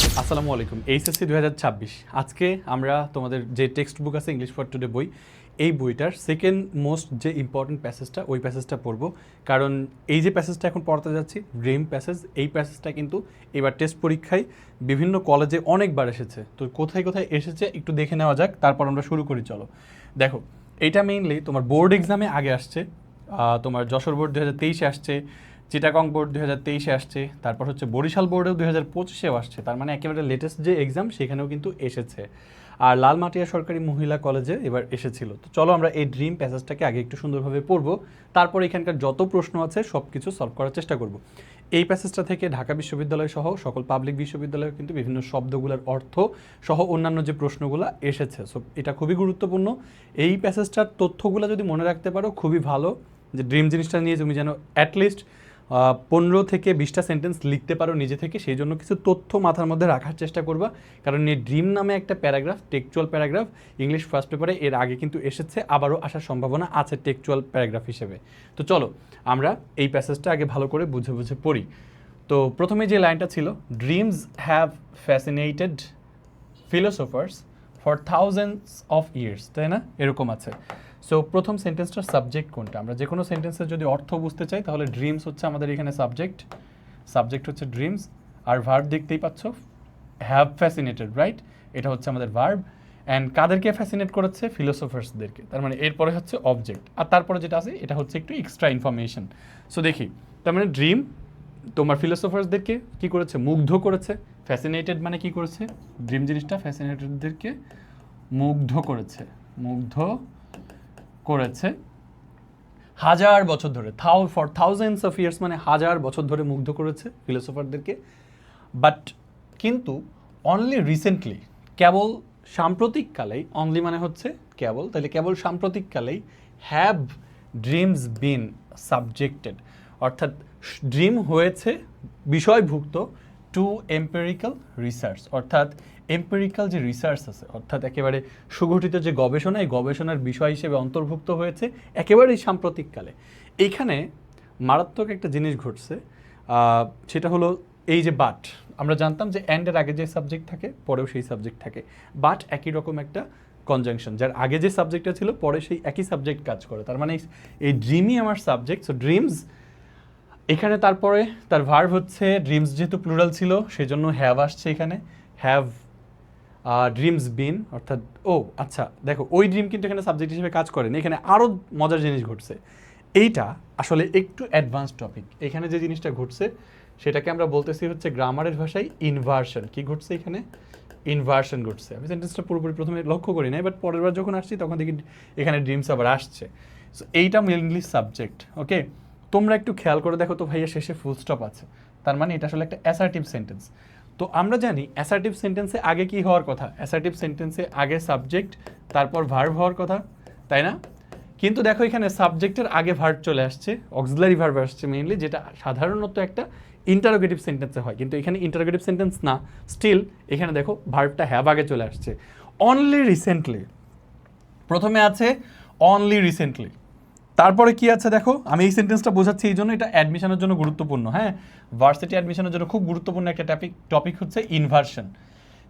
আসসালামু আলাইকুম। এইচএসসি 2026 আজকে আমরা তোমাদের যে টেক্সট বুক আছে ইংলিশ ফর টুডে বই, এই বইটার সেকেন্ড মোস্ট যে ইম্পর্টেন্ট প্যাসেজটা ওই প্যাসেজটা পড়বো। কারণ এই যে প্যাসেজটা এখন পড়তে যাচ্ছি ড্রিম প্যাসেজ, এই প্যাসেজটা কিন্তু এবার টেস্ট পরীক্ষায় বিভিন্ন কলেজে অনেকবার এসেছে। তো কোথায় কোথায় এসেছে একটু দেখে নেওয়া যাক, তারপর আমরা শুরু করি। চলো দেখো, এইটা মেইনলি তোমার বোর্ড এক্সামে আগে আসছে। তোমার যশোর বোর্ড 2023-এ আসছে, চিটাগং বোর্ড 2023-এ আসছে, তারপর হচ্ছে বরিশাল বোর্ডেও 2025-এও আসছে। তার মানে একেবারে লেটেস্ট যে এক্সাম সেখানেও কিন্তু এসেছে। আর লালমাটিয়া সরকারি মহিলা কলেজে এবার এসেছিল। তো চলো আমরা এই ড্রিম প্যাসেজটাকে আগে একটু সুন্দরভাবে পড়বো, তারপর এখানকার যত প্রশ্ন আছে সব কিছু সলভ করার চেষ্টা করব। এই প্যাসেজটা থেকে ঢাকা বিশ্ববিদ্যালয় সহ সকল পাবলিক বিশ্ববিদ্যালয়ে কিন্তু বিভিন্ন শব্দগুলোর অর্থ সহ অন্যান্য যে প্রশ্নগুলো এসেছে। সো এটা খুবই গুরুত্বপূর্ণ। এই প্যাসেজটার তথ্যগুলো যদি মনে রাখতে পারো খুবই ভালো, যে ড্রিম জিনিসটা নিয়ে তুমি যেন অ্যাটলিস্ট 15 থেকে 20টা সেন্টেন্স লিখতে পারো নিজে থেকে। সেই জন্য কিছু তথ্য মাথার মধ্যে রাখার চেষ্টা করবা, কারণ এই ড্রিম নামে একটা paragraph, textual paragraph, English first পেপারে এর আগে কিন্তু এসেছে, আবারও আসার সম্ভাবনা আছে টেক্সচুয়াল প্যারাগ্রাফ হিসেবে। তো চলো আমরা এই প্যাসেজটা আগে ভালো করে বুঝে বুঝে পড়ি। তো প্রথমে যে লাইনটা ছিল, dreams have fascinated philosophers for thousands of years, তাই না? এরকম আছে। সো প্রথম সেন্টেন্সটার সাবজেক্ট কোনটা? আমরা যে কোনো সেন্টেন্সের যদি অর্থ বুঝতে চাই তাহলে ড্রিমস হচ্ছে আমাদের এখানে সাবজেক্ট, সাবজেক্ট হচ্ছে ড্রিমস। আর ভার্ব দেখতেই পাচ্ছ, হ্যাভ ফ্যাসিনেটেড, রাইট? এটা হচ্ছে আমাদের ভার্ব। অ্যান্ড কাদেরকে ফ্যাসিনেট করেছে? ফিলোসোফার্সদেরকে। তার মানে এরপরে হচ্ছে অবজেক্ট, আর তারপরে যেটা আছে এটা হচ্ছে একটু এক্সট্রা ইনফরমেশন। সো দেখি, তার মানে ড্রিম তোমার ফিলোসোফার্সদেরকে কী করেছে? মুগ্ধ করেছে। ফ্যাসিনেটেড মানে কি করেছে? ড্রিম জিনিসটা ফ্যাসিনেটেডদেরকে মুগ্ধ করেছে, মুগ্ধ করেছে হাজার বছর ধরে। ফর থাউজেন্ডস অফ ইয়ার্স মানে হাজার বছর ধরে মুগ্ধ করেছে ফিলোসোফারদেরকে। বাট কিন্তু অনলি রিসেন্টলি, কেবল সাম্প্রতিককালেই, অনলি মানে হচ্ছে কেবল, তাহলে কেবল সাম্প্রতিককালেই হ্যাভ ড্রিমস বিন সাবজেক্টেড, অর্থাৎ ড্রিম হয়েছে বিষয়ভুক্ত টু এম্পেরিক্যাল রিসার্চ, অর্থাৎ এম্পেরিক্যাল যে রিসার্চ আছে, অর্থাৎ একেবারে সুগঠিত যে গবেষণা, এই গবেষণার বিষয় হিসেবে অন্তর্ভুক্ত হয়েছে একেবারেই সাম্প্রতিককালে। এইখানে মারাত্মক একটা জিনিস ঘটছে, সেটা হলো এই যে বাট। আমরা জানতাম যে অ্যান্ডের আগে যে সাবজেক্ট থাকে পরেও সেই সাবজেক্ট থাকে, বাট একই রকম একটা কনজাংশন, যার আগে যে সাবজেক্টটা ছিল পরে সেই একই সাবজেক্ট কাজ করে। তার মানে এই ড্রিমই আমার সাবজেক্ট। সো ড্রিমস এখানে, তারপরে তার ভার্ব হচ্ছে, ড্রিমস যেহেতু প্লুরাল ছিল সেই জন্য হ্যাভ আসছে এখানে, হ্যাভ ড্রিমস বিন, অর্থাৎ ও আচ্ছা দেখো, ওই ড্রিম কিন্তু এখানে সাবজেক্ট হিসেবে কাজ করেনি। এখানে আরও মজার জিনিস ঘটছে। এইটা আসলে একটু অ্যাডভান্স টপিক। এখানে যে জিনিসটা ঘটছে সেটাকে আমরা বলতেছি হচ্ছে গ্রামারের ভাষায় ইনভার্সন। কি ঘটছে এখানে? ইনভার্সন ঘটছে। আমি সেন্টেন্সটা পুরোপুরি প্রথমে লক্ষ্য করি নাই, বাট পরের বার যখন আসছি তখন দেখি এখানে ড্রিমস আবার আসছে। সো এইটা মেইনলি সাবজেক্ট। ওকে, তোমরা একটু খেয়াল করে দেখো তো ভাইয়া, শেষে ফুল স্টপ আছে, তার মানে এটা আসলে একটা অ্যাসার্টিভ সেন্টেন্স। তো আমরা জানি অ্যাসার্টিভ সেন্টেন্সে আগে কি হওয়ার কথা? অ্যাসার্টিভ সেন্টেন্সে আগে সাবজেক্ট, তারপর ভার্ব হওয়ার কথা, তাই না? কিন্তু দেখো এখানে সাবজেক্টের আগে ভার্ব চলে আসছে, অক্সিলারি ভার্ব আসছে মেইনলি, যেটা সাধারণত একটা ইন্টারোগেটিভ সেন্টেন্সে হয়, কিন্তু এখানে ইন্টারোগেটিভ সেন্টেন্স না। স্টিল এখানে দেখো ভার্বটা হ্যাভ আগে চলে আসছে। অনলি রিসেন্টলি, প্রথমে আছে অনলি রিসেন্টলি, তারপরে কি আছে দেখো। আমি এই সেন্টেন্সটা বোঝাচ্ছি এই জন্য, এটা অ্যাডমিশনের জন্য গুরুত্বপূর্ণ। হ্যাঁ, ভার্সিটি অ্যাডমিশনের জন্য খুব গুরুত্বপূর্ণ একটা টপিক হচ্ছে ইনভার্সন।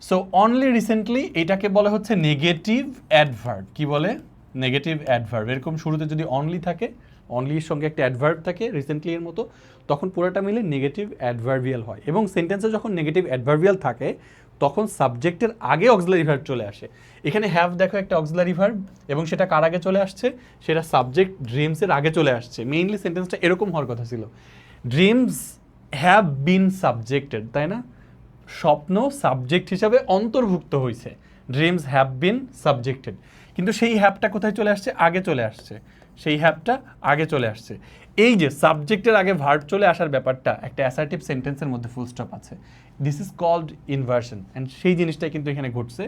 সো অনলি রিসেন্টলি এটাকে বলে হচ্ছে নেগেটিভ অ্যাডভার্ব। কি বলে? Negative adverb. এরকম শুরুতে যদি অনলি থাকে, অনলির সঙ্গে একটা অ্যাডভার্ব থাকে রিসেন্টলি এর মতো, তখন পুরোটা মিলে নেগেটিভ অ্যাডভার্বিয়াল হয়। এবং সেন্টেন্সে যখন নেগেটিভ অ্যাডভার্বিয়াল থাকে তখন সাবজেক্টের আগে অক্সিলারি ভার্ব চলে আসে। এখানে হ্যাভ দেখো একটা অক্সিলারি ভার্ব, এবং সেটা কার আগে চলে আসছে? সেটা সাবজেক্ট ড্রিমসের আগে চলে আসছে। মেইনলি সেন্টেন্সটা এরকম হওয়ার কথা ছিল, ড্রিমস হ্যাভ বিন সাবজেক্টেড, তাই না? স্বপ্ন সাবজেক্ট হিসাবে অন্তর্ভুক্ত হয়েছে, ড্রিমস হ্যাভ বিন সাবজেক্টেড। কিন্তু সেই হ্যাভটা কোথায় চলে আসছে? আগে চলে আসছে। সেই হ্যাভটা আগে চলে আসছে। এই যে সাবজেক্টের আগে ভার্ব চলে আসার ব্যাপারটা একটা অ্যাসার্টিভ সেন্টেন্সের মধ্যে ফুল স্টপ আছে, this is called inversion. And সেই জিনিসটাই কিন্তু এখানে ঘটছে,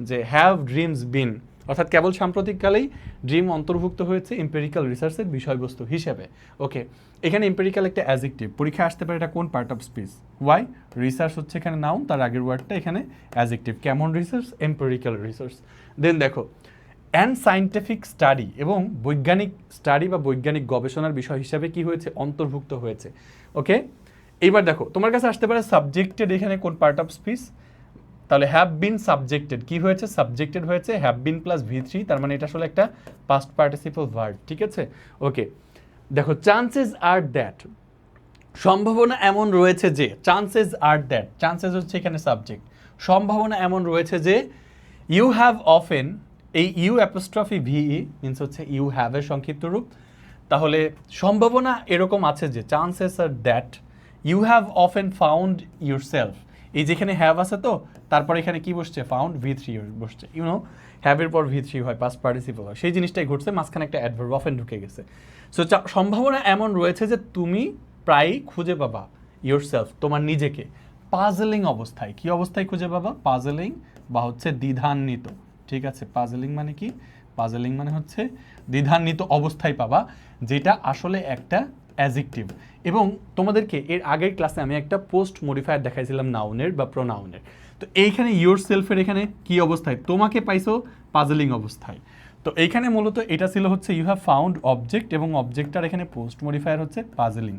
যে হ্যাভ ড্রিমস বিন, অর্থাৎ কেবল সাম্প্রতিককালেই ড্রিম অন্তর্ভুক্ত হয়েছে এম্পেরিক্যাল রিসার্চের বিষয়বস্তু হিসেবে। ওকে, এখানে এম্পেরিক্যাল একটা অ্যাডজেক্টিভ, পরীক্ষা আসতে পারে এটা কোন part of speech? Why? Research হচ্ছে এখানে নাউন, তার আগের ওয়ার্ডটা এখানে অ্যাডজেক্টিভ। কেমন রিসার্চ? Empirical research. দেন দেখো, অ্যান্ড সায়েন্টিফিক স্টাডি, এবং বৈজ্ঞানিক স্টাডি বা বৈজ্ঞানিক গবেষণার বিষয় হিসাবে কি হয়েছে? অন্তর্ভুক্ত হয়েছে। ওকে, এইবার দেখো তোমার কাছে আসতে পারে সাবজেক্টেড এখানে কোন পার্ট অফ স্পিচ, তাহলে হ্যাভ বিন সাবজেক্টেড কি হয়েছে, সাবজেক্টেড হয়েছে হ্যাভ বিন প্লাস V3, তার মানে এটা আসলে একটা পাস্ট পার্টিসিপল ভার্ব, ঠিক আছে। ওকে, দেখো চান্সেস আর দ্যাট, সম্ভাবনা এমন রয়েছে যে, চান্সেস আর দ্যাট, চান্সেস হচ্ছে এখানে সাবজেক্ট, সম্ভাবনা এমন রয়েছে যে ইউ হ্যাভ অফেন, এই ইউ অ্যাপোস্ট্রফি ভিই মিনস হচ্ছে ইউ হ্যাভ এর সংক্ষিপ্ত রূপ, তাহলে সম্ভাবনা এরকম আছে যে chances are that you have often found yourself, এই যেখানে হ্যাভ আছে তো তারপর এখানে কি বসছে, ফাউন্ড V3 বসছে, ইউনো হ্যাভের পর V3 হয়, পাস্ট পার্টিসিপল হয়, সেই জিনিসটাই ঘটছে, মাঝখানে একটা অ্যাডভার্ব অফেন ঢুকে গেছে। সো সম্ভাবনা এমন রয়েছে যে তুমি প্রায়ই খুঁজে পাবা ইউর সেলফ, তোমার নিজেকে পাজলিং অবস্থায়, কি অবস্থায় খুঁজে পাবা, পাজলিং বা হচ্ছে দ্বিধান্বিত, ঠিক আছে। পাজলিং মানে কি, পাজলিং মানে হচ্ছে দ্বিধান্বিত অবস্থায় পাবা, যেটা আসলে একটা অ্যাডজেক্টিভ। এবং তোমাদেরকে এর আগের ক্লাসে আমি একটা পোস্ট মডিফায়ার দেখাইছিলাম নাউনের বা প্রোনাউনের, তো এইখানে ইউর সেলফের এখানে কি অবস্থায়, তোমাকে পাইছো পাজলিং অবস্থায়, তো এইখানে মূলত এটা ছিল হচ্ছে ইউ হ্যাভ ফাউন্ড অবজেক্ট, এবং অবজেক্টটার এখানে পোস্ট মডিফায়ার হচ্ছে পাজলিং।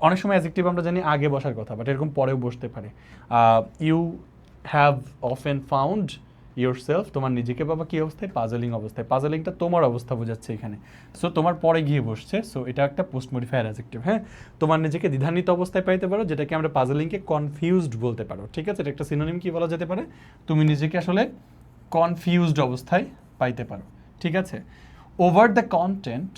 অনেক সময় অ্যাডজেক্টিভ আমরা জানি আগে বসার কথা, বাট এরকম পরেও বসতে পারে। You have often found yourself, তোমার নিজেকে বাবা কী অবস্থায়, পাজলিং অবস্থায়, পাজলিংটা তোমার অবস্থা বোঝাচ্ছে এখানে, সো তোমার পরে গিয়ে বসছে, সো এটা একটা পোস্ট মডিফায়ার অ্যাডজেক্টিভ। হ্যাঁ, তোমার নিজেকে দ্বিধান্বিত অবস্থায় পাইতে পারো, যেটাকে আমরা পাজলিংকে কনফিউজড বলতে পারো, ঠিক আছে। এটা একটা সিনোনিম কি বলা যেতে পারে, তুমি নিজেকে আসলে কনফিউজড অবস্থায় পাইতে পারো, ঠিক আছে। Over the content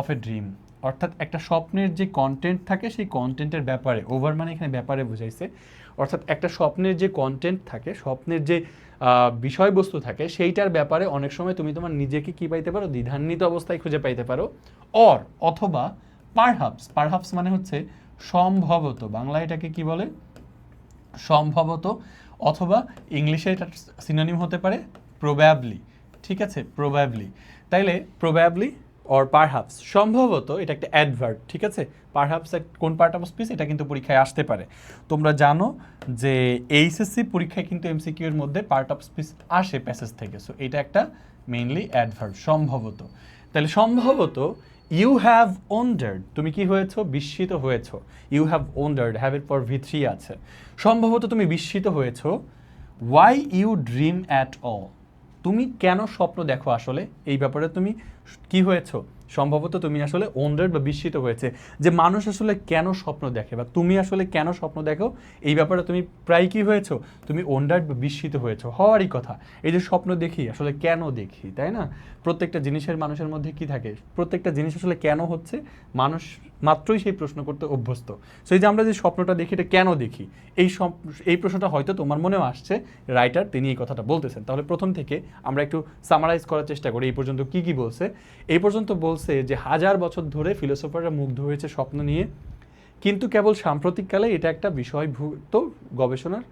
of a dream, অর্থাৎ একটা স্বপ্নের যে কন্টেন্ট থাকে সেই কন্টেন্টের ব্যাপারে, ওভার মানে এখানে ব্যাপারে বুঝাইছে, অর্থাৎ একটা স্বপ্নের যে কন্টেন্ট থাকে, স্বপ্নের যে বিষয়বস্তু থাকে, সেইটার ব্যাপারে অনেক সময় তুমি তোমার নিজেকে কি পাইতে পারো, দ্বিধান্বিত অবস্থায় খুঁজে পাইতে পারো। অথবা পারহাপস, পারহাপস মানে হচ্ছে সম্ভবত, বাংলায় এটাকে কি বলে, সম্ভবত, অথবা ইংলিশে এটা সিনোনিম হতে পারে প্রবাবলি, ঠিক আছে, প্রবাবলি। তাইলে প্রবাবলি অর পারহাপস, সম্ভবত এটা একটা অ্যাডভার্ব, ঠিক আছে। পারহাপস কোন পার্ট অফ স্পিচ, এটা কিন্তু পরীক্ষায় আসতে পারে। তোমরা জানো যে এইচএসসি পরীক্ষায় কিন্তু এমসিকিউ এর মধ্যে পার্ট অফ স্পিচ আসে প্যাসেজ থেকে, সো এটা একটা মেইনলি অ্যাডভার্ব, সম্ভবত। তাহলে সম্ভবত ইউ হ্যাভ ওন্ডার্ড, তুমি কি হয়েছো, বিস্মিত হয়েছো, ইউ হ্যাভ ওন্ডার্ড, হ্যাভের পর V3 আছে, সম্ভবত তুমি বিস্মিত হয়েছো। Why you dream at all, তুমি কেন স্বপ্ন দেখো আসলে, এই ব্যাপারে তুমি কি হয়েছো, সম্ভবত তুমি আসলে ওন্ডার্ড বা বিস্মিত হয়েছে, যে মানুষ আসলে কেন স্বপ্ন দেখে বা তুমি আসলে কেন স্বপ্ন দেখো, এই ব্যাপারে তুমি প্রায় কি হয়েছো, তুমি ওন্ডার্ড বা বিস্মিত হয়েছো, হওয়ারই কথা। এই যে স্বপ্ন দেখি আসলে কেন দেখি, তাই না, প্রত্যেকটা জিনিসের মানুষের মধ্যে কি থাকে, প্রত্যেকটা জিনিস আসলে কেন হচ্ছে, মানুষ মাত্রই সেই প্রশ্ন করতে অভ্যস্ত। সেই যে আমরা যে স্বপ্নটা দেখি এটা কেন দেখি, এই প্রশ্নটা হয়তো তোমার মনেও আসছে, রাইটার তিনি এই কথাটা বলতেছেন। তাহলে প্রথম থেকে আমরা একটু সামারাইজ করার চেষ্টা করি এই পর্যন্ত কি কি বলছে। এই পর্যন্ত বলছে যে 1000 বছর ধরে ফিলোসোফাররা মুগ্ধ হয়েছে স্বপ্ন নিয়ে, কিন্তু কেবল সাম্প্রতিককালে এটা একটা বিষয়ভুক্ত গবেষণার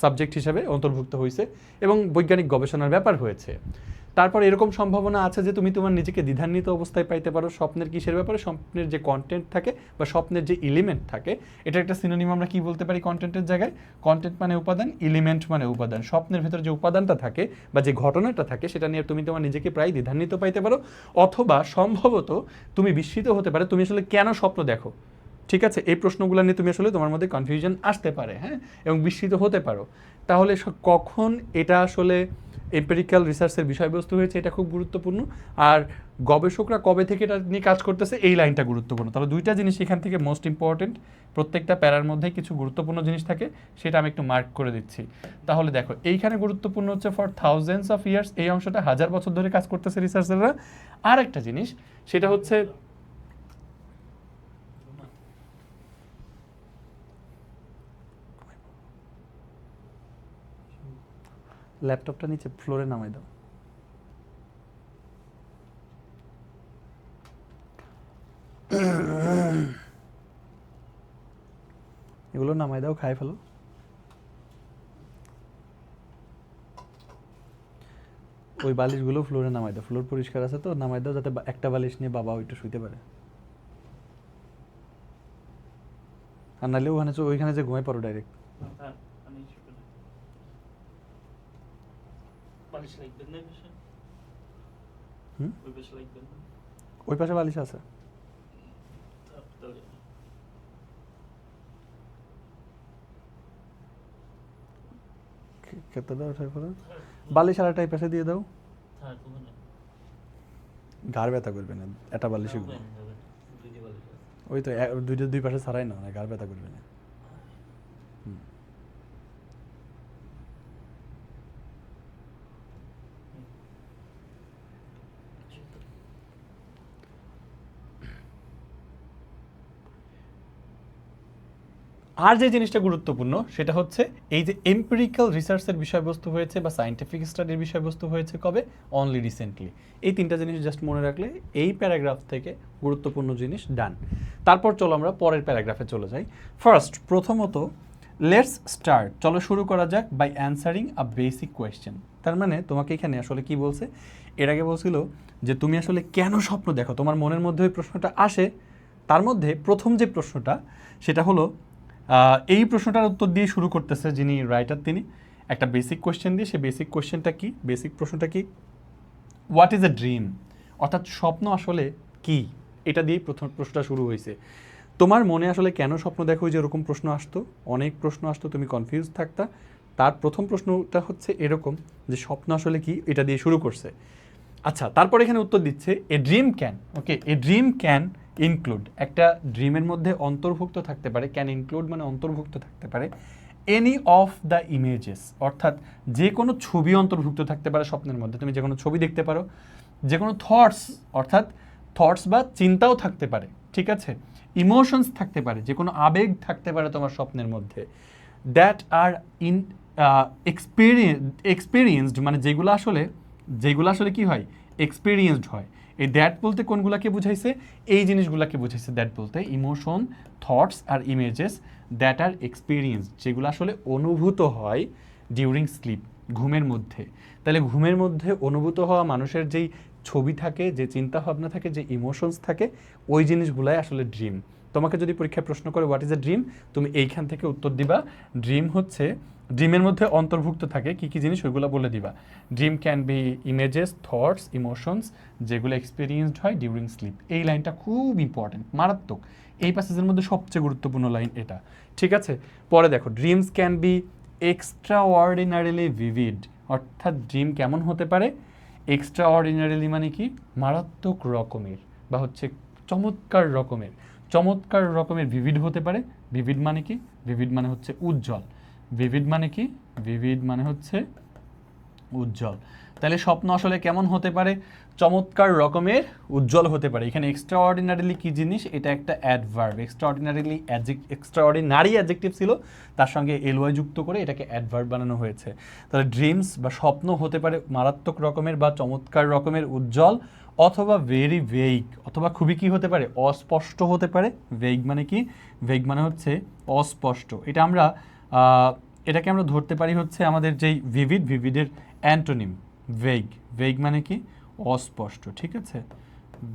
সাবজেক্ট হিসেবে অন্তর্ভুক্ত হয়েছে এবং বৈজ্ঞানিক গবেষণার ব্যাপার হয়েছে। তারপর এরকম সম্ভাবনা আছে যে তুমি তোমার নিজেকে দ্বিধান্বিত অবস্থায় পাইতে পারো স্বপ্নের কিসের ব্যাপারে, স্বপ্নের যে কন্টেন্ট থাকে বা স্বপ্নের যে এলিমেন্ট থাকে, এটা একটা সিনোনিম আমরা কি বলতে পারি কন্টেন্টের জায়গায়, কন্টেন্ট মানে উপাদান, এলিমেন্ট মানে উপাদান, স্বপ্নের ভেতরে যে উপাদানটা থাকে বা যে ঘটনাটা থাকে সেটা নিয়ে তুমি তোমার নিজেকে প্রায় দ্বিধান্বিত পাইতে পারো। অথবা সম্ভবত তুমি বিস্মিত হতে পারে, তুমি আসলে কেন স্বপ্ন দেখো, ঠিক আছে, এই প্রশ্নগুলো নিয়ে তুমি আসলে তোমার মধ্যে কনফিউশন আসতে পারে, হ্যাঁ, এবং বিস্মিত হতে পারো। তাহলে কখন এটা আসলে এম্পেরিক্যাল রিসার্চের বিষয়বস্তু হয়েছে, এটা খুব গুরুত্বপূর্ণ। আর গবেষকরা কবে থেকে এটা নিয়ে কাজ করতেছে, এই লাইনটা গুরুত্বপূর্ণ। তাহলে দুইটা জিনিস এখান থেকে মোস্ট ইম্পর্টেন্ট, প্রত্যেকটা প্যারার মধ্যে কিছু গুরুত্বপূর্ণ জিনিস থাকে, সেটা আমি একটু মার্ক করে দিচ্ছি। তাহলে দেখো এইখানে গুরুত্বপূর্ণ হচ্ছে ফর থাউজেন্ডস অফ ইয়ার্স, এই অংশটা 1000 বছর ধরে কাজ করতেছে রিসার্চাররা। আর একটা জিনিস সেটা হচ্ছে ল্যাপটপটা নিচে ফ্লোরে নামাই দাও। এগুলো নামাই দাও, খাই ফেলো। ওই বালিশগুলো ফ্লোরে নামাই দাও, ফ্লোর পরিষ্কার আছে তো, নামাই দাও যাতে একটা বালিশ নিয়ে বাবা ওইটা শুইতে পারে। আর নাহলে ওইখানে যে ঘুমাই পড়ো ডাইরেক্ট। ওই পাশে বালিশ আছে। কতটা উঠে পড়ে বালিশ আর একটা পাশে দিয়ে দাও, ঘাড় ব্যথা করবে না এটা বালিশ, ওই তো দুইটা দুই পাশে ছাড়াই না, ঘাড় ব্যথা করবে না। আর যে জিনিসটা গুরুত্বপূর্ণ সেটা হচ্ছে এই যে এম্পিরিক্যাল রিসার্চের বিষয়বস্তু হয়েছে বা সায়েন্টিফিক স্টাডির বিষয়বস্তু হয়েছে কবে, অনলি রিসেন্টলি। এই তিনটা জিনিস জাস্ট মনে রাখলে এই প্যারাগ্রাফ থেকে গুরুত্বপূর্ণ জিনিস ডান। তারপর চলো আমরা পরের প্যারাগ্রাফে চলে যাই। ফার্স্ট, প্রথমত লেটস স্টার্ট, চলো শুরু করা যাক by answering a basic question. তার মানে তোমাকে এখানে আসলে কি বলছে, এর আগে বলছিল যে তুমি আসলে কেন স্বপ্ন দেখো, তোমার মনের মধ্যে ওই প্রশ্নটা আসে। তার মধ্যে প্রথম যে প্রশ্নটা সেটা হলো এই প্রশ্নটার উত্তর দিয়ে শুরু করতেছে যিনি রাইটার, তিনি একটা বেসিক কোয়েশ্চেন দিয়ে। সেই বেসিক কোয়েশ্চেনটা কি, বেসিক প্রশ্নটা কি, হোয়াট ইজ এ ড্রিম, অর্থাৎ স্বপ্ন আসলে কি, এটা দিয়েই প্রথম প্রশ্নটা শুরু হয়েছে। তোমার মনে আসলে কেন স্বপ্ন দেখো, যে এরকম প্রশ্ন আসতো, অনেক প্রশ্ন আসতো, তুমি কনফিউজ থাকতা। তার প্রথম প্রশ্নটা হচ্ছে এরকম যে স্বপ্ন আসলে কি, এটা দিয়ে শুরু করছে। আচ্ছা, তারপর এখানে উত্তর দিচ্ছে a dream can, okay, a dream can include, একটা ড্রিমের মধ্যে অন্তর্ভুক্ত থাকতে পারে, ক্যান ইনক্লুড মানে অন্তর্ভুক্ত থাকতে পারে, এনি অফ দ্য ইমেজেস, অর্থাৎ যে কোনো ছবি অন্তর্ভুক্ত থাকতে পারে স্বপ্নের মধ্যে, তুমি যে কোনো ছবি দেখতে পারো, যে কোনো থটস, অর্থাৎ থটস বা চিন্তাও থাকতে পারে, ঠিক আছে, ইমোশনস থাকতে পারে, যে কোনো আবেগ থাকতে পারে তোমার স্বপ্নের মধ্যে, দ্যাট আর ইন এক্সপিরিয়েন্সড, মানে যেগুলো আসলে কি হয়, এক্সপিরিয়েন্সড হয়। এই দ্যাট বলতে কোনগুলাকে বুঝাইছে, এই জিনিসগুলোকে বুঝাইছে দ্যাট বলতে, ইমোশন, থটস আর ইমেজেস দ্যাট আর এক্সপিরিয়েন্স, যেগুলো আসলে অনুভূত হয় ডিউরিং স্লিপ, ঘুমের মধ্যে। তাহলে ঘুমের মধ্যে অনুভূত হওয়া মানুষের যেই ছবি থাকে, যে চিন্তা ভাবনা থাকে, যে ইমোশনস থাকে, ওই জিনিসগুলাই আসলে ড্রিম। তোমাকে যদি পরীক্ষায় প্রশ্ন করে হোয়াট ইজ এ ড্রিম, তুমি এইখান থেকে উত্তর দিবা ড্রিম হচ্ছে, ড্রিমের মধ্যে অন্তর্ভুক্ত থাকে কী কী জিনিস, ওইগুলো বলে দিবা। Dream can be images, thoughts, emotions, যেগুলো এক্সপিরিয়েন্সড হয় ডিউরিং স্লিপ। এই লাইনটা খুব ইম্পর্টেন্ট, মারাত্মক, এই প্যাসেজের মধ্যে সবচেয়ে গুরুত্বপূর্ণ লাইন এটা, ঠিক আছে। পরে দেখো, dreams can be extra ordinarily vivid, অর্থাৎ ড্রিম কেমন হতে পারে, এক্সট্রা অর্ডিনারিলি মানে কি, মারাত্মক রকমের বা হচ্ছে চমৎকার রকমের, চমৎকার রকমের ভিভিড হতে পারে। ভিভিড মানে কি, ভিভিড মানে হচ্ছে উজ্জ্বল, ভিভিড মানে কি, ভিভিড মানে হচ্ছে উজ্জ্বল। তাহলে স্বপ্ন আসলে কেমন হতে পারে, চমৎকার রকমের উজ্জ্বল হতে পারে। এখানে এক্সট্রা অর্ডিনারিলি কী জিনিস, এটা একটা অ্যাডভার্ব, এক্সট্রা অর্ডিনারি অ্যাডজেক্টিভ ছিল, তার সঙ্গে এলওয়াই যুক্ত করে এটাকে অ্যাডভার্ব বানানো হয়েছে। তাহলে ড্রিমস বা স্বপ্ন হতে পারে মারাত্মক রকমের বা চমৎকার রকমের উজ্জ্বল, অথবা ভেরি ভেইগ, অথবা খুবই কি হতে পারে, অস্পষ্ট হতে পারে। ভেইগ মানে কি, ভেইগ মানে হচ্ছে অস্পষ্ট। এটাকে আমরা ধরতে পারি হচ্ছে আমাদের যেই ভিভিডের অ্যান্টোনিম ভেইগ। ভেইগ মানে কি, অস্পষ্ট, ঠিক আছে,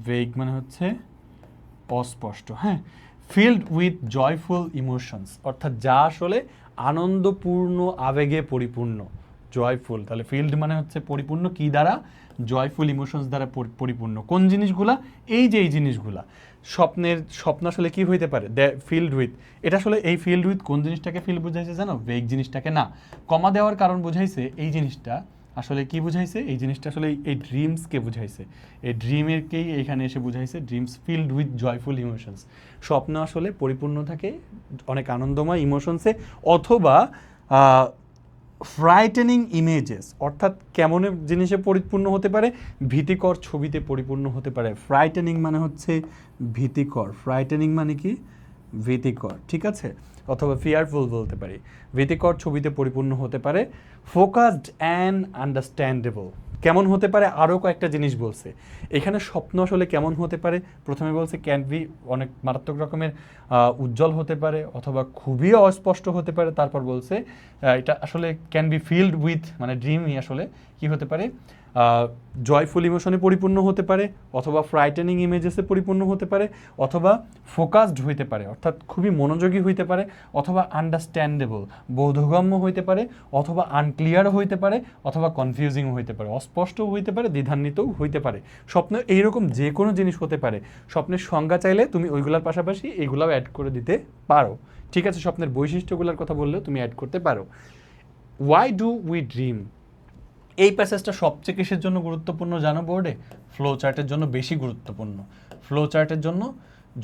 ভেইগ মানে হচ্ছে অস্পষ্ট। হ্যাঁ, ফিল্ড উইথ জয়ফুল ইমোশনস, অর্থাৎ যা আসলে আনন্দপূর্ণ আবেগে পরিপূর্ণ, জয়ফুল। তাহলে ফিল্ড মানে হচ্ছে পরিপূর্ণ কি দ্বারা, জয়ফুল ইমোশনস দ্বারা পরিপূর্ণ। কোন জিনিসগুলা, এই যে এই জিনিসগুলা স্বপ্ন আসলে কি হইতে পারে, ফিল্ড উইথ, এটা আসলে এই ফিল্ড উইথ কোন জিনিসটাকে ফিল্ড বুঝাইছে জানো, ভেগ জিনিসটাকে না, কমা দেওয়ার কারণ বুঝাইছে এই জিনিসটা আসলে কি বুঝাইছে, এই জিনিসটা আসলে এই ড্রিমসকে বুঝাইছে, এই ড্রিমেরকেই এইখানে এসে বুঝাইছে, dreams filled with joyful emotions, স্বপ্ন আসলে পরিপূর্ণ থাকে অনেক আনন্দময় ইমোশনসে, অথবা ফ্রাইটেনিং ইমেজেস, অর্থাৎ কেমন জিনিসে পরিপূর্ণ হতে পারে, ভীতিকর ছবিতে পরিপূর্ণ হতে পারে। ফ্রাইটেনিং মানে হচ্ছে ভীতিকর, ফ্রাইটেনিং মানে কি, ভীতিকর, ঠিক আছে, অথবা ফিয়ারফুল বলতে পারি, ভীতিকর ছবিতে পরিপূর্ণ হতে পারে। ফোকাসড অ্যান্ড আন্ডারস্ট্যান্ডেবল, কেমন হতে পারে, আরও কয়েকটা জিনিস বলছে এখানে। স্বপ্ন আসলে কেমন হতে পারে, প্রথমে বলছে ক্যান বি, অনেক মারাত্মক রকমের উজ্জ্বল হতে পারে, অথবা খুবই অস্পষ্ট হতে পারে। তারপর বলছে এটা আসলে ক্যান বি ফিল্ড উইথ, মানে ড্রিমই আসলে কি হতে পারে, জয়ফুল ইমোশনে পরিপূর্ণ হতে পারে, অথবা ফ্রাইটেনিং ইমেজেসে পরিপূর্ণ হতে পারে, অথবা ফোকাসড হইতে পারে, অর্থাৎ খুবই মনোযোগী হইতে পারে, অথবা আন্ডারস্ট্যান্ডেবল, বোধগম্য হইতে পারে, অথবা আনক্লিয়ারও হইতে পারে, অথবা কনফিউজিংও হইতে পারে, অস্পষ্টও হইতে পারে, দ্বিধান্বিতও হইতে পারে। স্বপ্ন এইরকম যে কোনো জিনিস হতে পারে। স্বপ্নের সংজ্ঞা চাইলে তুমি ওইগুলোর পাশাপাশি এইগুলাও অ্যাড করে দিতে পারো, ঠিক আছে, স্বপ্নের বৈশিষ্ট্যগুলোর কথা বললেও তুমি অ্যাড করতে পারো। ওয়াই ডু উই ড্রিম, এই প্যাসেজটা সবচেয়ে কিসের জন্য গুরুত্বপূর্ণ জানো বোর্ডে? ফ্লো চার্টের জন্য বেশি গুরুত্বপূর্ণ। ফ্লো চার্টের জন্য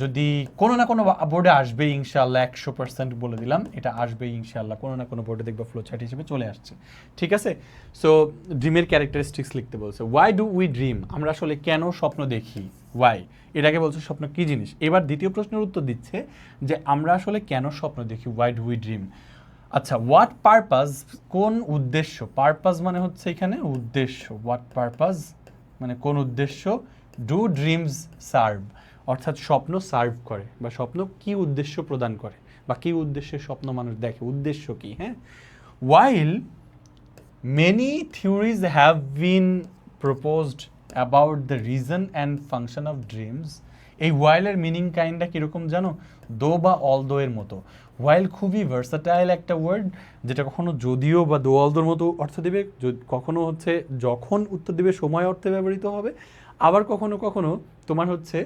যদি কোনো না কোনো বোর্ডে আসবে ইনশাআল্লাহ, 100% বলে দিলাম, এটা আসবে ইনশাআল্লাহ, কোনো না কোনো বোর্ডে দেখবে ফ্লো চার্ট হিসেবে চলে আসছে। ঠিক আছে, সো ড্রিমের ক্যারেক্টারিস্টিক্স লিখতে বলছে। ওয়াই ডু উই ড্রিম, আমরা আসলে কেন স্বপ্ন দেখি, ওয়াই, এটাকে বলছে স্বপ্ন কী জিনিস। এবার দ্বিতীয় প্রশ্নের উত্তর দিচ্ছে যে আমরা আসলে কেন স্বপ্ন দেখি, ওয়াই ডু উই ড্রিম। আচ্ছা, হোয়াট পারপাস, কোন উদ্দেশ্য, পারপাস মানে হচ্ছে এখানে উদ্দেশ্য, হোয়াট পারপাস মানে কোন উদ্দেশ্য, ডু ড্রিমস সার্ভ, অর্থাৎ স্বপ্ন সার্ভ করে বা স্বপ্ন কি উদ্দেশ্য প্রদান করে বা কি উদ্দেশ্যে স্বপ্ন মানুষ দেখে, উদ্দেশ্য কি। হ্যাঁ, while many theories have been proposed about the reason and function of dreams, এই ওয়াইলের মিনিং কাইন্ডটা কীরকম জানো? দো বা অলদো এর মতো। ওয়াইল খুবই ভার্সাটাইল একটা ওয়ার্ড, যেটা কখনো যদিও বা দো অলদোর মতো অর্থ দেবে, কখনো হচ্ছে যখন উত্তর দেবে সময় অর্থে ব্যবহৃত হবে, আবার কখনো কখনো তোমার হচ্ছে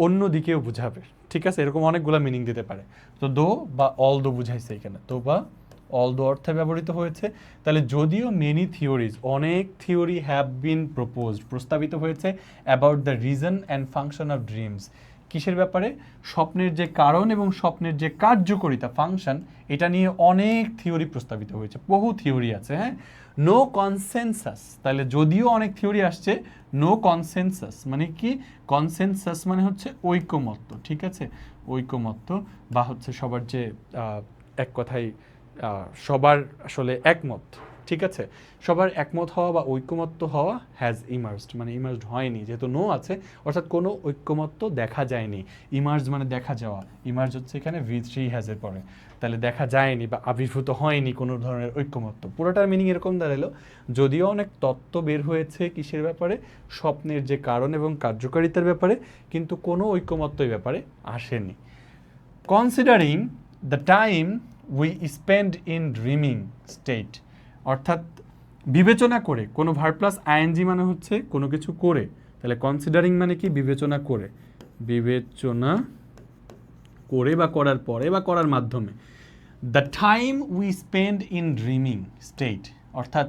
অন্য দিকেও বোঝাবে। ঠিক আছে, এরকম অনেকগুলো মিনিং দিতে পারে। তো দো বা অলদো বুঝাইছে এখানে, দো বা অলদো অর্থে ব্যবহৃত হয়েছে। তাহলে যদিও মেনি থিওরিজ, অনেক থিওরি হ্যাভ বিন প্রপোজড, প্রস্তাবিত হয়েছে, about the reason and function of dreams, কিসের ব্যাপারে? স্বপ্নের যে কারণ এবং স্বপ্নের যে কার্যকরিতা, ফাংশন, এটা নিয়ে অনেক থিওরি প্রস্তাবিত হয়েছে, বহু থিওরি আছে। হ্যাঁ, নো কনসেনসাস, তাহলে যদিও অনেক থিওরি আসছে, নো কনসেনসাস মানে কি? কনসেনসাস মানে হচ্ছে ঐকমত্য। ঠিক আছে, ঐকমত্য বা হচ্ছে সবার যে এক কথায় সবার আসলে একমত। ঠিক আছে, সবার একমত হওয়া বা ঐকমত্য হওয়া, হ্যাজ ইমার্জড মানে ইমার্জড হয়নি, যেহেতু নো আছে, অর্থাৎ কোনো ঐকমত্য দেখা যায়নি। ইমার্জ মানে দেখা যাওয়া, ইমার্জ হচ্ছে এখানে V3 হ্যাজের পরে, তাহলে দেখা যায়নি বা আবির্ভূত হয়নি কোনো ধরনের ঐকমত্য। পুরোটার মিনিং এরকম দাঁড়ালো, যদিও অনেক তত্ত্ব বের হয়েছে কিসের ব্যাপারে? স্বপ্নের যে কারণ এবং কার্যকারিতার ব্যাপারে, কিন্তু কোনো ঐকমত্য এই ব্যাপারে আসেনি। Considering the time we spend in dreaming state, অর্থাৎ বিবেচনা করে, কোনো ভার্ব প্লাস আইএনজি মানে হচ্ছে কোনো কিছু করে, তাহলে কনসিডারিং মানে কি? বিবেচনা করে, বিবেচনা করে বা করার পরে বা করার মাধ্যমে। The time we spend in dreaming state, অর্থাৎ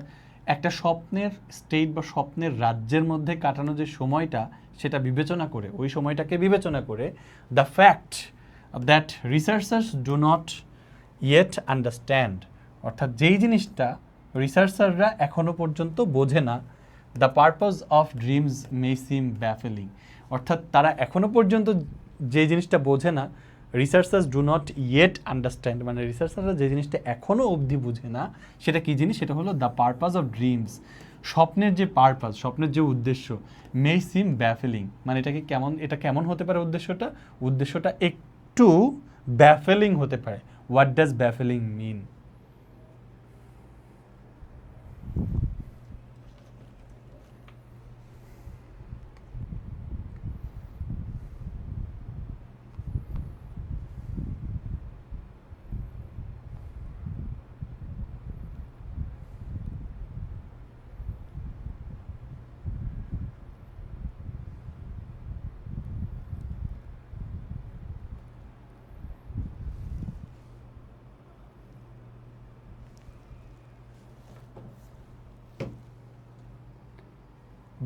একটা স্বপ্নের স্টেট বা স্বপ্নের রাজ্যের মধ্যে কাটানো যে সময়টা, সেটা বিবেচনা করে, ওই সময়টাকে বিবেচনা করে, the fact that researchers do not yet understand, অর্থাৎ যেই জিনিসটা রিসার্চাররা এখনও পর্যন্ত বোঝে না, দ্য পারপাস অফ ড্রিমস মে সিম ব্যাফেলিং, অর্থাৎ তারা এখনও পর্যন্ত যে জিনিসটা বোঝে না, researchers do not yet understand মানে রিসার্চাররা যে জিনিসটা এখনও অবধি বুঝে না, সেটা কী জিনিস? সেটা হলো দ্য পারপাস অফ ড্রিমস, স্বপ্নের যে পারপাস, স্বপ্নের যে উদ্দেশ্য, মে সিম ব্যাফেলিং মানে এটাকে কেমন, এটা কেমন হতে পারে? উদ্দেশ্যটা, উদ্দেশ্যটা একটু ব্যাফেলিং হতে পারে। হোয়াট ডাজ ব্যাফেলিং মিন?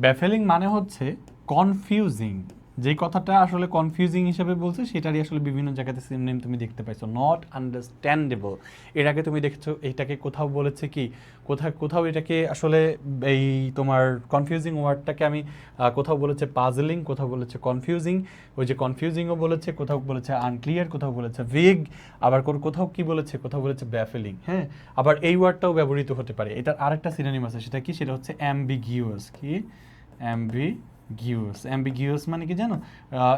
ব্যাফেলিং মানে হচ্ছে কনফিউজিং, যেই কথাটা আসলে কনফিউজিং হিসেবে বলছে সেটারই আসলে বিভিন্ন জায়গাতে সিনোনিম তুমি দেখতে পাইছো। নট আন্ডারস্ট্যান্ডেবল, এর আগে তুমি দেখছো এটাকে কোথাও বলেছে কি, কোথাও এটাকে আসলে এই তোমার কনফিউজিং ওয়ার্ডটাকে আমি কোথাও বলেছে পাজলিং, কোথাও বলেছে কনফিউজিং, ওই যে কনফিউজিংও বলেছে, কোথাও বলেছে আনক্লিয়ার, কোথাও বলেছে ভিগ, আবার কোথাও কি বলেছে, কোথাও বলেছে ব্যাফেলিং। হ্যাঁ, আবার এই ওয়ার্ডটাও ব্যবহৃত হতে পারে। এটার আরেকটা সিনোনিম আছে, সেটা কি? সেটা হচ্ছে অ্যাম্বিগিউয়াস। কি? অ্যাম্বিগিউয়াস মানে কি জানো?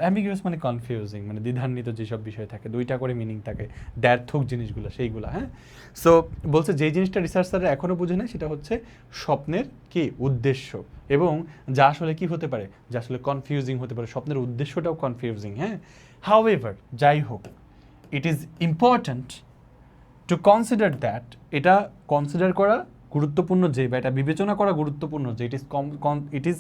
অ্যাম্বিগিউয়াস মানে কনফিউজিং, মানে দ্বিধান্বিত যেসব বিষয় থাকে, দুইটা করে মিনিং থাকে, দ্ব্যর্থক জিনিসগুলো সেইগুলো। হ্যাঁ, সো বলছে যেই জিনিসটা রিসার্চাররা এখনও বুঝে না, সেটা হচ্ছে স্বপ্নের কি উদ্দেশ্য, এবং যা আসলে কি হতে পারে, যা আসলে কনফিউজিং হতে পারে, স্বপ্নের উদ্দেশ্যটাও কনফিউজিং। হ্যাঁ, হাউএভার যাই হোক, it is important to consider that, এটা কনসিডার করা গুরুত্বপূর্ণ যে, বা এটা বিবেচনা করা গুরুত্বপূর্ণ যে, ইট ইজ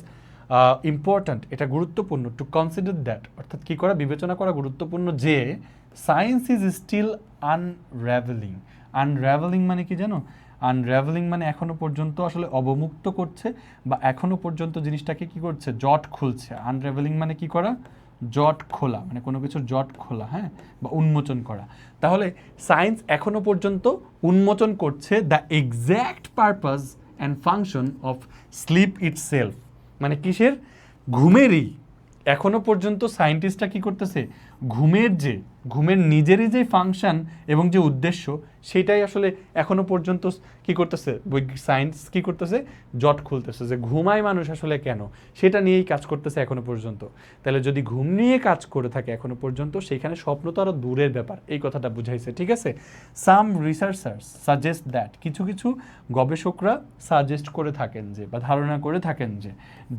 ইম্পর্ট্যান্ট, এটা গুরুত্বপূর্ণ, টু কনসিডার দ্যাট অর্থাৎ কী করা? বিবেচনা করা গুরুত্বপূর্ণ যে, সায়েন্স ইজ স্টিল আনরাভেলিং। আনরাভেলিং মানে কি জানো? আনরাভেলিং মানে এখনো পর্যন্ত আসলে অবমুক্ত করছে বা এখনো পর্যন্ত জিনিসটাকে কি করছে, জট খুলছে। আনরাভেলিং মানে কি করা, জট খোলা, মানে কোনো কিছুর জট খোলা, হ্যাঁ, বা উন্মোচন করা। তাহলে সায়েন্স এখনো পর্যন্ত উন্মোচন করছে the exact purpose and function of sleep itself, মানে কিসের, ঘুমেরই। এখনো পর্যন্ত সায়েন্টিস্টরা কি করতেছে, ঘুমের নিজেরই যে ফাংশন এবং যে উদ্দেশ্য, সেটাই আসলে এখনো পর্যন্ত কি করতেছে, সায়েন্স কি করতেছে, জট খুলতেছে যে ঘুমায় মানুষ আসলে কেন, সেটা নিয়েই কাজ করতেছে এখনো পর্যন্ত। তাহলে যদি ঘুম নিয়ে কাজ করে থাকে এখনো পর্যন্ত, সেখানে স্বপ্ন তো আরও দূরের ব্যাপার, এই কথাটা বুঝাইছে, ঠিক আছে। সাম রিসার্চার্স সাজেস্ট দ্যাট, কিছু কিছু গবেষকরা সাজেস্ট করে থাকেন যে, বা ধারণা করে থাকেন যে,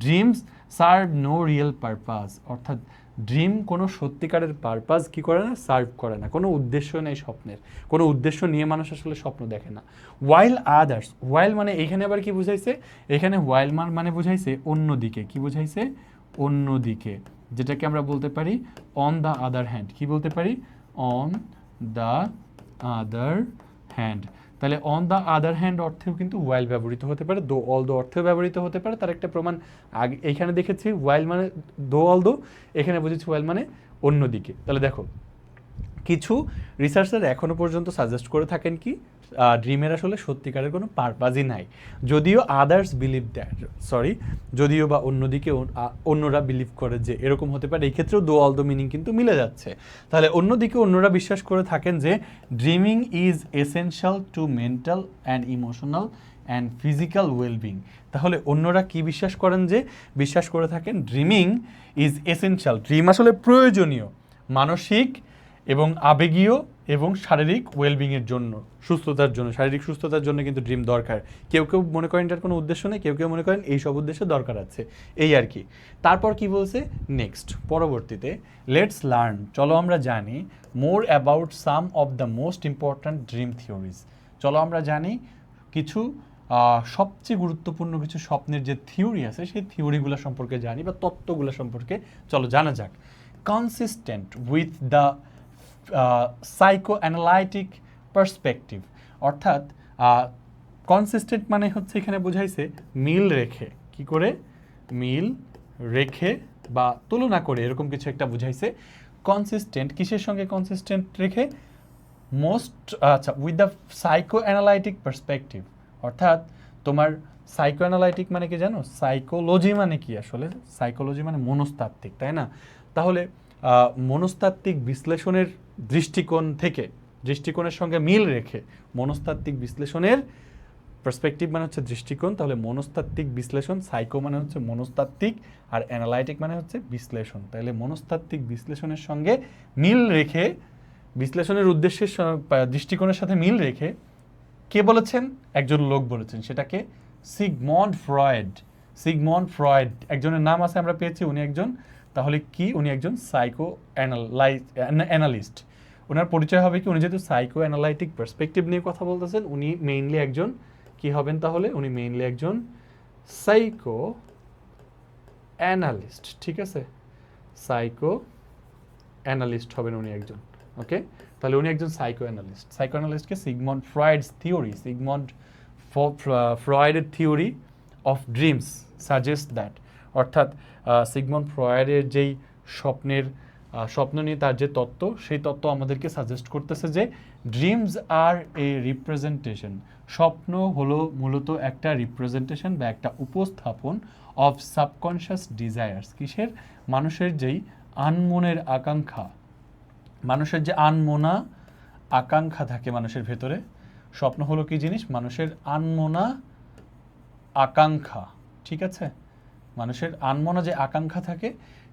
dreams serve no real purpose, অর্থাৎ ড্রিম কোনো সত্যিকারের পারপাস কি করে না, সার্ভ করে না, কোনো উদ্দেশ্য নেই স্বপ্নের, কোনো উদ্দেশ্য নিয়ে মানুষ আসলে স্বপ্ন দেখে না। ওয়াইল আদার্স, ওয়াইল মানে এইখানে আবার কি বুঝাইছে, এখানে ওয়াইল মানে বুঝাইছে অন্যদিকে, কি বুঝাইছে, অন্যদিকে, যেটাকে আমরা বলতে পারি অন দ্য আদার হ্যান্ড, কি বলতে পারি, অন দ্য আদার হ্যান্ড। তাহলে অন দ্য আদার হ্যান্ড অর্থেও কিন্তু ওয়াইল ব্যবহৃত হতে পারে, দো অল দো অর্থেও ব্যবহৃত হতে পারে। তার একটা প্রমাণ আগে এইখানে দেখেছি, ওয়াইল মানে দো অল দো, এখানে বুঝেছি ওয়াইল মানে অন্যদিকে। তাহলে দেখো, কিছু রিসার্চার এখনো পর্যন্ত সাজেস্ট করে থাকেন কি, ড্রিমের আসলে সত্যিকারের কোনো পারপাসই নাই, যদিও আদার্স বিলিভ দ্যাট, যদিও বা অন্যদিকে অন্যরা বিলিভ করে যে এরকম হতে পারে, এই ক্ষেত্রেও দো অল দো মিনিং কিন্তু মিলে যাচ্ছে। তাহলে অন্যদিকে অন্যরা বিশ্বাস করে থাকেন যে dreaming is essential to mental and emotional and physical wellbeing. তাহলে অন্যরা কি বিশ্বাস করেন, যে বিশ্বাস করে থাকেন ড্রিমিং ইজ এসেনশিয়াল, ড্রিম আসলে প্রয়োজনীয় মানসিক এবং আবেগীয় এবং শারীরিক ওয়েলবিংয়ের জন্য, সুস্থতার জন্য, শারীরিক সুস্থতার জন্য কিন্তু ড্রিম দরকার। কেউ কেউ মনে করেন এটার কোনো উদ্দেশ্য নেই, কেউ কেউ মনে করেন এই সব উদ্দেশ্যে দরকার আছে, এই আর কি। তারপর কি বলছে নেক্সট, পরবর্তীতে, লেটস লার্ন, চলো আমরা জানি, more about some of the most important dream theories, চলো আমরা জানি কিছু সবচেয়ে গুরুত্বপূর্ণ কিছু স্বপ্নের যে থিওরি আছে, সেই থিওরিগুলো সম্পর্কে জানি, বা তত্ত্বগুলো সম্পর্কে চলো জানা যাক। Consistent with the psycho analytic perspective, অর্থাৎ কনসিস্টেন্ট মানে হচ্ছে এখানে বোঝাইছে মিল রেখে, কি করে, মিল রেখে বা তুলনা করে, এরকম কিছু একটা বুঝাইছে। কনসিস্টেন্ট কিসের সঙ্গে, কনসিস্টেন্ট রেখে with the psycho analytic perspective, অর্থাৎ তোমার সাইকো অ্যানালাইটিক মানে কি জানো, সাইকোলজি মানে কি আসলে, সাইকোলজি মানে মনস্তাত্ত্বিক, তাই না। তাহলে মনস্তাত্ত্বিক বিশ্লেষণের দৃষ্টিকোণের সঙ্গে মিল রেখে, মনস্তাত্ত্বিক বিশ্লেষণের পার্সপেক্টিভ মানে হচ্ছে দৃষ্টিকোণ, তাহলে মনস্তাত্ত্বিক বিশ্লেষণ, সাইকো মানে হচ্ছে মনস্তাত্ত্বিক, আর অ্যানালাইটিক মানে হচ্ছে বিশ্লেষণ। তাহলে মনস্তাত্ত্বিক বিশ্লেষণের সঙ্গে মিল রেখে, বিশ্লেষণের উদ্দেশ্যের দৃষ্টিকোণের সাথে মিল রেখে, কে বলেছেন, একজন লোক বলেছেন, সেটাকে সিগমন্ড ফ্রয়েড, একজনের নাম আছে আমরা পেয়েছি, উনি একজন, তাহলে কি, উনি একজন সাইকো অ্যানালিস্ট। ওনার পরিচয় হবে কি, উনি যেহেতু সাইকো অ্যানালাইটিক পার্সপেক্টিভ নিয়ে কথা বলতেছেন, উনি মেইনলি একজন কি হবেন, তাহলে উনি মেইনলি একজন সাইকো অ্যানালিস্ট, ঠিক আছে, সাইকো অ্যানালিস্ট হবেন উনি একজন, ওকে। তাহলে উনি একজন সাইকো অ্যানালিস্টকে সিগমন্ড ফ্রয়েডস থিওরি, ফ্রয়েডের theory of dreams suggest that, অর্থাৎ সিগমন্ড ফ্রয়েডের যেই স্বপ্ন নিয়ে তার যে তত্ত্ব, সেই তত্ত্ব আমাদেরকে সাজেস্ট করতেছে যে ড্রিমস আর এ রিপ্রেজেন্টেশন, স্বপ্ন হলো মূলত একটা রিপ্রেজেন্টেশন বা একটা উপস্থাপন অফ সাবকনশিয়াস ডিজায়ার্স, কিসের, মানুষের যেই আনমনের আকাঙ্ক্ষা, মানুষের যে আনমনা আকাঙ্ক্ষা থাকে মানুষের ভেতরে, স্বপ্ন হলো কি জিনিস, মানুষের আনমনা আকাঙ্ক্ষা, ঠিক আছে, মানুষের আনমনা যে আকাঙ্ক্ষা থাকে,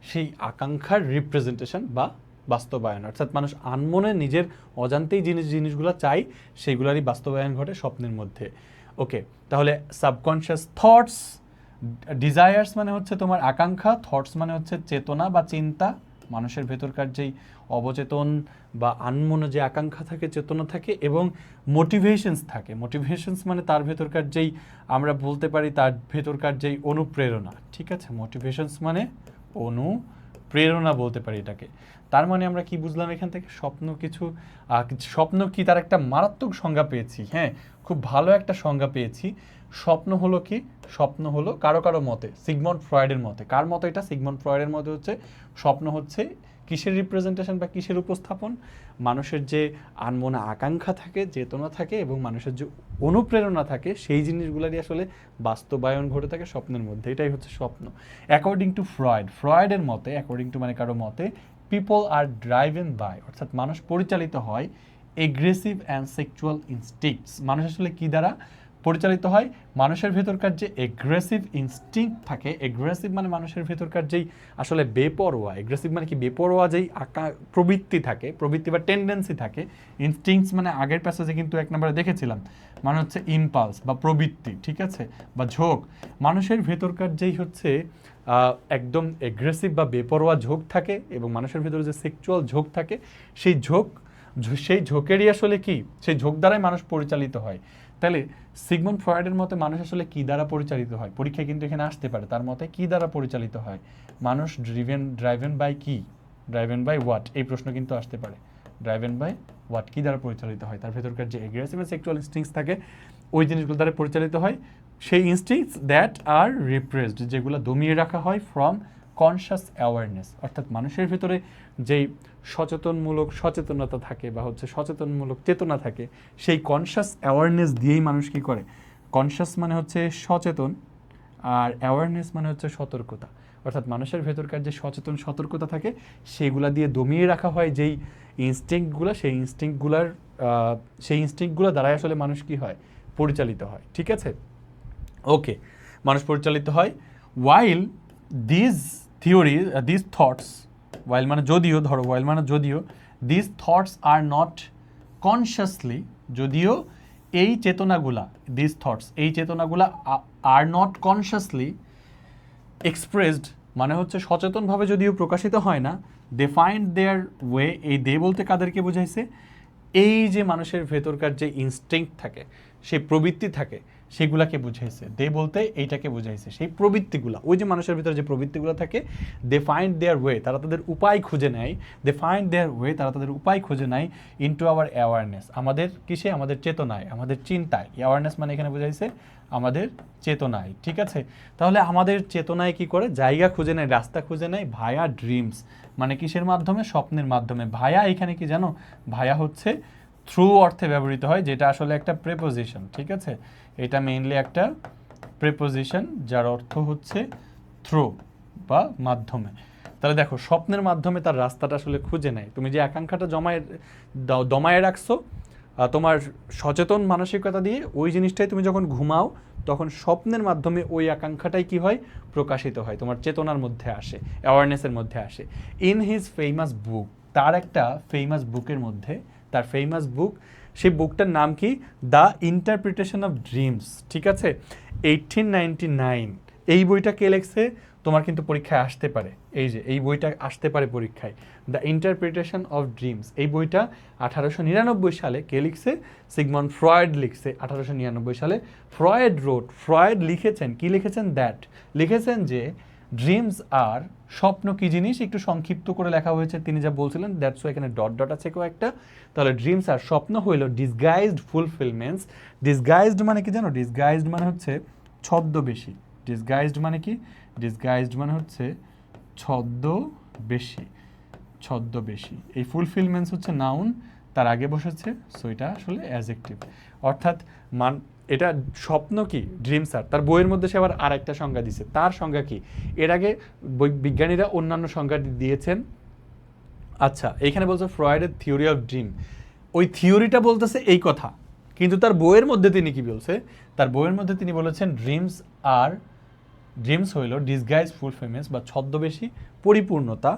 সেই আকাঙ্ক্ষার রিপ্রেজেন্টেশন বা বাস্তবায়ন, অর্থাৎ মানুষ আনমনে নিজের অজান্তেই জিনিসগুলো চাই, সেইগুলোরই বাস্তবায়ন ঘটে স্বপ্নের মধ্যে, ওকে। তাহলে সাবকনশিয়াস থটস, ডিজায়ার্স মানে হচ্ছে তোমার আকাঙ্ক্ষা, থটস মানে হচ্ছে চেতনা বা চিন্তা, মানুষের ভেতরকার যেই অবচেতন বা আনমনে যে আকাঙ্ক্ষা থাকে, চেতনা থাকে, এবং মোটিভেশনস থাকে, মোটিভেশনস মানে তার ভেতরকার যেই, আমরা বলতে পারি তার ভেতরকার যেই অনুপ্রেরণা, ঠিক আছে, মোটিভেশনস মানে প্রেরণা বলতে পারি এটাকে। তার মানে আমরা কি বুঝলাম এখান থেকে? স্বপ্ন কি তার একটা মারাত্মক সংজ্ঞা পেয়েছি। হ্যাঁ, খুব ভালো একটা সংজ্ঞা পেয়েছি। স্বপ্ন হলো কি? স্বপ্ন হলো কারো কারো মতে, সিগমন্ড ফ্রয়েডের মতে। কার মতে এটা? সিগমন্ড ফ্রয়েডের মতে হচ্ছে স্বপ্ন হচ্ছে কিসের রিপ্রেজেন্টেশন বা কিসের উপস্থাপন? মানুষের যে আনমনা আকাঙ্ক্ষা থাকে, চেতনা থাকে এবং মানুষের যে অনুপ্রেরণা থাকে, সেই জিনিসগুলোরই আসলে বাস্তবায়ন ঘটে থাকে স্বপ্নের মধ্যে। এটাই হচ্ছে স্বপ্ন অ্যাকর্ডিং টু ফ্রয়েডের মতে। অ্যাকর্ডিং টু মানে কারো মতে, পিপল আর ড্রাইভেন বাই, অর্থাৎ মানুষ পরিচালিত হয় এগ্রেসিভ অ্যান্ড সেক্সুয়াল ইনস্টিংক্টস। মানুষ আসলে কি দ্বারা পরিচালিত হয়? মানুষের ভেতরকার যে এগ্রেসিভ ইনস্টিংক্ট থাকে, এগ্রেসিভ মানে মানুষের ভেতরকার যেই আসলে বেপরোয়া, এগ্রেসিভ মানে কি বেপরোয়া যেই প্রবৃত্তি থাকে, প্রবৃত্তি বা টেন্ডেন্সি থাকে। ইনস্টিংক্টস মানে আগের প্যাসেজে কিন্তু 1 নম্বরে দেখেছিলাম, মানে হচ্ছে ইম্পালস বা প্রবৃত্তি, ঠিক আছে, বা ঝোঁক। মানুষের ভেতরকার যেই হচ্ছে একদম এগ্রেসিভ বা বেপরোয়া ঝোঁক থাকে এবং মানুষের ভেতরে যে সেক্সুয়াল ঝোঁক থাকে, সেই ঝোঁকেরই আসলে কি, সেই ঝোঁক দ্বারাই মানুষ পরিচালিত হয়। তাহলে সিগমন্ড ফ্রয়েডের মতে মানুষ আসলে কি দ্বারা পরিচালিত হয়? পরীক্ষায় কিন্তু এখানে আসতে পারে। তার মতে কি দ্বারা পরিচালিত হয়? মানুষ ড্রাইভেন বাই কি? Driven by what? এই প্রশ্ন কিন্তু আসতে পারে। Driven by what? কি দ্বারা পরিচালিত হয়? তার ভেতরকার যে এগ্রেসিভ এন্ড সেক্সুয়াল ইনস্টিংক্টস থাকে, ওই জিনিসগুলো দ্বারা পরিচালিত হয়। সেই ইনস্টিংক্টস দ্যাট আর রিপ্রেসড, যেগুলো দমিয়ে রাখা হয় ফ্রম কনশাস অ্যাওয়ারনেস, অর্থাৎ মানুষের ভেতরে যেই সচেতনতা থাকে বা হচ্ছে সচেতনমূলক চেতনা থাকে, সেই কনশাস অ্যাওয়ারনেস দিয়েই মানুষ কি করে? কনশাস মানে হচ্ছে সচেতন, আর অ্যাওয়ারনেস মানে হচ্ছে সতর্কতা। অর্থাৎ মানুষের ভেতরকার যে সচেতন সতর্কতা থাকে, সেগুলা দিয়ে দমিয়ে রাখা হয় যেই ইনস্টিংক্টগুলো, সেই ইনস্টিংক্টগুলো দ্বারাই আসলে মানুষ কি হয়? পরিচালিত হয়। ঠিক আছে, ওকে, মানুষ পরিচালিত হয়। ওয়াইল দিস থটস, ওয়াইল মানে যদিও, ধরো ওয়াইল মানে যদিও, দিস থটস আর নট কনশাসলি, যদিও এই চেতনাগুলা, দিস থটস এই চেতনাগুলা আর নট কনশাসলি এক্সপ্রেসড, মানে হচ্ছে সচেতনভাবে যদিও প্রকাশিত হয় না, দে ফাইন্ড দেয়ার ওয়ে। এই দে বলতে কাদেরকে বোঝাইছে? এই যে মানুষের ভেতরকার যে ইনস্টিংক্ট থাকে, সেই প্রবৃত্তি থাকে, সেগুলাকে বুঝাইছে। দে বলতে এইটাকে বুঝাইছে, সেই প্রবৃত্তিগুলা, ওই যে মানুষের ভিতরে যে প্রবৃত্তিগুলো থাকে, দে ফাইন্ড দেয়ার ওয়ে, তারা তাদের উপায় খুঁজে নেয়। দে ফাইন্ড দেয়ার ওয়ে, তারা তাদের উপায় খুঁজে নেয় ইনটু আওয়ার অ্যাওয়ারনেস, আমাদের কিসে? আমাদের চেতনায়, আমাদের চিন্তায়। অ্যাওয়ারনেস মানে এখানে বুঝাইছে আমাদের চেতনায়। ঠিক আছে, তাহলে আমাদের চেতনায় কি করে? জায়গা খুঁজে নেয়, রাস্তা খুঁজে নেয় ভায়া ড্রিমস, মানে কিসের মাধ্যমে? স্বপ্নের মাধ্যমে। ভায়া এখানে কি জানো? ভায়া হচ্ছে থ্রু অর্থে ব্যবহৃত হয়, যেটা আসলে একটা প্রেপোজিশন। ঠিক আছে, এটা মেইনলি একটা প্রেপোজিশন যার অর্থ হচ্ছে থ্রু বা মাধ্যমে। তাহলে দেখো, স্বপ্নের মাধ্যমে তার রাস্তাটা আসলে খুঁজে নেয়। তুমি যে আকাঙ্ক্ষাটা দমায়ে রাখছো তোমার সচেতন মানসিকতা দিয়ে, ওই জিনিসটাই তুমি যখন ঘুমাও, তখন স্বপ্নের মাধ্যমে ওই আকাঙ্ক্ষাটাই কি হয়? প্রকাশিত হয়, তোমার চেতনার মধ্যে আসে, অ্যাওয়ারনেসের মধ্যে আসে। ইন হিজ ফেমাস বুক, তার একটা ফেমাস বুকের মধ্যে, তার ফেমাস বুক, সেই বুকটার নাম কি? The interpretation of dreams. ঠিক আছে, 1899 এই বইটা কে লেখছে? তোমার কিন্তু পরীক্ষায় আসতে পারে, এই যে এই বইটা আসতে পারে পরীক্ষায়, দ্য ইন্টারপ্রিটেশন অফ ড্রিমস। এই বইটা 1899 সালে কে লিখছে? সিগমন্ড ফ্রয়েড লিখছে 1899 সালে। ফ্রয়েড লিখেছেন, কি লিখেছেন? দ্যাট, লিখেছেন যে ড্রিমস আর, স্বপ্ন কি জিনিস একটু সংক্ষিপ্ত করে লেখা হয়েছে, তিনি যা বলছিলেন, দ্যাটস এখানে ডট ডট আছে কয়েকটা। তাহলে ড্রিমস আর স্বপ্ন হইল ডিসগাইজড ফুলফিলমেন্টস। ডিসগাইজড মানে কি জানো? ডিসগাইজড মানে হচ্ছে ছদ্মবেশী। ডিসগাইজড মানে কি? ডিসগাইজড মানে হচ্ছে ছদ্মবেশী। এই ফুলফিলমেন্টস হচ্ছে নাউন, তার আগে বসেছে, সো এটা আসলে অ্যাডজেক্টিভ। অর্থাৎ এটা স্বপ্ন কি? ড্রিমস আর, তার বইয়ের মধ্যে সে আবার আরেকটা সংজ্ঞা দিছে। তার সংজ্ঞা কি? এর আগে বিজ্ঞানীরা অন্যান্য সংজ্ঞা দিয়েছেন। আচ্ছা, এইখানে বলছে ফ্রয়েডের থিওরি অফ ড্রিম, ওই থিওরিটা বলতেছে এই কথা, কিন্তু তার বইয়ের মধ্যে তিনি কি বলছে? তার বইয়ের মধ্যে তিনি বলেছেন ড্রিমস হইল ডিসগাইজ ফুলফিলমেন্টস বা ছদ্মবেশী পরিপূর্ণতা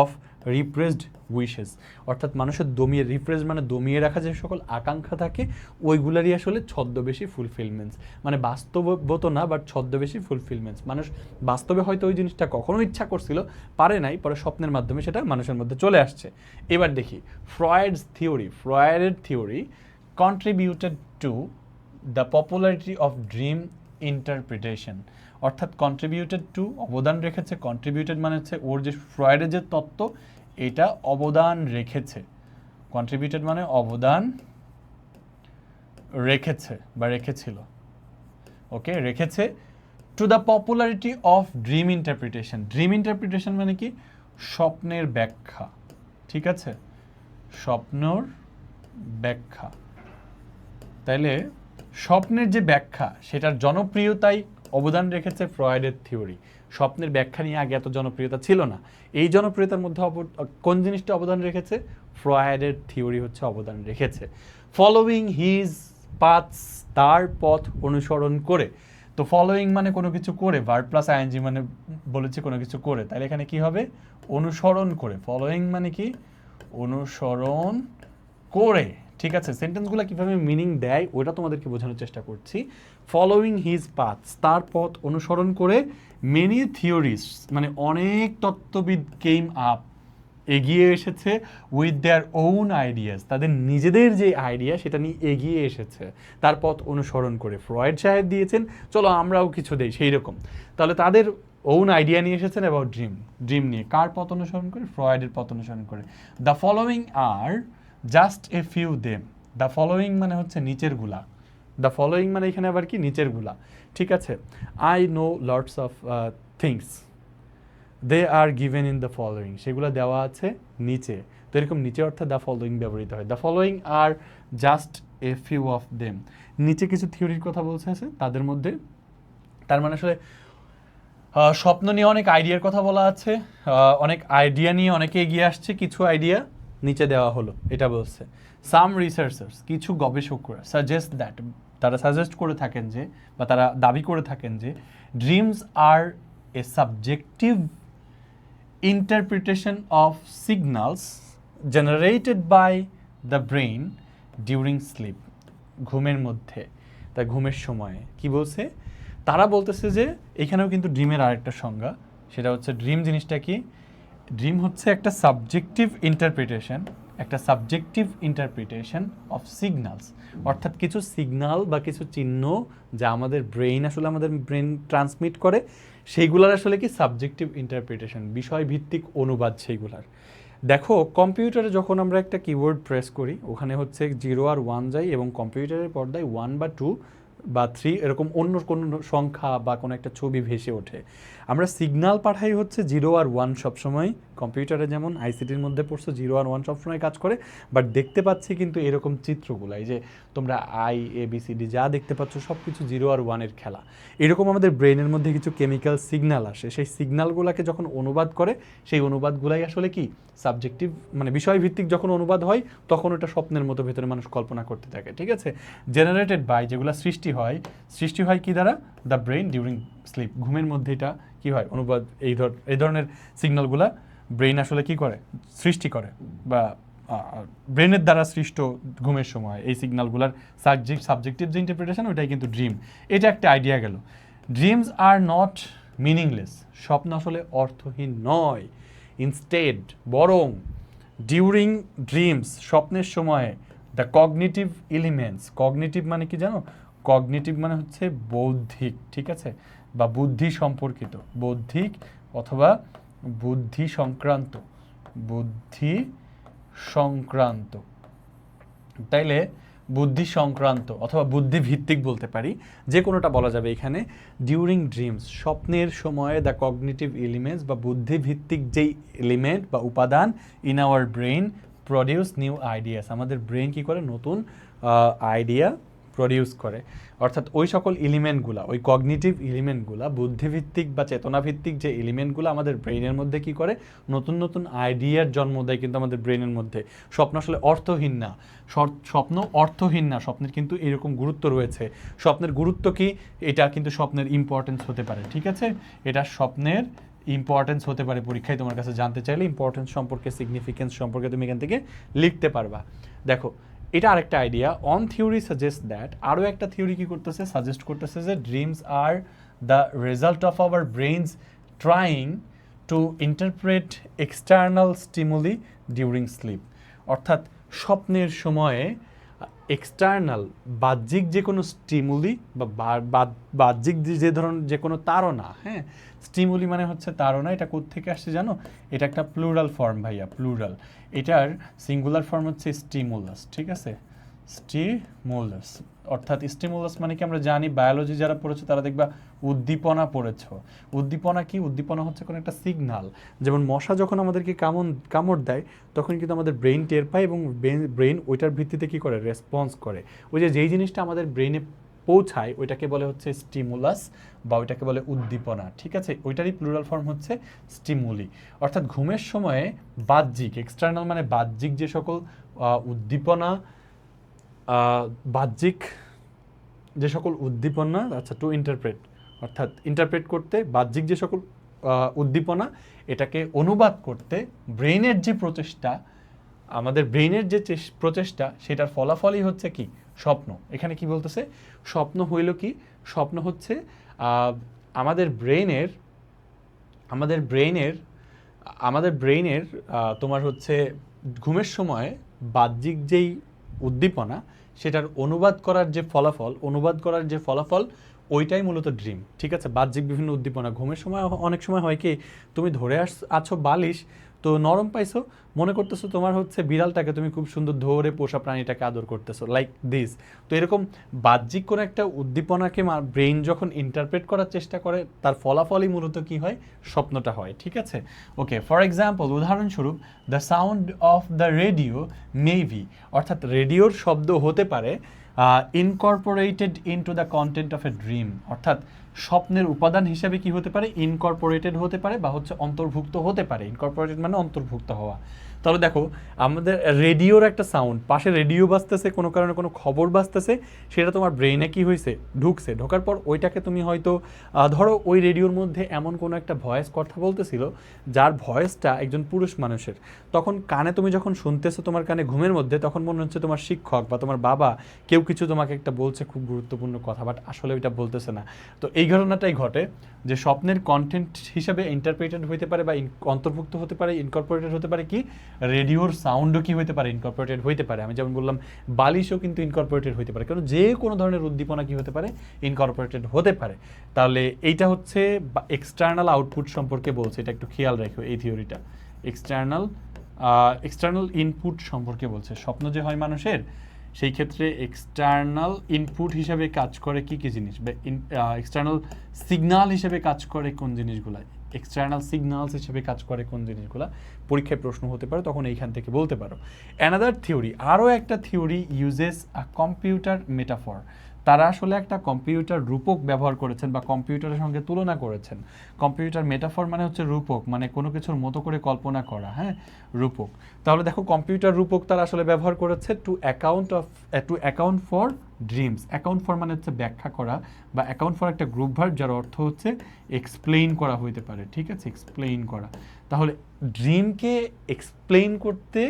অফ রিপ্রেসড উইশেস। অর্থাৎ মানুষের রিপ্রেস মানে দমিয়ে রাখা যে সকল আকাঙ্ক্ষা থাকে, ওইগুলারই আসলে ছদ্মবেশী ফুলফিলমেন্টস, মানে বাস্তবত না, বাট ছদ্মবেশী ফুলফিলমেন্টস। মানুষ বাস্তবে হয়তো ওই জিনিসটা কখনো ইচ্ছা করছিল, পারে নাই, পরে স্বপ্নের মাধ্যমে সেটা মানুষের মধ্যে চলে আসছে। এবার দেখি ফ্রয়েডের theory contributed to the popularity of dream interpretation, অর্থাৎ কন্ট্রিবিউটেড টু অবদান রেখেছে, কন্ট্রিবিউটেড মানে হচ্ছে ওর যে ফ্রয়েডের যে তত্ত্ব এটা অবদান রেখেছে, কন্ট্রিবিউটেড মানে অবদান রেখেছে বা রেখেছিল, ওকে রেখেছে, two the popularity of dream interpretation. Dream interpretation মানে কি? স্বপ্নের ব্যাখ্যা, ঠিক আছে, স্বপ্নর ব্যাখ্যা। তাইলে স্বপ্নের যে ব্যাখ্যা সেটার জনপ্রিয়তায় অবদান রেখেছে ফ্রয়েডের থিওরি। স্বপ্নের ব্যাখ্যা নিয়ে আগে এত জনপ্রিয়তা ছিল না, এই জনপ্রিয়তার মধ্যে কোন জিনিসটা অবদান রেখেছে? ফ্রয়েডের থিওরি হচ্ছে অবদান রেখেছে। ফলোয়িং হিজ পাথস, তার পথ অনুসরণ করে। তো ফলোয়িং মানে কোনো কিছু করে, ভার্ব প্লাস আইএনজি মানে বলেছে কোনো কিছু করে, তাহলে এখানে কি হবে? অনুসরণ করে। ফলোয়িং মানে কি? অনুসরণ করে, ঠিক আছে। সেন্টেন্সগুলো কীভাবে মিনিং দেয় ওটা তোমাদেরকে বোঝানোর চেষ্টা করছি। ফলোয়িং হিজ পাথস, তার পথ অনুসরণ করে, মেনি থিওরিস মানে অনেক তত্ত্ববিদ কেম আপ, এগিয়ে এসেছে, উইথ দেয়ার ওন আইডিয়াস, তাদের নিজেদের যে আইডিয়া সেটা নিয়ে এগিয়ে এসেছে তার পথ অনুসরণ করে। ফ্রয়েড সাহেব দিয়েছেন, চলো আমরাও কিছু দেই সেই রকম। তাহলে তাদের ওন আইডিয়া নিয়ে এসেছেন অ্যাবাউট ড্রিম, ড্রিম নিয়ে। কার পথ অনুসরণ করে? ফ্রয়েডের পথ অনুসরণ করে। The following R just a few them. The following মানে হচ্ছে নিচেরগুলা, দ্য ফলোয়িং মানে এখানে আবার কি? নিচেরগুলা, ঠিক আছে। I know lots of things they are given in the following, সেগুলো দেওয়া আছে নিচে। তো এরকম নিচে অর্থাৎ দ্য ফলোয়িং ব্যবহৃত হয়। The following R just a few of them, নিচে কিছু থিওরির কথা বলছে আছে তাদের মধ্যে। তার মানে আসলে স্বপ্ন নিয়ে অনেক আইডিয়ার কথা বলা আছে, অনেক আইডিয়া নিয়ে অনেকে এগিয়ে আসছে, কিছু আইডিয়া নিচে দেওয়া হলো এটা বলছে। সাম রিসার্চার্স, কিছু গবেষকরা, সাজেস্ট দ্যাট, তারা সাজেস্ট করে থাকেন যে, বা তারা দাবি করে থাকেন যে, dreams are a subjective interpretation of signals generated by the brain during sleep, ঘুমের মধ্যে, তা ঘুমের সময়ে। কি বলছে? তারা বলতেছে যে এখানেও কিন্তু ড্রিমের আরেকটা সংজ্ঞা, সেটা হচ্ছে ড্রিম জিনিসটা কি? ড্রিম হচ্ছে একটা সাবজেক্টিভ ইন্টারপ্রিটেশন, একটা সাবজেক্টিভ ইন্টারপ্রিটেশন অফ সিগন্যালস, অর্থাৎ কিছু সিগন্যাল বা কিছু চিহ্ন যা আমাদের ব্রেইন আসলে আমাদের ব্রেন ট্রান্সমিট করে, সেইগুলার আসলে কি? সাবজেক্টিভ ইন্টারপ্রিটেশন, বিষয়ভিত্তিক অনুবাদ সেইগুলার। দেখো কম্পিউটারে যখন আমরা একটা কিবোর্ড প্রেস করি ওখানে হচ্ছে 0 আর 1 যায়, এবং কম্পিউটারের পর্দায় 1 বা 2 বা 3 এরকম অন্য কোনো সংখ্যা বা কোনো একটা ছবি ভেসে ওঠে। আমরা সিগন্যাল পাঠাই হচ্ছে 0 আর 1 সবসময়। কম্পিউটারে যেমন আইসিটির মধ্যে পড়ছো 0 আর 1 সবসময় কাজ করে, বাট দেখতে পাচ্ছি কিন্তু এরকম চিত্রগুলো, এই যে তোমরা ABCD যা দেখতে পাচ্ছ সব কিছু 0 আর 1-এর খেলা। এরকম আমাদের ব্রেনের মধ্যে কিছু কেমিক্যাল সিগন্যাল আসে, সেই সিগন্যালগুলোকে যখন অনুবাদ করে সেই অনুবাদগুলাই আসলে কি? সাবজেক্টিভ মানে বিষয়ভিত্তিক যখন অনুবাদ হয় তখন ওটা স্বপ্নের মতো ভেতরে মানুষ কল্পনা করতে থাকে, ঠিক আছে। জেনারেটেড বাই, যেগুলো সৃষ্টি হয় কি দ্বারা? দ্য ব্রেইন ডিউরিং স্লিপ, ঘুমের মধ্যে এটা কি হয়? অনুবাদ, এই ধরনের সিগন্যালগুলা ব্রেইন আসলে কি করে? সৃষ্টি করে, বা ব্রেনের দ্বারা সৃষ্ট ঘুমের সময় এই সিগন্যালগুলার সাবজেক্টিভ যে ইন্টারপ্রিটেশন ওইটাই কিন্তু ড্রিম। এটা একটা আইডিয়া গেল। ড্রিমস আর নট মিনিংলেস, স্বপ্ন আসলে অর্থহীন নয়। ইনস্টেড, বরং ডিউরিং ড্রিমস, স্বপ্নের সময়ে, দ্য কগনিটিভ এলিমেন্টস, কগনিটিভ মানে কি জানো? কগনিটিভ মানে হচ্ছে বৌদ্ধিক, ঠিক আছে, বা বুদ্ধি সম্পর্কিত, বৌদ্ধিক অথবা বুদ্ধি সংক্রান্ত, বুদ্ধি সংক্রান্ত, তাইলে বুদ্ধি সংক্রান্ত অথবা বুদ্ধিভিত্তিক বলতে পারি, যে কোনোটা বলা যাবে এখানে। ডিউরিং ড্রিমস, স্বপ্নের সময়ে, দ্য কগনিটিভ এলিমেন্টস বা বুদ্ধিভিত্তিক যেই এলিমেন্ট বা উপাদান in our brain produce new ideas, আমাদের ব্রেন কি করে? নতুন আইডিয়া প্রডিউস করে। অর্থাৎ ওই সকল এলিমেন্টগুলা, ওই কগনিটিভ এলিমেন্টগুলা, বুদ্ধিভিত্তিক বা চেতনাভিত্তিক যে এলিমেন্টগুলো আমাদের ব্রেনের মধ্যে কি করে? নতুন নতুন আইডিয়ার জন্ম দেয় কিন্তু আমাদের ব্রেনের মধ্যে। স্বপ্ন আসলে অর্থহীন না, স্বপ্ন অর্থহীন না, স্বপ্নের কিন্তু এরকম গুরুত্ব রয়েছে। স্বপ্নের গুরুত্ব কি? এটা কিন্তু স্বপ্নের ইম্পর্টেন্স হতে পারে, ঠিক আছে, এটা স্বপ্নের ইম্পর্টেন্স হতে পারে। পরীক্ষায় তোমার কাছে জানতে চাইলে ইম্পর্টেন্স সম্পর্কে, সিগনিফিকেন্স সম্পর্কে তুমি এখান থেকে লিখতে পারবা। দেখো এটা আরেকটা idea. On theory suggest that, আরও একটা থিওরি কি করতেছে? সাজেস্ট করতেছে যে dreams are the result of our brains trying to interpret external stimuli during slip, অর্থাৎ স্বপ্নের সময়ে এক্সটার্নাল বাহ্যিক যে কোনো স্টিমুলি বা বাহ্যিক যে ধরনের যে কোনো তাড়না, হ্যাঁ, স্টিমুলি মানে হচ্ছে তাড়না, এটা কোত্থেকে আসছে জানো? এটা একটা প্লুরাল ফর্ম ভাইয়া, প্লুরাল। এটার সিঙ্গুলার ফর্ম হচ্ছে স্টিমুলাস, ঠিক আছে? স্টিমুলাস, অর্থাৎ স্টিমুলাস মানে কি আমরা জানি, বায়োলজি যারা পড়েছো তারা দেখবা উদ্দীপনা পড়েছো। উদ্দীপনা কি? উদ্দীপনা হচ্ছে কোনো একটা সিগনাল। যেমন মশা যখন আমাদেরকে কামড় দেয় তখন কিন্তু আমাদের ব্রেইন টের পায় এবং ব্রেইন ওইটার ভিত্তিতে কি করে? রেসপন্স করে। ওই যে যেই জিনিসটা আমাদের ব্রেইনে পৌঁছায় ওইটাকে বলে হচ্ছে স্টিমুলাস বা ওইটাকে বলে উদ্দীপনা, ঠিক আছে? ওইটারই প্লুরাল ফর্ম হচ্ছে স্টিমুলি। অর্থাৎ ঘুমের সময়ে বাহ্যিক, এক্সটার্নাল মানে বাহ্যিক যে সকল উদ্দীপনা, বাহ্যিক যে সকল উদ্দীপনা, আচ্ছা, টু ইন্টারপ্রেট, অর্থাৎ ইন্টারপ্রেট করতে বাহ্যিক যে সকল উদ্দীপনা, এটাকে অনুবাদ করতে ব্রেইনের যে প্রচেষ্টা, আমাদের ব্রেইনের যে প্রচেষ্টা, সেটার ফলাফলই হচ্ছে কি? স্বপ্ন। এখানে কি বলতেছে? স্বপ্ন হইল কি? স্বপ্ন হচ্ছে আমাদের ব্রেইনের তোমার হচ্ছে ঘুমের সময় বাহ্যিক যেই উদ্দীপনা, সেটার অনুবাদ করার যে ফলাফল ওইটাই মূলত ড্রিম, ঠিক আছে? বাহ্যিক বিভিন্ন উদ্দীপনা ঘুমের সময় অনেক সময় হয় কি, তুমি ধরে আছো বালিশ, তো নরম পাইছো, মনে করতেছো তোমার হচ্ছে বিড়ালটাকে তুমি খুব সুন্দর ধরে পোষা প্রাণীটাকে আদর করতেছো, লাইক দিস। তো এরকম বাহ্যিক কোনো একটা উদ্দীপনাকে ব্রেইন যখন ইন্টারপ্রেট করার চেষ্টা করে, তার ফলাফলই মূলত কি হয়? স্বপ্নটা হয়, ঠিক আছে? ওকে, ফর এক্সাম্পল, উদাহরণস্বরূপ, the sound of the radio maybe, অর্থাৎ রেডিওর শব্দ হতে পারে Incorporated into the content of a dream, অর্থাৎ স্বপ্নের উপাদান হিসেবে কি হতে পারে? ইনকর্পোরেটেড হতে পারে বা হচ্ছে অন্তর্ভুক্ত হতে পারে। ইনকর্পোরেটেড মানে অন্তর্ভুক্ত হওয়া। তাহলে দেখো, আমাদের রেডিওর একটা সাউন্ড, পাশে রেডিও বাজতেছে, কোনো কারণে কোনো খবর বাজতেছে, সেটা তোমার ব্রেইনে কি হয়েছে? ঢুকছে। ঢোকার পর ওইটাকে তুমি হয়তো ধরো ওই রেডিওর মধ্যে এমন কোনো একটা ভয়েস কথা বলতেছিল, যার ভয়েসটা একজন পুরুষ মানুষের। তখন কানে তুমি যখন শুনতেছো, তোমার কানে ঘুমের মধ্যে, তখন মনে হচ্ছে তোমার শিক্ষক বা তোমার বাবা কেউ কিছু তোমাকে একটা বলছে, খুব গুরুত্বপূর্ণ কথা, বাট আসলে ওইটা বলতেছে না। তো এই ঘটনাটাই ঘটে যে স্বপ্নের কন্টেন্ট হিসাবে ইন্টারপ্রেটেড হতে পারে বা অন্তর্ভুক্ত হতে পারে, ইনকর্পোরেটেড হতে পারে কি? রেডিওর সাউন্ডও কি হতে পারে? ইনকর্পোরেটেড হতে পারে। আমি যেমন বললাম বালিশও কিন্তু ইনকর্পোরেটেড হতে পারে, কারণ যে কোনো ধরনের উদ্দীপনা কি হতে পারে? ইনকর্পোরেটেড হতে পারে। তাহলে এইটা হচ্ছে এক্সটার্নাল আউটপুট সম্পর্কে বলছে, এটা একটু খেয়াল রাখো এই থিওরিটা। এক্সটার্নাল ইনপুট সম্পর্কে বলছে। স্বপ্ন যে হয় মানুষের, সেই ক্ষেত্রে এক্সটার্নাল ইনপুট হিসেবে কাজ করে কি কি জিনিস, এক্সটার্নাল সিগন্যাল হিসেবে কাজ করে কোন জিনিসগুলো, এক্সটার্নাল সিগন্যালস হিসেবে কাজ করে কোন জিনিসগুলো, পরীক্ষায় প্রশ্ন হতে পারে, তখন এইখান থেকে বলতে পারো। অ্যানাদার থিওরি, আরও একটা থিওরি ইউজেস আ কম্পিউটার মেটাফর। তারা আসলে একটা কম্পিউটার রূপক ব্যবহার করেছেন বা কম্পিউটারের সঙ্গে তুলনা করেছেন। কম্পিউটার মেটাফর মানে হচ্ছে রূপক, মানে কোনো কিছুর মতো করে কল্পনা করা, হ্যাঁ, রূপক। তাহলে দেখো, কম্পিউটার রূপক তারা আসলে ব্যবহার করেছে two account for dreams. Account for মানে হচ্ছে ব্যাখ্যা করা, বা অ্যাকাউন্ট ফর একটা গ্রুপ ভার্ব যার অর্থ হচ্ছে এক্সপ্লেইন করা হইতে পারে, ঠিক আছে? এক্সপ্লেইন করা। তাহলে ড্রিমকে এক্সপ্লেইন করতে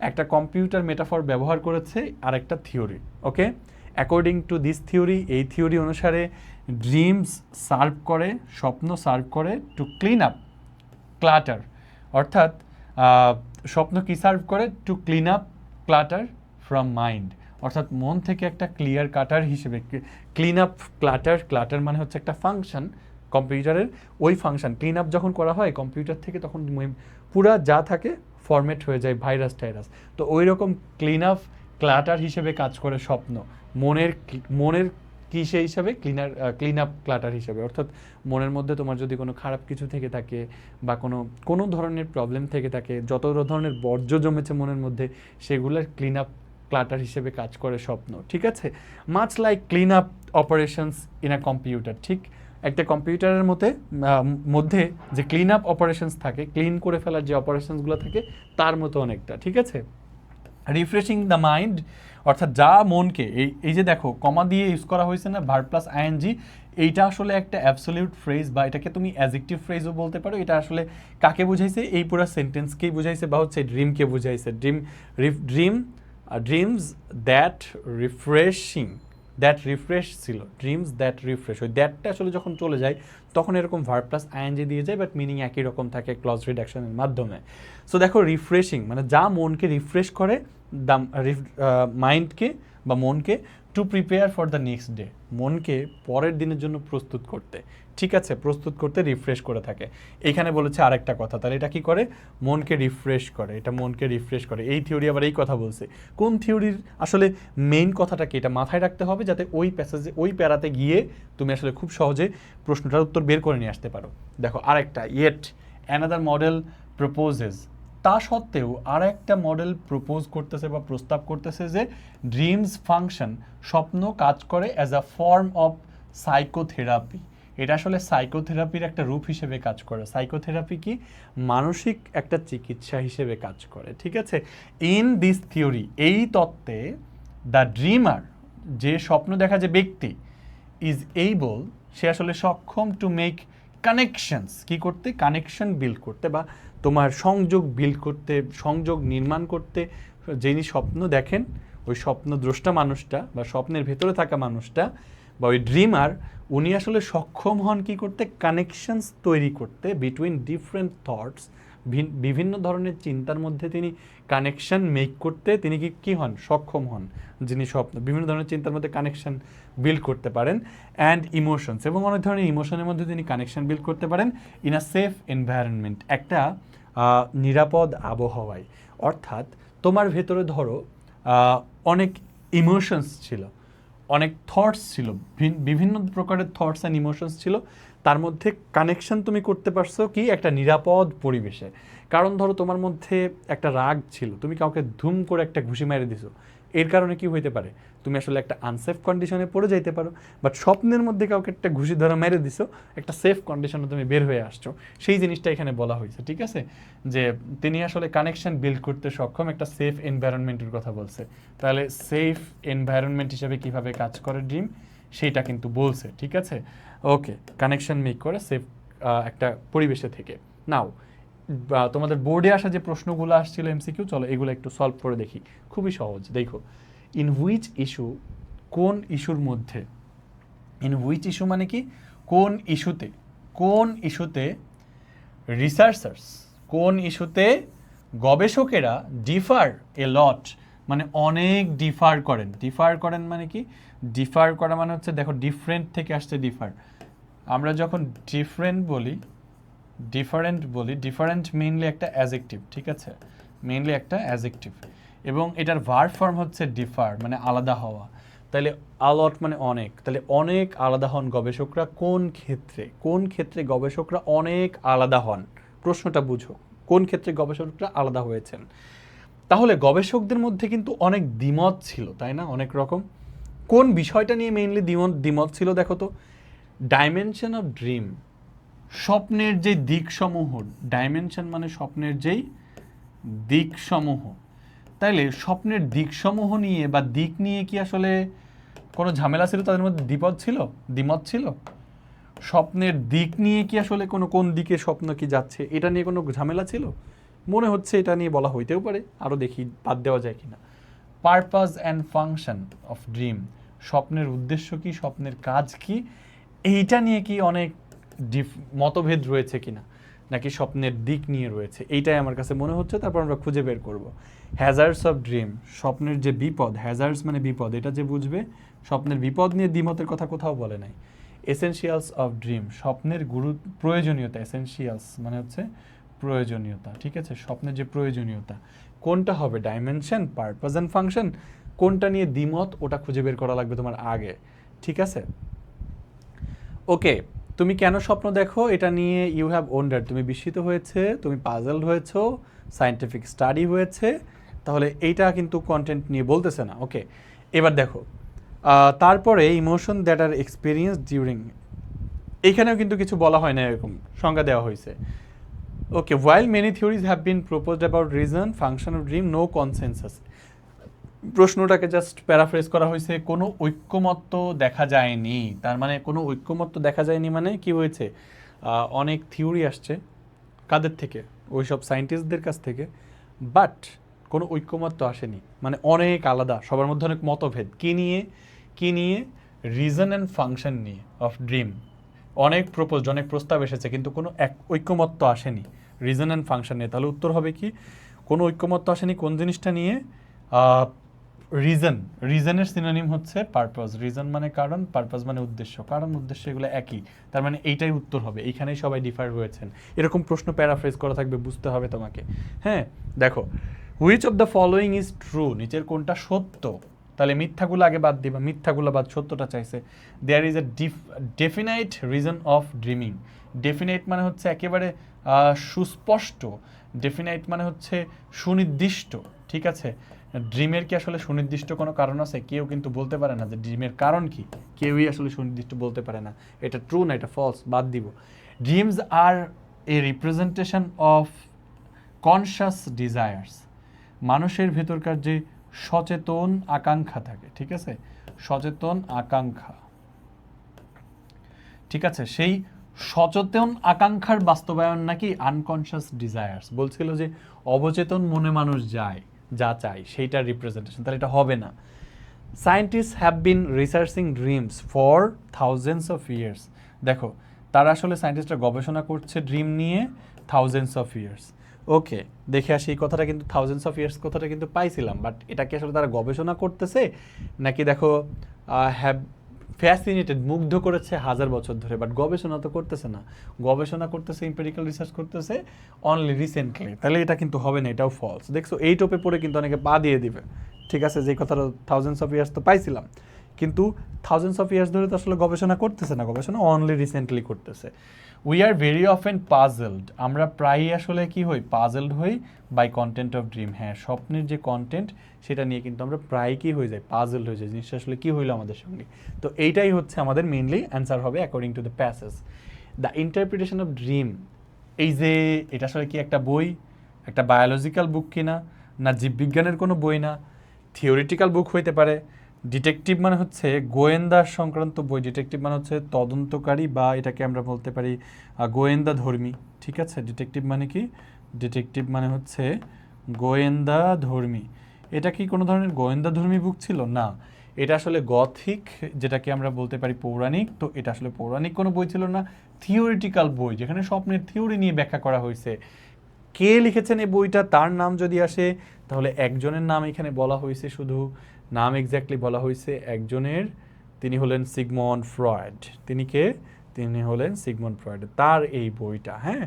একটা কম্পিউটার মেটাফর ব্যবহার করেছে আর একটা theory, okay? According to this theory, এই থিওরি অনুসারে ড্রিমস সার্ভ করে, স্বপ্ন সার্ভ করে টু ক্লিন আপ ক্লাটার, অর্থাৎ স্বপ্ন কি সার্ভ করে? To clean up clutter from mind, অর্থাৎ মন থেকে একটা ক্লিয়ার কাটার হিসেবে। ক্লিন আপ ক্লাটার মানে হচ্ছে একটা ফাংশন কম্পিউটারের, ওই ফাংশন ক্লিন আপ যখন করা হয় কম্পিউটার থেকে, তখন পুরা যা থাকে ফরম্যাট হয়ে যায়, ভাইরাস টাইরাস। তো ওই রকম ক্লিন আপ ক্লাটার হিসেবে কাজ করে স্বপ্ন, মনের কিসে হিসাবে? ক্লিন আপ ক্লাটার হিসাবে। অর্থাৎ মনের মধ্যে তোমার যদি কোনো খারাপ কিছু থেকে থাকে বা কোনো ধরনের প্রবলেম থেকে থাকে, যত ধরনের বর্জ্য জমেছে মনের মধ্যে, সেগুলোর ক্লিন আপ ক্লাটার হিসেবে কাজ করে স্বপ্ন, ঠিক আছে? Much like clean up operations in a computer, ঠিক একটা কম্পিউটারের মধ্যে যে ক্লিন আপ অপারেশনস থাকে, ক্লিন করে ফেলার যে অপারেশনসগুলো থাকে, তার মতো অনেকটা, ঠিক আছে? রিফ্রেশিং দ্য মাইন্ড, অর্থাৎ যা মনকে, এই যে দেখো কমা দিয়ে ইউজ করা হয়েছে না, ভার্ব প্লাস আইএনজি, এইটা আসলে একটা অ্যাবসলিউট ফ্রেজ, বা এটাকে তুমি অ্যাডজেক্টিভ ফ্রেজও বলতে পারো। এটা আসলে কাকে বুঝাইছে? এই পুরো সেন্টেন্সকেই বুঝাইছে, বা হচ্ছে ড্রিমকে বুঝাইছে। ড্রিমস দ্যাট রিফ্রেশ ছিল, ড্রিমস দ্যাট রিফ্রেশ। ওই দ্যাটটা আসলে যখন চলে যায় তখন এরকম ভার্ব প্লাস আইএনজি দিয়ে যায়, বাট মিনিং একই রকম থাকে ক্লজ রিডাকশনের মাধ্যমে। সো দেখো, রিফ্রেশিং মানে যা মনকে রিফ্রেশ করে, মাইন্ডকে বা মনকে to prepare for the next day, মনকে পরের দিনের জন্য প্রস্তুত করতে, ঠিক আছে, প্রস্তুত করতে রিফ্রেশ করে থাকে। এখানে বলেছে আরেকটা কথা, তাহলে এটা কি করে, মনকে রিফ্রেশ করে, এটা মনকে রিফ্রেশ করে। এই থিওরি আবার এই কথা বলছে, কোন থিওরির আসলে মেইন কথাটা কি এটা মাথায় রাখতে হবে, যাতে ওই প্যাসেজে ওই প্যারাতে গিয়ে তুমি আসলে খুব সহজে প্রশ্নটার উত্তর বের করে নিয়ে আসতে পারো। দেখো আরেকটা, ইয়েট অ্যানাদার মডেল প্রপোজেস, তা সত্ত্বেও আর একটা মডেল প্রপোজ করতেছে বা প্রস্তাব করতেছে যে ড্রিমস ফাংশন, স্বপ্ন কাজ করে as a form of psychotherapy. এটা আসলে সাইকোথেরাপির একটা রূপ হিসেবে কাজ করে। সাইকোথেরাপি কি, মানসিক একটা চিকিৎসা হিসেবে কাজ করে, ঠিক আছে। ইন দিস থিওরি, এই তত্ত্বে দ্য ড্রিমার, যে স্বপ্ন দেখা যে ব্যক্তি, ইজ এইবল, সে আসলে সক্ষম টু মেক কানেকশনস, কি করতে, কানেকশন বিল্ড করতে বা তোমার সংযোগ বিল্ড করতে, সংযোগ নির্মাণ করতে। যিনি স্বপ্ন দেখেন, ওই স্বপ্নদ্রষ্টা মানুষটা বা স্বপ্নের ভেতরে থাকা মানুষটা বা ওই ড্রিমার, উনি আসলে সক্ষম হন কি করতে, কানেকশনস তৈরি করতে বিটুইন ডিফারেন্ট থটস, বিভিন্ন ধরনের চিন্তার মধ্যে তিনি কানেকশন মেক করতে তিনি কি হন, সক্ষম হন। যিনি স্বপ্ন বিভিন্ন ধরনের চিন্তার মধ্যে কানেকশন বিল্ড করতে পারেন, অ্যান্ড ইমোশনস, এবং অনেক ধরনের ইমোশনের মধ্যে তিনি কানেকশন বিল্ড করতে পারেন ইন আ সেফ এনভায়রনমেন্ট, একটা নিরাপদ আবহাওয়ায়। অর্থাৎ তোমার ভেতরে ধরো অনেক ইমোশনস ছিল, অনেক থটস ছিল, বিভিন্ন প্রকারের থটস অ্যান্ড ইমোশনস ছিল, তার মধ্যে কানেকশন তুমি করতে পারছো কি, একটা নিরাপদ পরিবেশে। কারণ ধরো তোমার মধ্যে একটা রাগ ছিল, তুমি কাউকে ধুম করে একটা ঘুষি মেরে দিছো, এর কারণে কি হইতে পারে, তুমি আসলে একটা আনসেফ কন্ডিশনে পড়ে যাইতে পারো। বাট স্বপ্নের মধ্যে কাউকে একটা ঘুষি ধরে মেরে দিছো, একটা সেফ কন্ডিশনে তুমি বের হয়ে আসছো, সেই জিনিসটা এখানে বলা হয়েছে, ঠিক আছে, যে তিনি আসলে কানেকশন বিল্ড করতে সক্ষম, একটা সেফ এনভায়রনমেন্টের কথা বলছে। তাহলে সেফ এনভায়রনমেন্ট হিসেবে কিভাবে কাজ করে ড্রিম, সেইটা কিন্তু বলছে, ঠিক আছে। ওকে, কানেকশন মেক করে সেফ একটা পরিবেশে থেকে। নাও তোমাদের বোর্ডে আসা যে প্রশ্নগুলো আসছিল এমসিকিউ, চলো এগুলো একটু সলভ করে দেখি, খুবই সহজ। দেখো, ইন হুইচ ইস্যু, কোন ইস্যুর মধ্যে, ইন হুইচ ইস্যু মানে কি, কোন ইস্যুতে, কোন ইস্যুতে রিসার্চার্স, কোন ইস্যুতে গবেষকেরা ডিফার এ লট, মানে অনেক ডিফার করেন। ডিফার করেন মানে কি, ডিফার করা মানে হচ্ছে, দেখো ডিফারেন্ট থেকে আসছে ডিফার। আমরা যখন ডিফারেন্ট বলি, ডিফারেন্ট বলি, ডিফারেন্ট মেইনলি একটা অ্যাজেক্টিভ, ঠিক আছে, মেইনলি একটা অ্যাজেক্টিভ, এবং এটার ভার্ব ফর্ম হচ্ছে ডিফার, মানে আলাদা হওয়া। তাহলে আলট মানে অনেক, তাহলে অনেক আলাদা হন গবেষকরা কোন ক্ষেত্রে, কোন ক্ষেত্রে গবেষকরা অনেক আলাদা হন, প্রশ্নটা বুঝো, কোন ক্ষেত্রে গবেষকরা আলাদা হয়েছেন। তাহলে গবেষকদের মধ্যে কিন্তু অনেক দ্বিমত ছিল, তাই না, অনেক রকম। কোন বিষয়টা নিয়ে মেইনলি দ্বিমত ছিল, দেখো তো, ডাইমেনশন অফ ড্রিম, স্বপ্নের যে দিকসমূহ, ডাইমেনশন মানে স্বপ্নের যেই দিকসমূহ। তাইলে স্বপ্নের দিকসমূহ নিয়ে বা দিক নিয়ে কি আসলে কোনো ঝামেলা ছিল, তাদের মধ্যে দ্বিমত ছিল। স্বপ্নের দিক নিয়ে কি আসলে কোন দিকে স্বপ্ন কি যাচ্ছে, এটা নিয়ে কোনো ঝামেলা ছিল, মনে হচ্ছে এটা নিয়ে বলা হইতেও পারে, আরও দেখি বাদ দেওয়া যায় কিনা। Purpose and function of dream, স্বপ্নের উদ্দেশ্য কি, স্বপ্নের কাজ কি, এইটা নিয়ে কি অনেক মতভেদ রয়েছে কিনা, নাকি স্বপ্নের দিক নিয়ে রয়েছে, এইটাই আমার কাছে মনে হচ্ছে। তারপর আমরা খুঁজে বের করব। হ্যাজার্ডস অফ ড্রিম, স্বপ্নের যে বিপদ, হ্যাজার্ডস মানে বিপদ, এটা যে বুঝবে, স্বপ্নের বিপদ নিয়ে দ্বিমতের কথা কোথাও বলে নাই। এসেনশিয়ালস অফ ড্রিম, স্বপ্নের প্রয়োজনীয়তা, এসেনশিয়ালস মানে হচ্ছে প্রয়োজনীয়তা, ঠিক আছে, স্বপ্নের যে প্রয়োজনীয়তা, কোনটা হবে, ডাইমেনশন, পারপাস অ্যান্ড ফাংশন, কোনটা নিয়ে দ্বিমত, ওটা খুঁজে বের করা লাগবে তোমার আগে, ঠিক আছে। ওকে, তুমি কেন স্বপ্ন দেখো, এটা নিয়ে ইউ হ্যাভ ওন্ডার, তুমি বিস্মিত হয়েছে, তুমি পাজলড হয়েছো, সায়েন্টিফিক স্টাডি হয়েছে, তাহলে এইটা কিন্তু কন্টেন্ট নিয়ে বলতেছে না। ওকে, এবার দেখো, তারপরে emotion that are experience during, এইখানেও কিন্তু কিছু বলা হয় না, এরকম সংজ্ঞা দেওয়া হয়েছে। ওকে, while many theories have been proposed about reason, function of dream, no consensus. প্রশ্নটাকে জাস্ট প্যারাফ্রেজ করা হয়েছে, কোনো ঐক্যমত্য দেখা যায়নি। তার মানে কোনো ঐক্যমত্য দেখা যায়নি মানে কি হয়েছে, অনেক থিওরি আসছে, কাদের থেকে, ওই সব সায়েন্টিস্টদের কাছ থেকে, বাট কোনো ঐক্যমত্য আসেনি, মানে অনেক আলাদা, সবার মধ্যে অনেক মতভেদ। কি নিয়ে, রিজন অ্যান্ড ফাংশন নিয়ে অফ ড্রিম, অনেক প্রস্তাব এসেছে, কিন্তু কোনো এক ঐক্যমত্য আসেনি রিজন অ্যান্ড ফাংশন নিয়ে। তাহলে উত্তর হবে কি, কোনো ঐক্যমত্য আসেনি কোন জিনিসটা নিয়ে, রিজন, রিজনের সিনোনিম হচ্ছে পারপাস। রিজন মানে কারণ, পারপাস মানে উদ্দেশ্য। কারণ উদ্দেশ্য এগুলো একই, তার মানে এইটাই উত্তর হবে। এইখানেই সবাই ডিফার হয়েছেন। এরকম প্রশ্ন প্যারাফ্রেজ করা থাকবে, বুঝতে হবে তোমাকে। হ্যাঁ, দেখো, which of the following is true, নিচের কোনটা সত্য। তাহলে মিথ্যাগুলো আগে বাদ দিবা, মিথ্যাগুলো বাদ, সত্যটা চাইছে। There is a definite reason of dreaming. Definite মানে হচ্ছে একেবারে সুস্পষ্ট, ডেফিনাইট মানে হচ্ছে সুনির্দিষ্ট, ঠিক আছে। ড্রিমের কি আসলে সুনির্দিষ্ট কোনো কারণ আছে? কেউ কিন্তু বলতে পারে না যে ড্রিমের কারণ কি, কেউই আসলে সুনির্দিষ্ট বলতে পারে না। এটা ট্রু না এটা ফলস, বাদ দিব। Dreams are a representation of conscious desires, মানুষের ভেতরকার যে সচেতন আকাঙ্ক্ষা থাকে, ঠিক আছে, সচেতন আকাঙ্ক্ষা, ঠিক আছে, সেই সচেতন আকাঙ্ক্ষার বাস্তবায়ন নাকি আনকনশাস ডিজায়ার্স। বলছিল যে অবচেতন মনে মানুষ যায়, যা চায় সেইটার রিপ্রেজেন্টেশন, তাহলে এটা হবে না। Scientist have been researching dreams for thousands of years. দেখো, তারা আসলে সায়েন্টিস্টরা গবেষণা করছে ড্রিম নিয়ে থাউজেন্ডস অফ ইয়ার্স। ওকে, দেখে আসি এই কথাটা কিন্তু থাউজেন্ডস অফ ইয়ার্স কথাটা কিন্তু পাইছিলাম, বাট এটা কি আসলে তারা গবেষণা করতেছে নাকি দেখো হ্যাভ ফ্যাসিনেটেড, মুগ্ধ করেছে হাজার বছর ধরে, বাট গবেষণা তো করতেছে না। গবেষণা করতেছে, এম্পিরিক্যাল রিসার্চ করতেছে অনলি রিসেন্টলি, তাহলে এটা কিন্তু হবে না, এটাও ফলস। দেখছো, এই টোপে পড়ে কিন্তু অনেকে পা দিয়ে দিবে, ঠিক আছে, যে কথাটা থাউজেন্ডস অফ ইয়ার্স তো পাইছিলাম, কিন্তু থাউজেন্ডস অফ ইয়ার্স ধরে তো আসলে গবেষণা করতেছে না, গবেষণা অনলি রিসেন্টলি করতেছে। We are very often puzzled, আমরা প্রায়ই আসলে কি হই, পাজলড হই বাই কন্টেন্ট অফ ড্রিম। হ্যাঁ, স্বপ্নের যে কন্টেন্ট সেটা নিয়ে কিন্তু আমরা প্রায় কি হয়ে যাই, পাজলড হয়ে যায়, জিনিসটা আসলে কি হইলো আমাদের সঙ্গে। তো এইটাই হচ্ছে আমাদের মেইনলি অ্যান্সার হবে according to the passage. The interpretation of dream, এই যে এটা আসলে কি একটা বই, একটা বায়োলজিক্যাল বুক কিনা, না জীববিজ্ঞানের কোনো বই, না থিওরিটিক্যাল বুক হইতে পারে। ডিটেকটিভ মানে হচ্ছে গোয়েন্দা সংক্রান্ত বই, ডিটেকটিভ মানে হচ্ছে তদন্তকারী, বা এটাকে আমরা বলতে পারি গোয়েন্দা ধর্মী, ঠিক আছে। ডিটেকটিভ মানে কি, ডিটেকটিভ মানে হচ্ছে গোয়েন্দা ধর্মী। এটা কি কোনো ধরনের গোয়েন্দা ধর্মী বুক ছিল? না, এটা আসলে গথিক, যেটাকে আমরা বলতে পারি পৌরাণিক। তো এটা আসলে পৌরাণিক কোনো বই ছিল না, থিওরিটিক্যাল বই, যেখানে স্বপ্নের থিওরি নিয়ে ব্যাখ্যা করা হয়েছে। কে লিখেছেন এই বইটা, তার নাম যদি আসে তাহলে একজনের নাম এখানে বলা হয়েছে, শুধু নাম এক্স্যাক্টলি বলা হয়েছে একজনের, তিনি হলেন সিগমন্ড ফ্রয়েড। তিনি কে? তিনি হলেন সিগমন্ড ফ্রয়েড। তার এই বইটা, হ্যাঁ,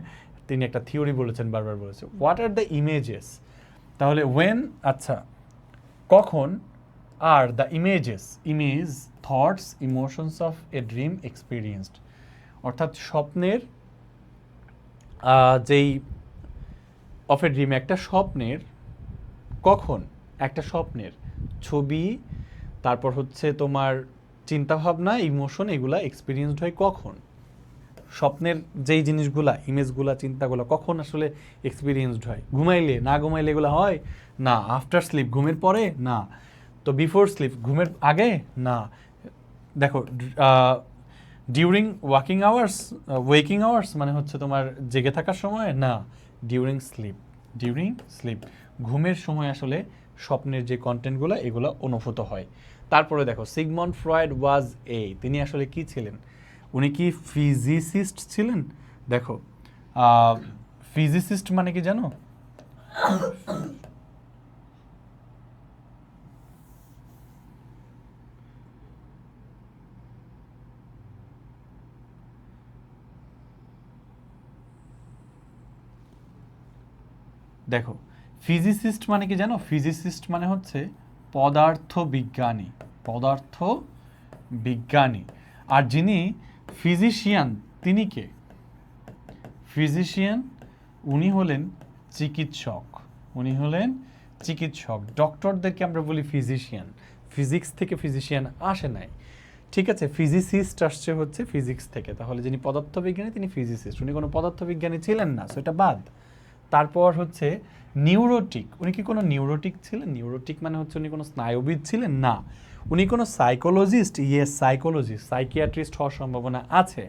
তিনি একটা থিওরি বলেছেন, বারবার বলেছে। হোয়াট আর দ্য ইমেজেস, তাহলে ওয়েন, আচ্ছা, কখন are the images, image thoughts emotions of a dream experienced, অর্থাৎ স্বপ্নের যেই অফ এ ড্রিম, একটা স্বপ্নের, কখন একটা স্বপ্নের ছবি, তারপর হচ্ছে তোমার চিন্তাভাবনা, ইমোশন, এগুলা এক্সপিরিয়েন্সড হয় কখন? স্বপ্নের যেই জিনিসগুলা, ইমেজগুলা, চিন্তাগুলা কখন আসলে এক্সপিরিয়েন্সড হয়? ঘুমাইলে? না ঘুমাইলে এগুলো হয় না। আফটার স্লিপ, ঘুমের পরে? না। তো বিফোর স্লিপ, ঘুমের আগে? না। দেখো, during walking hours, waking hours মানে হচ্ছে তোমার জেগে থাকার সময়? না, ডিউরিং স্লিপ, ডিউরিং স্লিপ, ঘুমের সময় আসলে স্বপ্নের যে কন্টেন্টগুলো এগুলো অনুভূত হয়। তারপরে দেখো, সিগমন্ড ফ্রয়েড ওয়াজ এ, তিনি আসলে কি ছিলেন? উনি কি ফিজিসিস্ট ছিলেন? দেখো, ফিজিসিস্ট মানে কি জানো? দেখো, ফিজিসিস্ট মানে কি জানো? ফিজিসিস্ট মানে হচ্ছে পদার্থ বিজ্ঞানী, পদার্থ বিজ্ঞানী। আর যিনি ফিজিশিয়ান, তিনি কে? ফিজিশিয়ান, উনি হলেন চিকিৎসক, উনি হলেন চিকিৎসক। ডক্টরদেরকে আমরা বলি ফিজিশিয়ান, ফিজিক্স থেকে ফিজিশিয়ান আসে নাই, ঠিক আছে। ফিজিসিস্ট আসছে হচ্ছে ফিজিক্স থেকে, তাহলে যিনি পদার্থবিজ্ঞানী তিনি ফিজিসিস্ট, উনি কোনো পদার্থবিজ্ঞানী ছিলেন না, সো এটা বাদ। তারপর হচ্ছে নিউরোটিক, উনি কি কোনো নিউরোটিক ছিলেন? নিউরোটিক মানে হচ্ছে উনি কোনো স্নায়ুবিদ ছিলেন না। উনি কোনো সাইকোলজিস্ট? ইয়েস, সাইকোলজিস্ট, সাইকিয়াট্রিস্ট হওয়ার সম্ভাবনা আছে।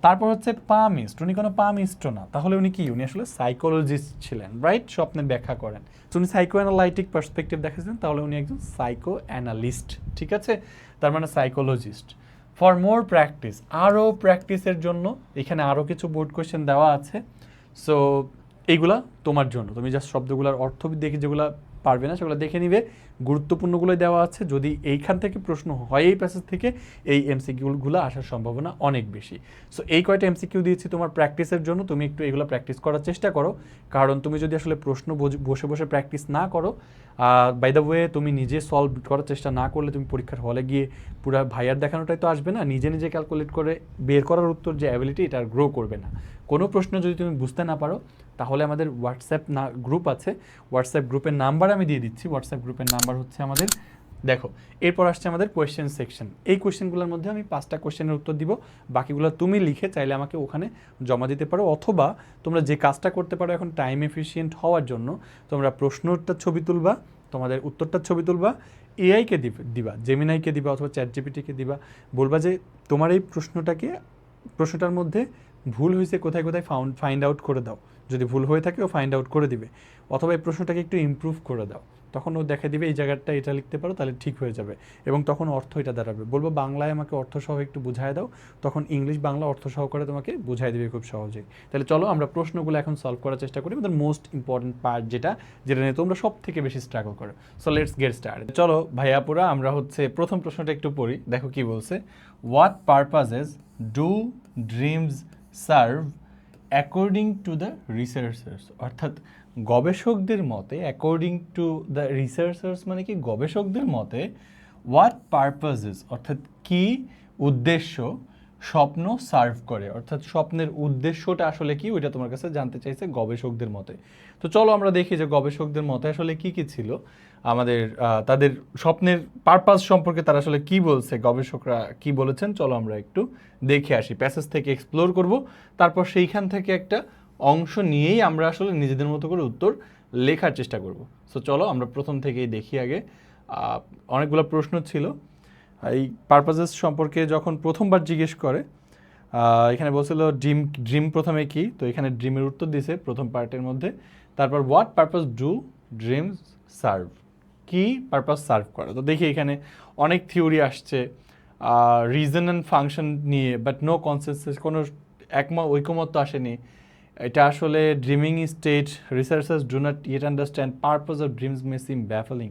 তারপর হচ্ছে পামিস্ট, উনি কোনো পামিস্টও না, তাহলে উনি কি? উনি আসলে সাইকোলজিস্ট ছিলেন, রাইট? স্বপ্নের ব্যাখ্যা করেন। তো উনি সাইকো অ্যানালাইটিক পার্সপেক্টিভ দেখাচ্ছেন, তাহলে উনি একজন সাইকো অ্যানালিস্ট, ঠিক আছে, তার মানে সাইকোলজিস্ট। ফর মোর প্র্যাকটিস, আরও প্র্যাকটিসের জন্য এখানে আরও কিছু বোর্ড কোয়েশ্চেন দেওয়া আছে, সো এইগুলা তোমার জন্য, তুমি জাস্ট শব্দগুলোর অর্থ দেখে যেগুলো পারবে না, সেগুলো দেখে নিবে। গুরুত্বপূর্ণগুলোই দেওয়া আছে, যদি এইখান থেকে প্রশ্ন হয় এই প্যাসেজ থেকে এই এমসিকিউগুলো আসার সম্ভাবনা অনেক বেশি। সো এই কয়টা এমসিকিউ দিয়েছি তোমার প্র্যাকটিসের জন্য, তুমি একটু এগুলো প্র্যাকটিস করার চেষ্টা করো, কারণ তুমি যদি আসলে প্রশ্ন বসে বসে প্র্যাকটিস না করো, বাই দ্য ওয়ে তুমি নিজে সলভ করার চেষ্টা না করলে তুমি পরীক্ষার হলে গিয়ে পুরো ভাইয়ার দেখানোটাই তো আসবে না, নিজে নিজে ক্যালকুলেট করে বের করার উত্তর যে অ্যাবিলিটি, এটা আর গ্রো করবে না। কোনো প্রশ্ন যদি তুমি বুঝতে না পারো, তাহলে আমাদের হোয়াটসঅ্যাপ গ্রুপ আছে, হোয়াটসঅ্যাপ গ্রুপের নাম্বার আমি দিয়ে দিচ্ছি। হোয়াটসঅ্যাপ গ্রুপের নাম্বার হচ্ছে আমাদের, দেখো এরপর আসছে আমাদের কোয়েশ্চেন সেকশন। এই কোয়েশ্চেনগুলোর মধ্যে আমি 5টা কোয়েশ্চেনের উত্তর দিব, বাকিগুলো তুমি লিখে চাইলে আমাকে ওখানে জমা দিতে পারো, অথবা তোমরা যে কাজটা করতে পারো এখন টাইম এফিশিয়েন্ট হওয়ার জন্য, তোমরা প্রশ্নটার ছবি তুলবা, তোমাদের উত্তরটার ছবি তুলবা, এআইকে দিবা, জেমিনাইকে দিবা অথবা চ্যাট জিপিটিকে দিবা, বলবা যে তোমার এই প্রশ্নটার মধ্যে ভুল হয়েছে কোথায় কোথায় ফাইন্ড আউট করে দাও। যদি ভুল হয়ে থাকে ও ফাইন্ড আউট করে দিবে, অথবা এই প্রশ্নটাকে একটু ইমপ্রুভ করে দাও, তখন ও দেখা দিবে এই জায়গাটা এটা লিখতে পারো, তাহলে ঠিক হয়ে যাবে, এবং তখন অর্থ এটা দাঁড়াবে। বলবো বাংলায় আমাকে অর্থ সহ একটু বুঝায় দাও, তখন ইংলিশ বাংলা অর্থ সহকারে তোমাকে বুঝাই দেবে খুব সহজেই। তাহলে চলো আমরা প্রশ্নগুলো এখন সলভ করার চেষ্টা করি, আমাদের মোস্ট ইম্পর্টেন্ট পার্ট যেটা নিয়ে তোমরা সব থেকে বেশি স্ট্রাগল করো। So let's get start. চলো ভাইয়াপুরা, আমরা হচ্ছে প্রথম প্রশ্নটা একটু পড়ি, দেখো কি বলছে। What purposes do dreams serve according to the researchers, অর্থাৎ গবেষকদের মতে, অ্যাকর্ডিং টু দ্য রিসার্চার্স মানে কি গবেষকদের মতে, হোয়াট পারপাজেস অর্থাৎ কি উদ্দেশ্য স্বপ্ন সার্ভ করে, অর্থাৎ স্বপ্নের উদ্দেশ্যটা আসলে কি, ওইটা তোমার কাছে জানতে চাইছে গবেষকদের মতে। তো চলো আমরা দেখি যে গবেষকদের মতে আসলে কি কি ছিল, আমাদের তাদের স্বপ্নের পারপাস সম্পর্কে তারা আসলে কি বলছে, গবেষকরা কি বলেছেন, চলো আমরা একটু দেখে আসি। প্যাসেজ থেকে এক্সপ্লোর করব, তারপর সেইখান থেকে একটা অংশ নিয়েই আমরা আসলে নিজেদের মতো করে উত্তর লেখার চেষ্টা করব। সো চলো আমরা প্রথম থেকেই দেখি আগে। অনেকগুলো প্রশ্ন ছিল এই পারপাসেস সম্পর্কে। যখন প্রথমবার জিজ্ঞেস করে, এখানে বলছিল ড্রিম প্রথমে কি, তো এখানে ড্রিমের উত্তর দিয়েছে প্রথম পার্টের মধ্যে। তারপর what purpose do dreams serve, কি পারপাস সার্ভ করে। তো দেখি এখানে অনেক থিওরি আসছে রিজন অ্যান্ড ফাংশন নিয়ে, বাট নো কনসেনসাস, কোনো ঐকমত্য আসেনি। এটা আসলে dreaming state, researchers do not yet understand purpose of dreams May seem ব্যাফলিং।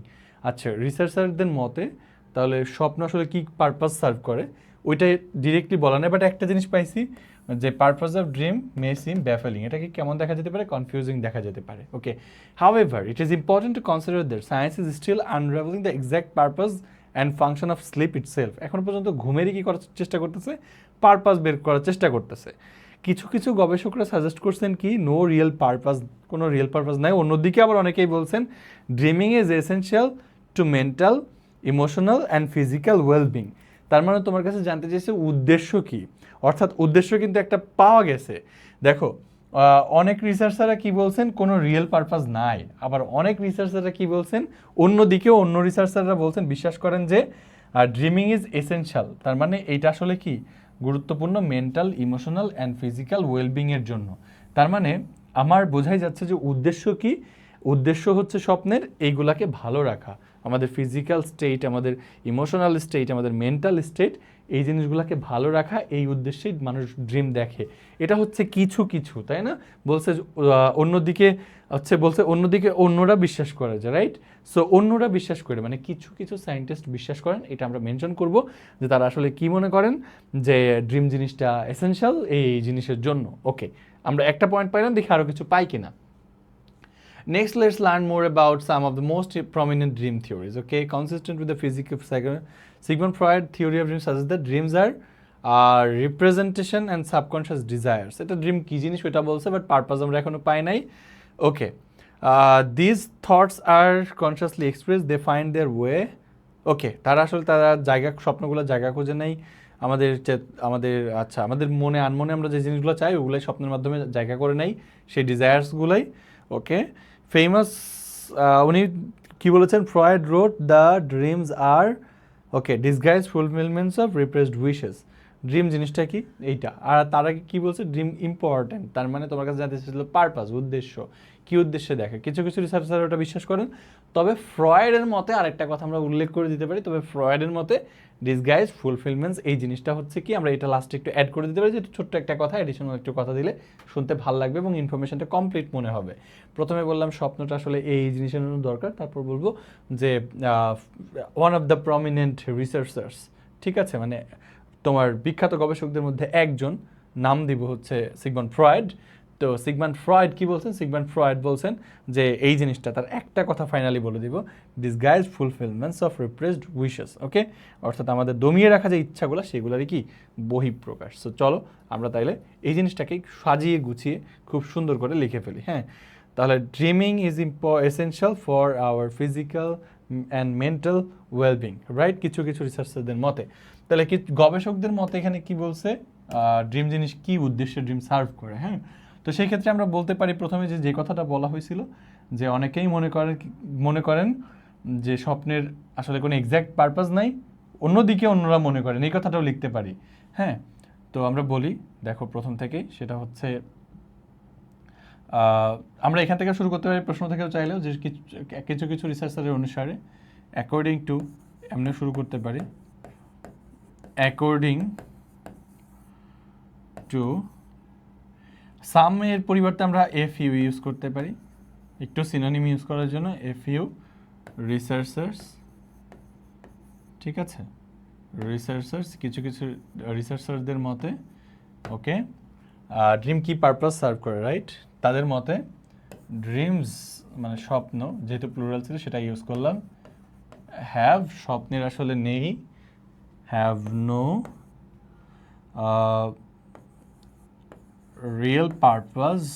আচ্ছা, রিসার্চারদের মতে তাহলে স্বপ্ন আসলে কি পারপাস সার্ভ করে ওইটাই ডিরেক্টলি বলা নেই, বাট একটা জিনিস পাইছি যে purpose of dream may seem baffling, এটাকে কেমন দেখা যেতে পারে, কনফিউজিং দেখা যেতে পারে। Okay, however it is important to consider that science is still unravelling the exact purpose and function of sleep itself. এখন পর্যন্ত ঘুমেরই কি করার চেষ্টা করতেছে, পারপাস বের করার চেষ্টা করতেছে। কিছু কিছু গবেষকরা সাজেস্ট করছেন কি নো রিয়েল পারপাস, কোনো রিয়েল পারপাস নাই। অন্যদিকে আবার অনেকেই বলছেন dreaming is essential to mental, emotional and physical wellbeing. তার মানে তোমার কাছে জানতে চাইছে উদ্দেশ্য কি, অর্থাৎ উদ্দেশ্য কিন্তু একটা পাওয়া গেছে। দেখো অনেক রিসার্চাররা কি বলছেন, কোনো রিয়েল পারপাস নাই, আবার অনেক রিসার্চাররা কি বলছেন, অন্যদিকেও অন্য রিসার্চাররা বলছেন, বিশ্বাস করেন যে ড্রিমিং ইজ এসেনশিয়াল, তার মানে এইটা আসলে কি গুরুত্বপূর্ণ মেন্টাল, ইমোশনাল অ্যান্ড ফিজিক্যাল ওয়েলবিংয়ের জন্য। তার মানে আমার বোঝাই যাচ্ছে যে উদ্দেশ্য কি, উদ্দেশ্য হচ্ছে স্বপ্নের এইগুলাকে ভালো রাখা, আমাদের ফিজিক্যাল স্টেট, আমাদের ইমোশনাল স্টেট, আমাদের মেন্টাল স্টেট, এই জিনিসগুলোকে ভালো রাখা, এই উদ্দেশ্যেই মানুষ ড্রিম দেখে। এটা হচ্ছে কিছু কিছু, তাই না? বলছে অন্যদিকে হচ্ছে, বলছে অন্যদিকে অন্যরা বিশ্বাস করে যে, রাইট? সো অন্যরা বিশ্বাস করে মানে কিছু কিছু সায়েন্টিস্ট বিশ্বাস করেন, এটা আমরা মেনশন করব যে তারা আসলে কি মনে করেন যে ড্রিম জিনিসটা এসেনশিয়াল এই জিনিসের জন্য। ওকে, আমরা একটা পয়েন্ট পাইলাম, দেখি আরও কিছু পাই কিনা। Next, let's learn more about some of the most prominent dream theories. Okay, consistent with the physics of Sigmund Freud theory of dreams suggests that dreams are representation and subconscious desires. এটা dream কি জিনিস ওটা বলছে, but purpose আমরা এখনো পাই নাই। ওকে, these thoughts are consciously expressed, they find their way. ওকে, তারা আসলে তারা জায়গা, স্বপ্নগুলো জায়গা খুঁজে নেই আমাদের আচ্ছা আমাদের মনে আনমনে আমরা যে জিনিসগুলো চাই ওগুলাই স্বপ্নের মাধ্যমে জায়গা করে নেই, সেই ডিজায়ার্সগুলাই। ওকে, ফেমাস উনি কি বলেছেন, Freud wrote the dreams are okay disguise fulfilments of repressed wishes. Dream জিনিসটা কি এইটা, আর তার আগে কি বলছে ড্রিম ইম্পর্টেন্ট, তার মানে তোমার কাছে জানতে চাইছিল পারপাস, উদ্দেশ্য, কি উদ্দেশ্যে দেখে। কিছু কিছু রিসার্চার ওটা বিশ্বাস করেন, তবে ফ্রয়েডের মতে আরেকটা কথা আমরা উল্লেখ করে দিতে পারি, তবে ফ্রয়েডের মতে ডিসগাইজ ফুলফিলমেন্টস এই জিনিসটা হচ্ছে কি, আমরা এটা লাস্টে একটু অ্যাড করে দিতে পারি, যে ছোট্ট একটা কথা, এডিশনাল একটু কথা দিলে শুনতে ভালো লাগবে এবং ইনফরমেশনটা কমপ্লিট মনে হবে। প্রথমে বললাম স্বপ্নটা আসলে এই জিনিসের জন্য দরকার, তারপর বলবো যে one of the prominent researchers, ঠিক আছে, মানে তোমার বিখ্যাত গবেষকদের মধ্যে একজন, নাম দিব হচ্ছে সিগমন্ড ফ্রয়েড। তো সিগমন্ড ফ্রয়েড কি বলছেন, সিগমন্ড ফ্রয়েড বলছেন যে এই জিনিসটা, তার একটা কথা ফাইনালি বলে দিব, disguise fulfilments of repressed wishes, ওকে, অর্থাৎ আমাদের দমিয়ে রাখা যে ইচ্ছাগুলো সেগুলোরই কি বহিঃপ্রকাশ। সো চলো আমরা তাইলে এই জিনিসটাকে সাজিয়ে গুছিয়ে খুব সুন্দর করে লিখে ফেলি। হ্যাঁ, তাহলে dreaming is essential for our physical and mental wellbeing, right, কিছু কিছু রিসার্চারদের মতে। তাহলে কি গবেষকদের মতে এখানে কি বলছে, ড্রিম জিনিস কি উদ্দেশ্যে ড্রিম সার্ভ করে। হ্যাঁ, তো সেই ক্ষেত্রে আমরা বলতে পারি প্রথমে যে কথাটা বলা হয়েছিল, যে অনেকেই মনে করেন যে স্বপ্নের আসলে কোনো এক্স্যাক্ট পারপাস নাই, অন্যদিকে অন্যরা মনে করেন, এই কথাটাও লিখতে পারি। হ্যাঁ, তো আমরা বলি, দেখো প্রথম থেকেই, সেটা হচ্ছে আমরা এখান থেকে শুরু করতে পারি, প্রশ্ন থেকেও চাইলেও, যে কিছু কিছু রিসার্চারের অনুসারে অ্যাকর্ডিং টু, এমনি শুরু করতে পারি, অ্যাকর্ডিং টু সাম এর পরিবর্তে আমরা এফ ইউ ইউজ করতে পারি, একটু সিনোনিম ইউজ করার জন্য, এফ ইউ রিসার্চার্স, ঠিক আছে, রিসার্চার্স, কিছু কিছু রিসার্চারদের মতে, ওকে, ড্রিম কি পারপাস সার্ভ করে, রাইট, তাদের মতে ড্রিমস মানে স্বপ্ন, যেহেতু প্লুরাল ছিল সেটা ইউজ করলাম, হ্যাভ স্বপ্নের আসলে নেই, have no real purpose,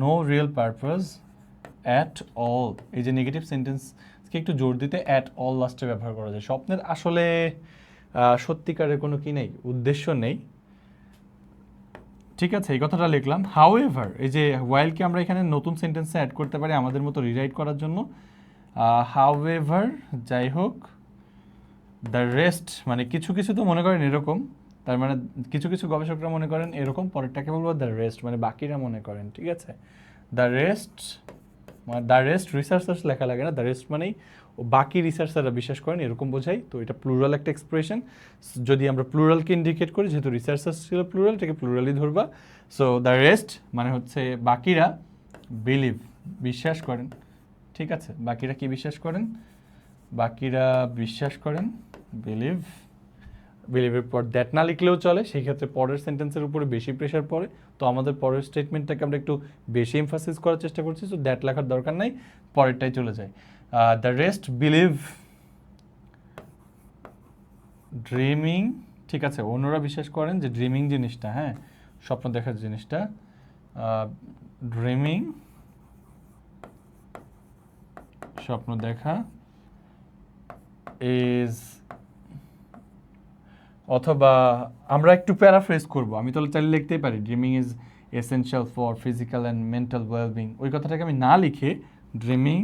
no real purpose at all, এই যে নেগেটিভ সেন্টেন্সকে একটু জোর দিতে at all লাস্টে ব্যবহার করা যায়। স্বপ্নের আসলে সত্যিকারের কোনো কি নেই, উদ্দেশ্য নেই, ঠিক আছে, এই কথাটা লিখলাম। হাউএভার, এই যে ওয়াইলকে আমরা এখানে নতুন সেন্টেন্সে অ্যাড করতে পারি আমাদের মতো রিরাইট করার জন্য, হাউএভার, যাই হোক, দ্য রেস্ট, মানে কিছু কিছু তো মনে করেন এরকম, তার মানে কিছু কিছু গবেষকরা মনে করেন এরকম, পরেরটাকে বলবো দ্য রেস্ট, মানে বাকিরা মনে করেন, ঠিক আছে, দ্য রেস্ট, মানে দ্য রেস্ট রিসার্চার্স লেখা লাগে না, দ্য রেস্ট মানেই বাকি রিসার্চাররা বিশ্বাস করেন, এরকম বোঝাই। তো এটা প্লুরাল একটা এক্সপ্রেশন, যদি আমরা প্লুরালকে ইন্ডিকেট করি, যেহেতু রিসার্চার্স ছিল প্লুরাল, এটাকে প্লুরালই ধরবা। সো দ্য রেস্ট মানে হচ্ছে বাকিরা, বিলিভ বিশ্বাস করেন, ঠিক আছে, বাকিরা কি বিশ্বাস করেন, বাকিরা বিশ্বাস করেন, বিলিভ, বিলিভের পর দ্যাট না লিখলেও চলে, সেই ক্ষেত্রে পরের সেন্টেন্সের উপরে বেশি প্রেশার পড়ে, তো আমাদের পরের স্টেটমেন্টটাকে আমরা একটু বেশি এমফাসিস করার চেষ্টা করছি, তো দ্যাট লেখার দরকার নাই, পরেরটাই চলে যায়। দ্য রেস্ট বিলিভ ড্রিমিং, ঠিক আছে, অন্যরা বিশ্বাস করেন যে ড্রিমিং জিনিসটা, হ্যাঁ, স্বপ্ন দেখার জিনিসটা, ড্রিমিং স্বপ্ন দেখা ইজ, অথবা আমরা একটু প্যারাফ্রেজ করব, আমি তাহলে চাইলে লিখতেই পারি dreaming is essential for physical and mental wellbeing, ওই কথাটাকে আমি না লিখে ড্রিমিং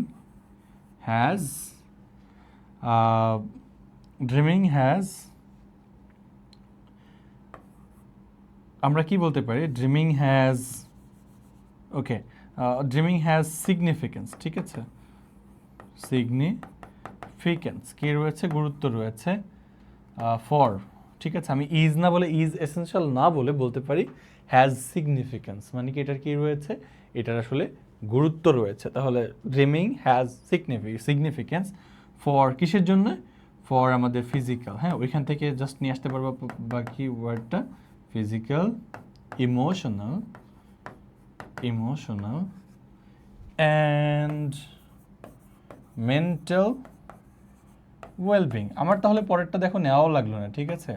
হ্যাজ, আমরা কি বলতে পারি, dreaming has, okay, dreaming has significance, ঠিক আছে, সিগনিফিকেন্স কি রয়েছে, গুরুত্ব রয়েছে, ফর, ঠিক আছে, আমি ইজ না বলে, ইজ এসেনশিয়াল না বলে বলতে পারি হ্যাজ সিগনিফিকেন্স, মানে কি এটার কি রয়েছে, এটার আসলে গুরুত্ব রয়েছে। তাহলে ড্রিমিং হ্যাজ সিগনিফিকেন্স ফর কিসের জন্য, ফর আমাদের ফিজিক্যাল, হ্যাঁ, ওইখান থেকে জাস্ট নিয়ে আসতে পারবো বাকি ওয়ার্ডটা, physical, emotional and mental wellbeing. আমার তাহলে পরেরটা দেখো নেওয়াও লাগলো না, ঠিক আছে,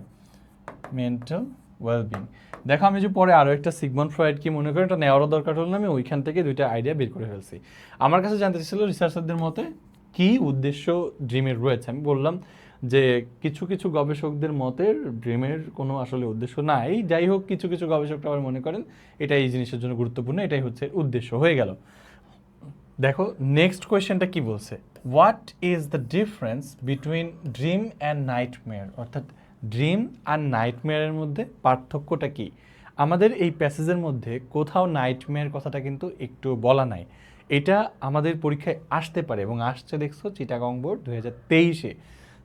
মেন্টাল ওয়েলবিং। দেখো আমি যে পরে আরও একটা সিগমন্ড ফ্রয়েড কি মনে করি, এটা নেওয়ারও দরকার হলো না, আমি ওইখান থেকে দুইটা আইডিয়া বের করে ফেলছি। আমার কাছে জানতে চাইছিল রিসার্চারদের মতে কি উদ্দেশ্য ড্রিমের রয়েছে, আমি বললাম যে কিছু কিছু গবেষকদের মতে ড্রিমের কোনো আসলে উদ্দেশ্য নাই, যাই হোক কিছু কিছু গবেষকরা আবার মনে করেন এটা এই জিনিসের জন্য গুরুত্বপূর্ণ, এটাই হচ্ছে উদ্দেশ্য, হয়ে গেল। দেখো নেক্সট কোয়েশ্চেনটা কি বলছে, what is the difference between dream and nightmare, অর্থাৎ ড্রিম আর নাইটমেয়ারের মধ্যে পার্থক্যটা কি। আমাদের এই প্যাসেজের মধ্যে কোথাও নাইটমেয়ার কথাটা কিন্তু একটু বলা নাই। এটা আমাদের পরীক্ষায় আসতে পারে এবং আসছে দেখছো চিটাগং বোর্ড 2023-এ।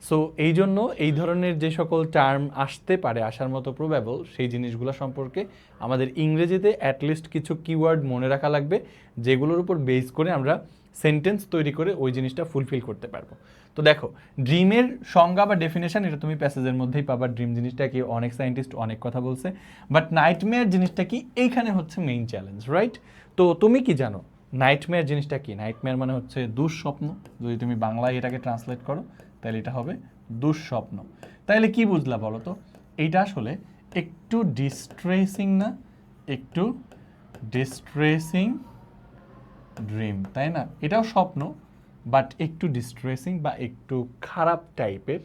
সো এই জন্য এই ধরনের যে সকল টার্ম আসতে পারে, আসার মতো প্রোবাবল, সেই জিনিসগুলো সম্পর্কে আমাদের ইংরেজিতে অ্যাটলিস্ট কিছু কিওয়ার্ড মনে রাখা লাগবে, যেগুলোর উপর বেস করে আমরা সেন্টেন্স তৈরি করে ওই জিনিসটা ফুলফিল করতে পারবো। তো দেখো ড্রিমের সংজ্ঞা বা ডেফিনেশন এটা তুমি প্যাসেজের মধ্যেই পাবা। ড্রিম জিনিসটা কি, অনেক সায়েন্টিস্ট অনেক কথা বলছে, বাট নাইটমেয়ার জিনিসটা কি, এইখানে হচ্ছে মেইন চ্যালেঞ্জ, রাইট? তো তুমি কি জানো নাইটমেয়ার জিনিসটা কি? নাইটমেয়ার মানে হচ্ছে দুঃস্বপ্ন। যদি তুমি বাংলায় এটাকে ট্রান্সলেট করো তাহলে এটা হবে দুঃস্বপ্ন। তাইলে কি বুঝলা বলো তো? এইটা আসলে একটু ডিস্ট্রেসিং না, একটু ডিস্ট্রেসিং ড্রিম, তাই না? এটাও স্বপ্ন, বাট একটু ডিস্ট্রেসিং বা একটু খারাপ টাইপের,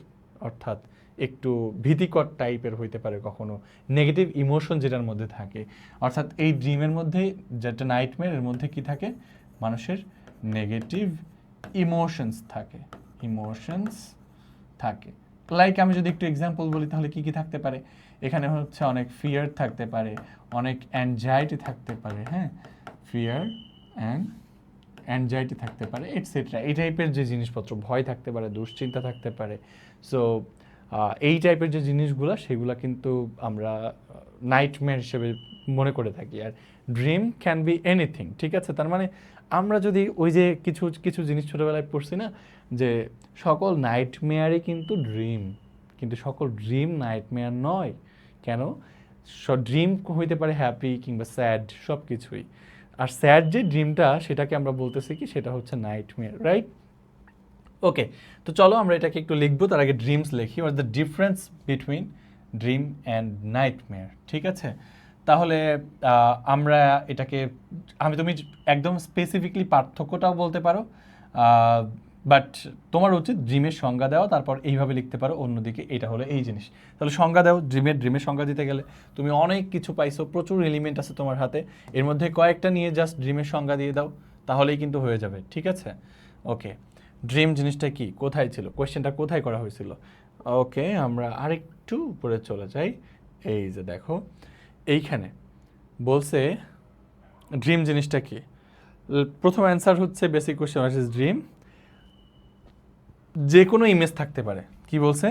অর্থাৎ একটু ভীতিকর টাইপের হইতে পারে কখনো, নেগেটিভ ইমোশন যেটার মধ্যে থাকে। অর্থাৎ এই ড্রিমের মধ্যে, যেটা নাইটমেয়ার, এর মধ্যে কি থাকে? মানুষের নেগেটিভ ইমোশনস থাকে, ইমোশনস থাকে। লাইক আমি যদি একটু এক্সাম্পল বলি তাহলে কি কি থাকতে পারে? এখানে হচ্ছে অনেক ফিয়ার থাকতে পারে, অনেক অ্যাংজাইটি থাকতে পারে, হ্যাঁ, ফিয়ার অ্যান্ড অ্যাংজাইটি থাকতে পারে এটসেট্রা। এই টাইপের যে জিনিসপত্র, ভয় থাকতে পারে, দুশ্চিন্তা থাকতে পারে। সো এই টাইপের যে জিনিসগুলো, সেগুলো কিন্তু আমরা নাইটমেয়ার হিসেবে মনে করে থাকি। আর ড্রিম ক্যান বি এনিথিং, ঠিক আছে? তার মানে আমরা যদি ওই যে কিছু কিছু জিনিস ছোটোবেলায় পড়ছি না, যে সকল নাইটমেয়ারই কিন্তু ড্রিম, কিন্তু সকল ড্রিম নাইটমেয়ার নয়। কেন? ড্রিম হইতে পারে হ্যাপি কিংবা স্যাড, সব কিছুই। আর স্যাড যে ড্রিমটা, সেটাকে আমরা বলতেছি কি, সেটা হচ্ছে নাইটমেয়ার, রাইট? ওকে, তো চলো আমরা এটাকে একটু লিখবো। তার আগে ড্রিমস লিখি, are the difference between dream and nightmare, ঠিক আছে? তাহলে আমরা এটাকে, তুমি একদম স্পেসিফিকলি পার্থক্যটাও বলতে পারো, বাট তোমার উচিত ড্রিমের সংজ্ঞা দেওয়া, তারপর এইভাবে লিখতে পারো অন্যদিকে এটা হলো এই জিনিস। তাহলে সংজ্ঞা দাও, ড্রিমের সংজ্ঞা দিতে গেলে তুমি অনেক কিছু পাইছো, প্রচুর এলিমেন্ট আছে তোমার হাতে, এর মধ্যে কয়েকটা নিয়ে জাস্ট ড্রিমের সংজ্ঞা দিয়ে দাও, তাহলেই কিন্তু হয়ে যাবে, ঠিক আছে? ওকে, ড্রিম জিনিসটা কি, কোথায় ছিল, কোয়েশ্চেনটা কোথায় করা হয়েছিল? ওকে, আমরা আরেকটু উপরে চলে যাই। এই যে দেখো এইখানে বলছে ড্রিম জিনিসটা কি। প্রথম অ্যান্সার হচ্ছে basic question, what is dream? যে কোনো ইমেজ থাকতে পারে। কি বলছে?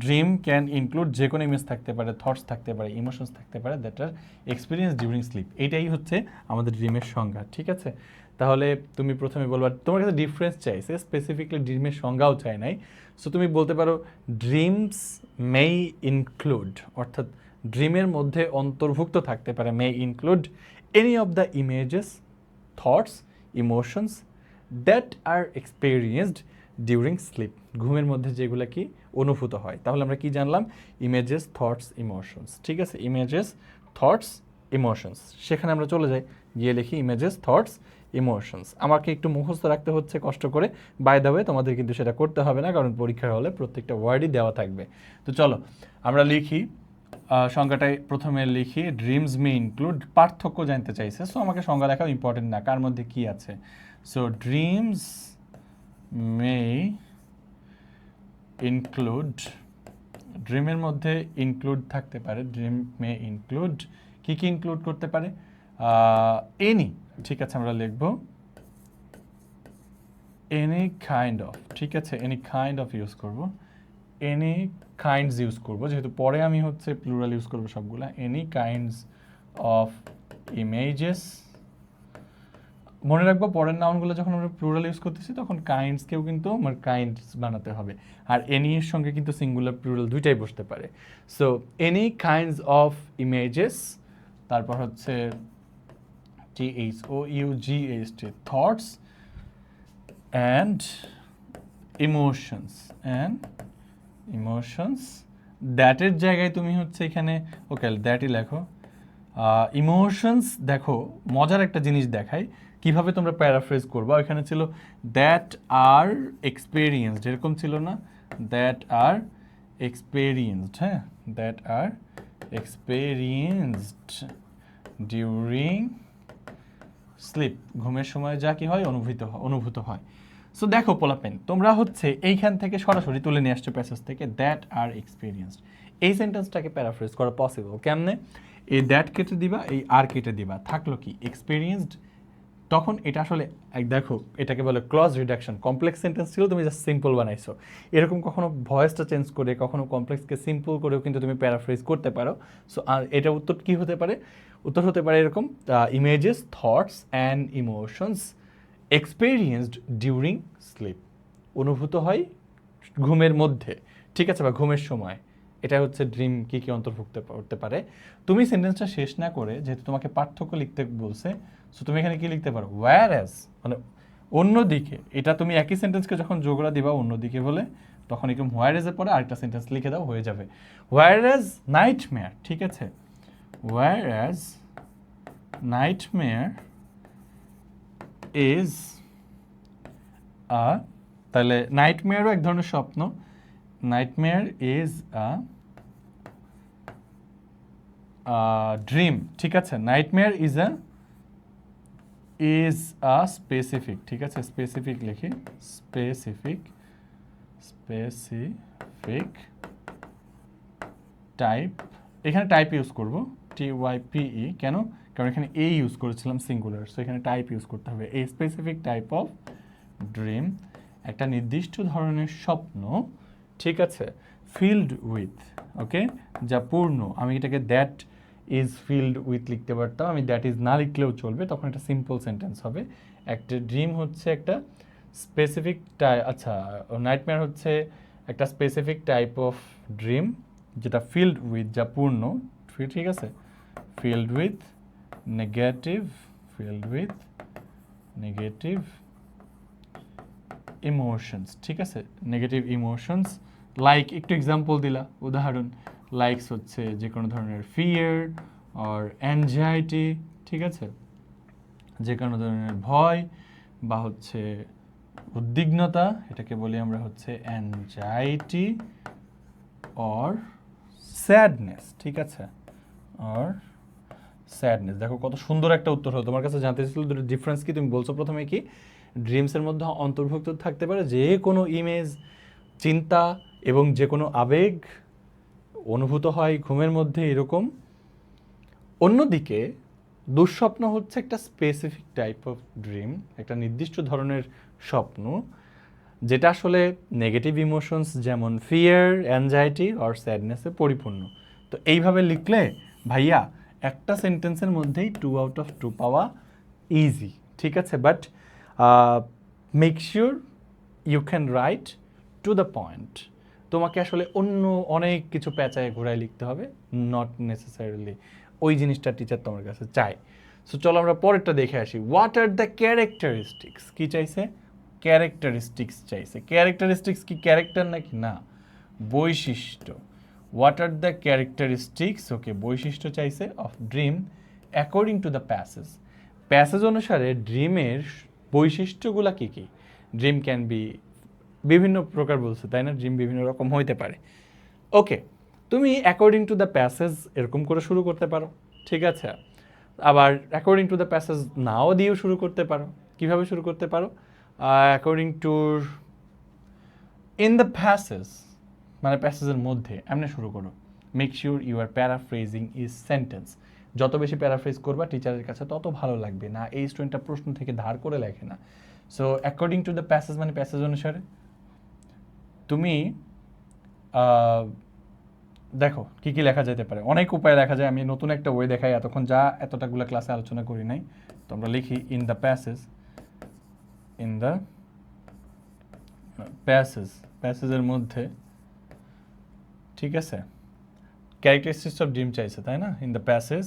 ড্রিম ক্যান ইনক্লুড যে কোনো ইমেজ থাকতে পারে, থটস থাকতে পারে, ইমোশনস থাকতে পারে, that are experience during sleep. এটাই হচ্ছে আমাদের ড্রিমের সংজ্ঞা, ঠিক আছে? তাহলে তুমি প্রথমে বলবা, তোমার কাছে ডিফারেন্স চাইছে, স্পেসিফিকলি ড্রিমের সংজ্ঞাও চাই নাই। সো তুমি বলতে পারো ড্রিমস মে ইনক্লুড, অর্থাৎ ড্রিমের মধ্যে অন্তর্ভুক্ত থাকতে পারে, may include any of the images, thoughts, emotions that are experienced during sleep, ঘুমের মধ্যে যেগুলো কি অনুভূত হয়। তাহলে আমরা কি জানলাম? ইমেজেস, থটস, ইমোশনস, ঠিক আছে? ইমেজেস, থটস, ইমোশনস, সেখানে আমরা চলে যাই, গিয়ে লিখি ইমেজেস, থটস, ইমোশনস। আমাকে একটু মুখস্থ রাখতে হচ্ছে কষ্ট করে, বাই দ্য ওয়ে তোমাদের কিন্তু সেটা করতে হবে না, কারণ পরীক্ষার হলে প্রত্যেকটা ওয়ার্ডই দেওয়া থাকবে। তো চলো আমরা লিখি, সংজ্ঞাটাই প্রথমে লিখি, ড্রিমস মে ইনক্লুড, পার্থক্য জানতে চাইছে, সো আমাকে সংজ্ঞা লেখাও ইম্পর্টেন্ট না, কার মধ্যে কি আছে। সো ড্রিমস মে ইনক্লুড, ড্রিমের মধ্যে ইনক্লুড থাকতে পারে, ড্রিম মে ইনক্লুড, কি কি ইনক্লুড করতে পারে? এনি, ঠিক আছে, আমরা লিখব এনি কাইন্ড অফ, ঠিক আছে? এনি কাইন্ড অফ ইউজ করব, এনি কাইন্ডস ইউজ করব, যেহেতু পরে আমি হচ্ছে প্লুরাল ইউজ করব সবগুলা। এনি কাইন্ডস অফ ইমেজেস, মনে রাখবো পরের নাউনগুলো যখন আমরা প্লুরাল ইউজ করতেছি তখন কাইন্ডসকেও কিন্তু আমার কাইন্ডস বানাতে হবে, আর এনি এর সঙ্গে কিন্তু সিঙ্গুলার প্লুরাল দুইটাই বসতে পারে। So any kinds of images, তারপর হচ্ছে THOUGHT, থটস অ্যান্ড ইমোশনস, দ্যাটের জায়গায় তুমি হচ্ছে এখানে, ওকে দ্যাটই লেখো। ইমোশনস, দেখো মজার একটা জিনিস দেখাই, কিভাবে তোমরা প্যারাফ্রেজ করবা। এখানে ছিল দ্যাট আর এক্সপেরিয়েন্সড, এরকম ছিল না? দ্যাট আর এক্সপেরিয়েন্সড, হ্যাঁ, that are experienced during sleep, ঘুমের সময় যা কি হয় অনুভূত হয়। সো দেখো পোলাপেন, তোমরা হচ্ছে এইখান থেকে সরাসরি তুলে নিয়ে আসছো প্যাসেজ থেকে দ্যাট আর এক্সপিরিয়েন্সড। এই সেন্টেন্সটাকে প্যারাফ্রেজ করা পসিবল কেমনে? এই দ্যাট কেটে দিবা, এই আর কেটে দিবা, থাকলো কি এক্সপিরিয়েন্সড। তখন এটা আসলে দেখো এটাকে বলে ক্লজ রিডাকশন। কমপ্লেক্স সেন্টেন্স ছিল, তুমি জাস্ট সিম্পল বানাইছো। এরকম কখনো ভয়েসটা চেঞ্জ করে, কখনো কমপ্লেক্সকে সিম্পল করেও কিন্তু তুমি প্যারাফ্রেজ করতে পারো। সো আর এটা উত্তর কি হতে পারে? উত্তর হতে পারে এরকম, images, thoughts and emotions experienced during slip, অনুভূত হয় ঘুমের মধ্যে, ঠিক আছে, বা ঘুমের সময়। এটা হচ্ছে ড্রিম কি কি অন্তর্ভুক্ত করতে পারে। তুমি সেন্টেন্সটা শেষ না করে, যেহেতু তোমাকে পার্থক্য লিখতে বলছে, সো তুমি এখানে কি লিখতে পারো? ওয়্যার অ্যাজ, মানে অন্যদিকে। এটা তুমি একই সেন্টেন্সকে যখন যোগরা দিবা অন্যদিকে বলে, তখন এরকম হোয়ার এজের পরে আরেকটা সেন্টেন্স লিখে দাও, হয়ে যাবে হোয়ার অ্যাজ নাইটমেয়ার, ঠিক আছে, হোয়ার অ্যাজ নাইটমেয়ার ইজ আ, তাহলে নাইটমেয়ারও এক ধরনের স্বপ্ন। নাইটমেয়ার ইজ ড্রিম, ঠিক আছে। নাইটমেয়ার ইজ আ স্পেসিফিক, ঠিক আছে, স্পেসিফিক লিখি, স্পেসিফিক টাইপ। এখানে টাইপ ইউজ করব, TYPE। কেন? কারণ এখানে এ ইউজ করেছিলাম সিঙ্গুলার, সো এখানে টাইপ ইউজ করতে হবে। A specific type of dream, একটা নির্দিষ্ট ধরনের স্বপ্ন, ঠিক আছে, ফিল্ড উইথ, ওকে, যা পূর্ণ। আমি এটাকে দ্যাট ইজ ফিল্ড উইথ লিখতে পারতাম, আমি দ্যাট ইজ না লিখলেও চলবে, তখন একটা সিম্পল সেন্টেন্স হবে। একটা ড্রিম হচ্ছে একটা স্পেসিফিক আচ্ছা, নাইটমেয়ার হচ্ছে একটা স্পেসিফিক টাইপ অফ ড্রিম, যেটা ফিল্ড উইথ, যা পূর্ণ, ঠিক আছে, ফিল্ড উইথ নেগেটিভ ইমোশনস, ঠিক আছে, নেগেটিভ ইমোশনস। লাইক, একটু এক্সাম্পল দিলা, উদাহরণ। লাইকস হচ্ছে যে কোনো ধরনের ফিয়ার অর অ্যাংজাইটি, ঠিক আছে, যে কোনো ধরনের ভয় বা হচ্ছে উদ্বিগ্নতা, এটাকে বলি আমরা হচ্ছে অ্যাংজাইটি অর স্যাডনেস, ঠিক আছে, অর স্যাডনেস। দেখো কত সুন্দর একটা উত্তর হলো। তোমার কাছে জানতে চাইছিল দুটো ডিফারেন্স কি, তুমি বলছো প্রথমে কি ড্রিমসের মধ্যে অন্তর্ভুক্ত থাকতে পারে যে কোনো ইমেজ, চিন্তা এবং যে কোনো আবেগ অনুভূত হয় ঘুমের মধ্যে, এরকম। অন্যদিকে দুঃস্বপ্ন হচ্ছে একটা স্পেসিফিক টাইপ অফ ড্রিম, একটা নির্দিষ্ট ধরনের স্বপ্ন, যেটা আসলে নেগেটিভ ইমোশনস যেমন ফিয়ার, অ্যাংজাইটি আর স্যাডনেসে পরিপূর্ণ। তো এইভাবে লিখলে ভাইয়া একটা সেন্টেন্সের মধ্যেই 2 আউট অফ 2 পাওয়া ইজি, ঠিক আছে। But make sure you can write to the point. তোমাকে আসলে অন্য অনেক কিছু পেঁচায় ঘোরায় লিখতে হবে, নট নেসেসারিলি ওই জিনিসটা টিচার তোমার কাছে চাই। সো চলো আমরা পরেরটা দেখে আসি। হোয়াট আর দ্য ক্যারেক্টারিস্টিক্স, কি চাইছে? ক্যারেক্টারিস্টিক্স চাইছে। ক্যারেক্টারিস্টিক্স কি ক্যারেক্টার নাকি? না, বৈশিষ্ট্য। হোয়াট আর দ্য ক্যারেক্টারিস্টিক্স, ওকে, বৈশিষ্ট্য চাইছে of dream according to the passage. Passage অনুসারে ড্রিমের বৈশিষ্ট্যগুলো কি কি? ড্রিম ক্যান বি বিভিন্ন প্রকার বলছে, তাই না? ড্রিম বিভিন্ন রকম হইতে পারে। ওকে, তুমি অ্যাকর্ডিং টু দ্য প্যাসেজ এরকম করে শুরু করতে পারো, ঠিক আছে। আবার according to the passage now দিয়েও শুরু করতে পারো। কিভাবে শুরু করতে পারো? According to in the passage, মানে প্যাসেজের মধ্যে, এমনি শুরু করো। Make sure you are paraphrasing is sentence. যত বেশি প্যারাফ্রেজ করবা টিচারের কাছে তত ভালো লাগবে, না এই স্টুডেন্টটা প্রশ্ন থেকে ধার করে লেখে না। So according to the passage মানে প্যাসেজ অনুসারে। তুমি দেখো কি কি লেখা যেতে পারে, অনেক উপায় লেখা যায়। আমি নতুন একটা ওয়ে দেখাই, এতক্ষণ যা এতটাগুলো ক্লাসে আলোচনা করি নাই। তো আমরা লিখি ইন দ্য প্যাসেজের মধ্যে, ঠিক আছে। ক্যারেক্টারিস্টিক্স অফ ড্রিম চাইছে, তাই না? In the passage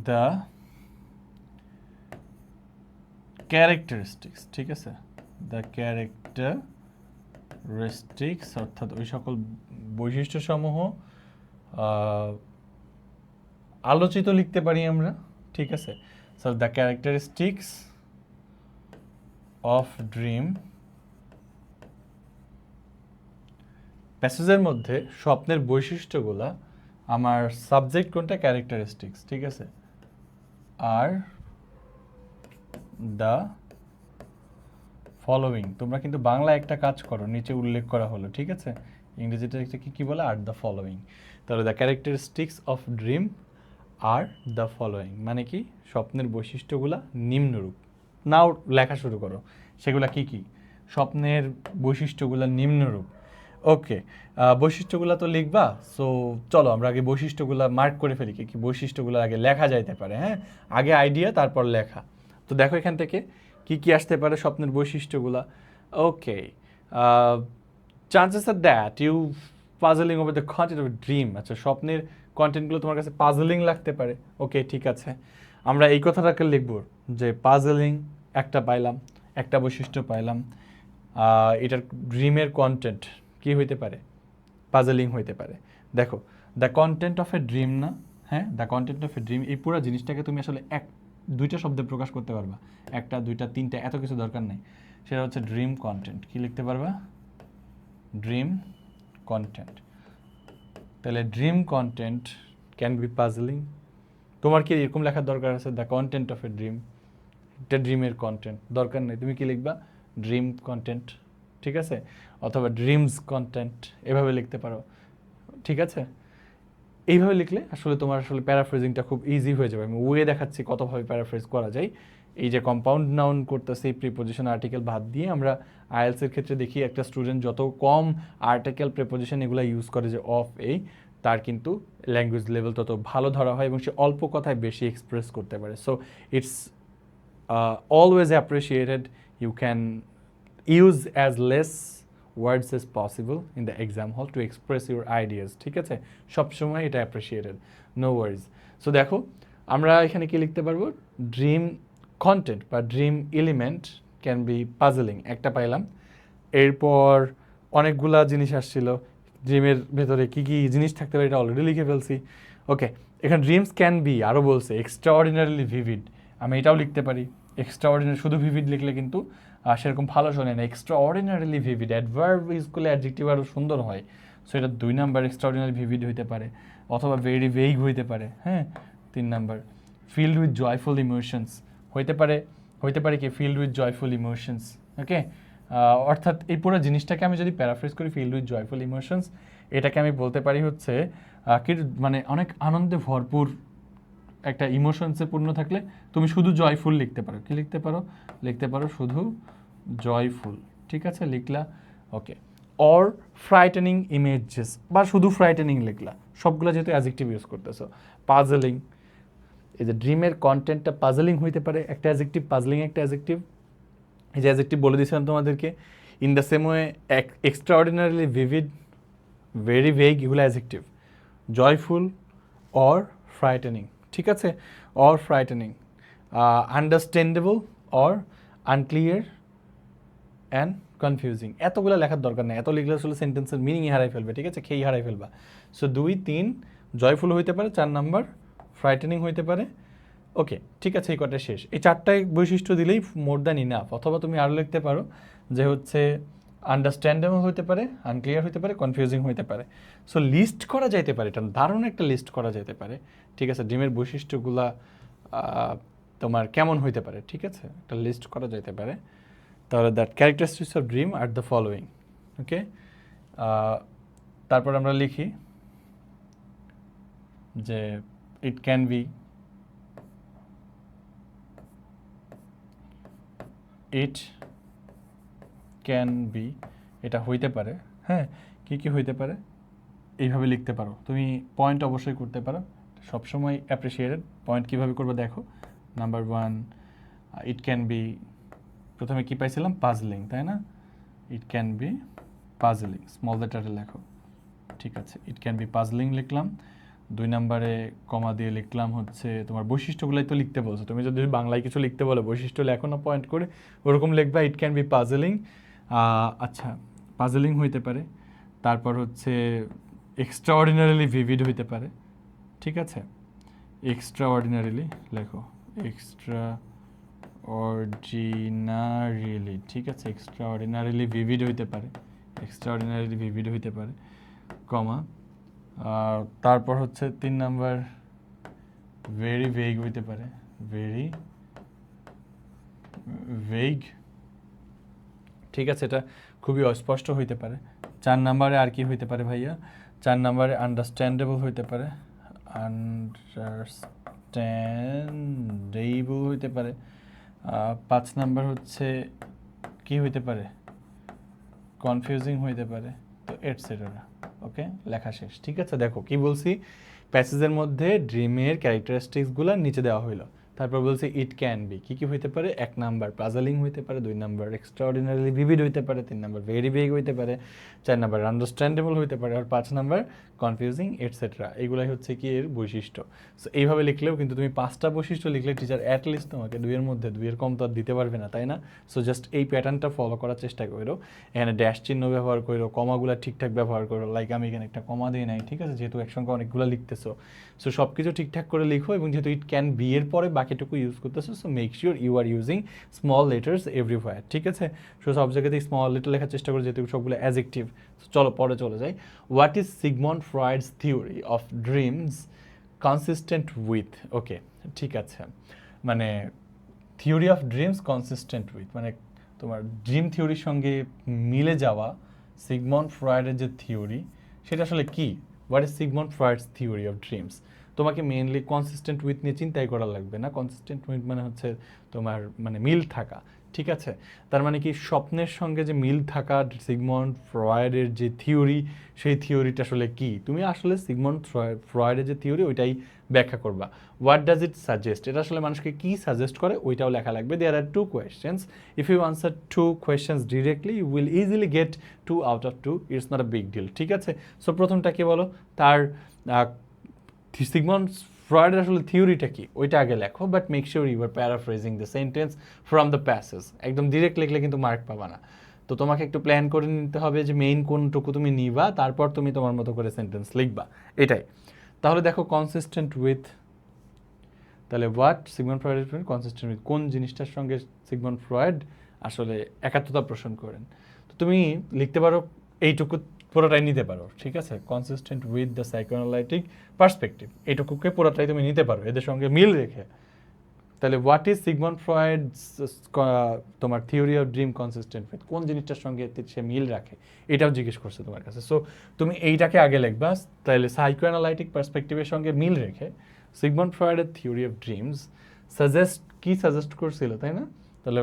the characteristics, ঠিক আছে, দ্য ক্যারেক্টারিস্টিক্স অর্থাৎ ওই সকল বৈশিষ্ট্যসমূহ আলোচিত লিখতে পারি আমরা, ঠিক আছে। So the characteristics of dream, প্যাসেজের মধ্যে স্বপ্নের বৈশিষ্ট্যগুলা আমার সাবজেক্ট কোনটা, ক্যারেক্টারিস্টিক্স, ঠিক আছে, আর দ্য ফলোয়িং। তোমরা কিন্তু বাংলা একটা কাজ করো, নিচে উল্লেখ করা হলো, ঠিক আছে, ইংরেজিটা কি বলে, আর দ্য ফলোয়িং। তাহলে the characteristics of dream are the following মানে কি, স্বপ্নের বৈশিষ্ট্যগুলা নিম্নরূপ। নাও লেখা শুরু করো, সেগুলা কি কি, স্বপ্নের বৈশিষ্ট্যগুলা নিম্নরূপ। ওকে, বৈশিষ্ট্যগুলো তো লিখবা, সো চলো আমরা আগে বৈশিষ্ট্যগুলো মার্ক করে ফেলি, কি বৈশিষ্ট্যগুলো আগে লেখা যাইতে পারে, হ্যাঁ, আগে আইডিয়া তারপর লেখা। তো দেখো এখান থেকে কি কি আসতে পারে স্বপ্নের বৈশিষ্ট্যগুলো। Okay, chances are that you puzzling over the content of dream. আচ্ছা, স্বপ্নের কন্টেন্টগুলো তোমার কাছে পাজলিং লাগতে পারে। ওকে, ঠিক আছে, আমরা এই কথাটাকে লিখব যে পাজলিং একটা পাইলাম, একটা বৈশিষ্ট্য পাইলাম। এটার ড্রিমের কন্টেন্ট কি হইতে পারে, পাজলিং হইতে পারে। দেখো, the content of a dream না, হ্যাঁ, the content of a dream, এই পুরো জিনিসটাকে তুমি আসলে দুইটা শব্দে প্রকাশ করতে পারবা, একটা দুইটা তিনটা, এত কিছু দরকার নেই। সেটা হচ্ছে ড্রিম কন্টেন্ট। কি লিখতে পারবা, ড্রিম কন্টেন্ট। তাহলে ড্রিম কন্টেন্ট ক্যান বি পাজলিং। তোমার কি এরকম লেখার দরকার আছে, the content of a dream, এটা ড্রিমের কন্টেন্ট, দরকার নেই। তুমি কি লিখবা, ড্রিম কন্টেন্ট, ঠিক আছে, অথবা ড্রিমস কন্টেন্ট, এভাবে লিখতে পারো, ঠিক আছে। এইভাবে লিখলে আসলে তোমার আসলে প্যারাফ্রেজিংটা খুব ইজি হয়ে যাবে। আমি ওয়ে দেখাচ্ছি কতভাবে প্যারাফ্রেজ করা যায়। এই যে কম্পাউন্ড নাউন করতেছে, প্রিপোজিশন আর্টিকেল বাদ দিয়ে আমরা আইএলসের ক্ষেত্রে দেখি একটা স্টুডেন্ট যত কম আর্টিকেল প্রিপোজিশন এগুলো ইউজ করে, যে অফ এই, তার কিন্তু ল্যাঙ্গুয়েজ লেভেল তত ভালো ধরা হয় এবং সে অল্প কথায় বেশি এক্সপ্রেস করতে পারে। So it's always appreciated. You can use as less words as possible in the exam hall to express your ideas, ঠিক আছে, সবসময় এটা অ্যাপ্রিসিয়েটেড, নো ওয়ারিজ। সো দেখো আমরা এখানে কি লিখতে পারবো, ড্রিম কন্টেন্ট বা ড্রিম এলিমেন্ট ক্যান বি পাজলিং, একটা পাইলাম। এরপর অনেকগুলা জিনিস আসছিল, ড্রিমের ভেতরে কি কি জিনিস থাকতে পারে এটা অলরেডি লিখে ফেলছি। ওকে, এখানে ড্রিমস ক্যান বি আরও বলছে এক্সট্রাঅর্ডিনারিলি ভিভিড, আমি এটাও লিখতে পারি। এক্সট্রাঅর্ডিনারি শুধু ভিভিড লিখলে কিন্তু সেরকম ভালো শোনে না, এক্সট্রাঅর্ডিনারিলি ভিভিড অ্যাডভার্ব ইউজ করলে অ্যাডজেক্টিভ আরও সুন্দর হয়। সো এটা 2 নাম্বার, এক্সট্রাঅর্ডিনারি ভিভিড হইতে পারে, অথবা ভেরি ভেইগ হইতে পারে, হ্যাঁ। 3 number, filled with joyful emotions হইতে পারে কি, ফিল্ড উইথ জয়ফুল ইমোশনস। ওকে, অর্থাৎ এই পুরো জিনিসটাকে আমি যদি প্যারাফ্রেজ করি, ফিল্ড উইথ জয়ফুল ইমোশনস, এটাকে আমি বলতে পারি হচ্ছে কি, মানে অনেক আনন্দে ভরপুর একটা ইমোশনসে পূর্ণ থাকলে তুমি শুধু জয়ফুল লিখতে পারো। কি লিখতে পারো শুধু জয়ফুল, ঠিক আছে, লিখলা। ওকে, অর ফ্রাইটেনিং ইমেজেস, বা শুধু ফ্রাইটেনিং লিখলা, সবগুলো যেহেতু অ্যাডজেক্টিভ ইউজ করতেছো। পাজলিং, এই যে ড্রিমের কন্টেন্টটা পাজলিং হইতে পারে, একটা অ্যাডজেক্টিভ, পাজলিং একটা অ্যাডজেক্টিভ। এই যে অ্যাডজেক্টিভ বলে দিয়েছিলাম তোমাদেরকে, in the same way extraordinarily vivid, very vague, এগুলো অ্যাডজেক্টিভ। জয়ফুল অর ফ্রাইটেনিং, ঠিক আছে, or frightening. Understandable or unclear and confusing. এতগুলো লেখার দরকার নেই, এত লিখলে আসলে সেন্টেন্সের মিনিংই হারাই ফেলবে, ঠিক আছে, খেয়েই হারাই ফেলবা। সো 2, 3 জয়ফুল হইতে পারে, 4 নাম্বার ফ্রাইটেনিং হইতে পারে। ওকে, ঠিক আছে, এই কটা শেষ। এই 4টাই বৈশিষ্ট্য দিলেই মোর দ্যান ইনাফ। অথবা তুমি আরও লিখতে পারো যে হচ্ছে আন্ডারস্ট্যান্ডেবল হইতে পারে, আনক্লিয়ার হইতে পারে, কনফিউজিং হইতে পারে। সো লিস্ট করা যাইতে পারে, এটা দারুণ একটা লিস্ট করা যেতে পারে, ঠিক আছে, ড্রিমের বৈশিষ্ট্যগুলা তোমার কেমন হইতে পারে, ঠিক আছে, একটা লিস্ট করা যাইতে পারে। তাহলে that characteristics of dream are the following. Okay, তারপর আমরা লিখি যে it can be, it can be, এটা হইতে পারে, হ্যাঁ, কি হইতে পারে, এইভাবে লিখতে পারো। তুমি পয়েন্ট অবশ্যই করতে পারো, সবসময় অ্যাপ্রিসিয়েটেড। পয়েন্ট কীভাবে করবো দেখো, নাম্বার 1, ইট ক্যান বি, প্রথমে কি পাইছিলাম, পাজলিং, তাই না, ইট ক্যান বি পাজলিং, স্মল লেটারে লেখো, ঠিক আছে, ইট ক্যান বি পাজলিং লিখলাম। 2 নাম্বারে কমা দিয়ে লিখলাম হচ্ছে তোমার বৈশিষ্ট্যগুলাই তো লিখতে বলছো, তুমি যদি বাংলায় কিছু লিখতে বলো বৈশিষ্ট্য লেখো না পয়েন্ট করে, ওরকম লিখবা, ইট ক্যান বি পাজলিং। আচ্ছা, পাজলিং হইতে পারে, তারপর হচ্ছে এক্সট্রাঅর্ডিনারিলি ভিভিড হইতে পারে, ঠিক আছে, এক্সট্রাঅর্ডিনারিলি লেখো, এক্সট্রাঅর্ডিনারিলি, ঠিক আছে, এক্সট্রাঅর্ডিনারিলি ভিভিড হইতে পারে, এক্সট্রাঅর্ডিনারিলি ভিভিড হইতে পারে, কমা, তারপর হচ্ছে 3 নাম্বার ভেরি ভেগ হইতে পারে, ভেরি ভেগ, ঠিক আছে, এটা খুবই অস্পষ্ট হইতে পারে। 4 নাম্বারে আর কি হইতে পারে ভাইয়া? 4 নাম্বারে আন্ডারস্ট্যান্ডেবল হইতে পারে, আন্ডারস্ট্যান্ডেবল হইতে পারে। 5 নাম্বার হচ্ছে কি হইতে পারে? কনফিউজিং হইতে পারে, তো এটসেট্রা। ওকে, লেখা শেষ। ঠিক আছে, দেখো কি বলছি, প্যাসেজের মধ্যে ড্রিমের ক্যারেক্টারিস্টিক্সগুলো নিচে দেওয়া হইলো। তারপর বলছে ইট ক্যান বি, কি হইতে পারে? 1 নাম্বার পাজলিং হইতে পারে, 2 নাম্বার এক্সট্রাঅর্ডিনারিলি ভিভিড হইতে পারে, 3 নাম্বার ভেরি বিগ হইতে পারে, 4 নাম্বার আন্ডারস্ট্যান্ডেবল হইতে পারে, আর 5 নাম্বার কনফিউজিং এটসেট্রা। এগুলাই হচ্ছে কি এর বৈশিষ্ট্য। সো এইভাবে লিখলেও কিন্তু তুমি 5টা বৈশিষ্ট্য লিখলে টিচার অ্যাটলিস্ট তোমাকে 2 এর মধ্যে 2 এর কম তো আর দিতে পারবে না, তাই না? সো জাস্ট এই প্যাটার্নটা ফলো করার চেষ্টা করো। এখানে ড্যাশ চিহ্ন ব্যবহার করো, কমাগুলো ঠিকঠাক ব্যবহার করো, লাইক আমি এখানে একটা কমা দিই নাই, ঠিক আছে, যেহেতু একসঙ্গে অনেকগুলো লিখতেছো। সো সব কিছু ঠিকঠাক করে লিখো, এবং যেহেতু ইট ক্যান বি এর পরে বাকিটুকু ইউজ করতেছো, so make sure you are using small letters everywhere, ঠিক আছে? সো সব জায়গাতেই স্মল লেটার লেখার চেষ্টা করো, যেহেতু সবগুলো অ্যাডজেক্টিভ। চলো পরে চলে যাই। What is Sigmund Freud's theory of dreams consistent with? Okay, ঠিক আছে, মানে theory of dreams consistent with মানে তোমার ড্রিম থিওরির সঙ্গে মিলে যাওয়া সিগমন্ড ফ্রয়েডের যে থিওরি, সেটা আসলে কি? What is Sigmund Freud's theory of dreams? তোমাকে মেইনলি কনসিস্টেন্ট উইথ নিয়ে চিন্তাই করা লাগবে না। কনসিস্টেন্ট উইথ মানে হচ্ছে তোমার মানে মিল থাকা, ঠিক আছে? তার মানে কি স্বপ্নের সঙ্গে যে মিল থাকা সিগমন্ড ফ্রয়েডের যে থিওরি, সেই থিওরিটা আসলে কি? তুমি আসলে সিগমন্ড ফ্রয়েডের যে থিওরি ওইটাই ব্যাখ্যা করবা। What does it suggest? এটা আসলে মানুষকে কি সাজেস্ট করে ওইটাও লেখা লাগবে। There are 2 questions, if you answer 2 questions directly you will easily get 2 out of 2, it's not a big deal, ঠিক আছে? সো প্রথমটা কি বলো, তার সিগমন্ড ফ্রয়েডের আসলে থিওরিটা কি ওইটা আগে লেখো, but make sure you are paraphrasing the sentence from the passage. একদম ডিরেক্ট লিখলে কিন্তু মার্ক পাবা না। তো তোমাকে একটু প্ল্যান করে নিতে হবে যে মেইন কোনটুকু তুমি নিবা, তারপর তুমি তোমার মতো করে সেন্টেন্স লিখবা, এটাই। তাহলে দেখো কনসিস্টেন্ট উইথ, তাহলে what Sigmund Freud is consistent with, কোন জিনিসটার সঙ্গে সিগমন্ড ফ্রয়েড আসলে একাত্মতা পোষণ করেন। তো তুমি লিখতে পারো এইটুকু পুরোটাই নিতে পারো, ঠিক আছে? Consistent with the psychoanalytic perspective, এইটুকুকে পুরোটাই তুমি নিতে পারো এদের সঙ্গে মিল রেখে। তাহলে হোয়াট ইজ সিগমন্ড ফ্রয়েড তোমার theory of dream consistent with, কোন জিনিসটার সঙ্গে সে মিল রাখে, এটাও জিজ্ঞেস করছে তোমার কাছে। সো তুমি এইটাকে আগে লিখবা, তাহলে সাইকোঅ্যানালাইটিক পার্সপেক্টিভের সঙ্গে মিল রেখে সিগমন্ড ফ্রয়েডের থিওরি অফ ড্রিমস সাজেস্ট করছিল, তাই না? তাহলে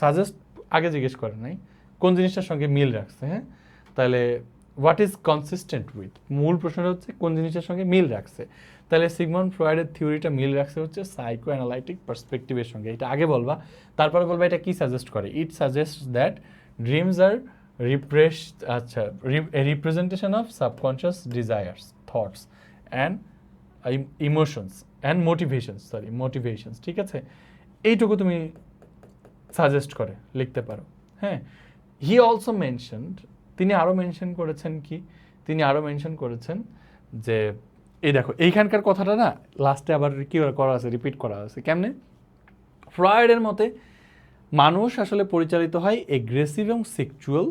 সাজেস্ট আগে জিজ্ঞেস করে নাই, কোন জিনিসটার সঙ্গে মিল রাখছে, হ্যাঁ? তাহলে হোয়াট ইজ কনসিস্টেন্ট উইথ, মূল প্রশ্নটা হচ্ছে কোন জিনিসটার সঙ্গে মিল রাখছে। তাহলে সিগমন্ড ফ্রয়েডের থিওরিটা মিল রাখছে হচ্ছে সাইকো অ্যানালাইটিক পার্সপেক্টিভের সঙ্গে, এটা আগে বলবা। তারপরে বলবা এটা কি সাজেস্ট করে। It suggest that dreams are representation of subconscious desires, thoughts and emotions and motivations, ঠিক আছে? এইটুকু তুমি সাজেস্ট করে লিখতে পারো, হ্যাঁ। হি অলসো মেনশনড, তিনি আরও মেনশন করেছেন কি? তিনি আরও মেনশন করেছেন যে এই দেখো এইখানকার কথাটা না লাস্টে আবার কি করা আছে, রিপিট করা আছে। কেমনে? ফ্রয়েডের মতে মানুষ আসলে পরিচালিত হয় এগ্রেসিভ এবং সেক্সুয়াল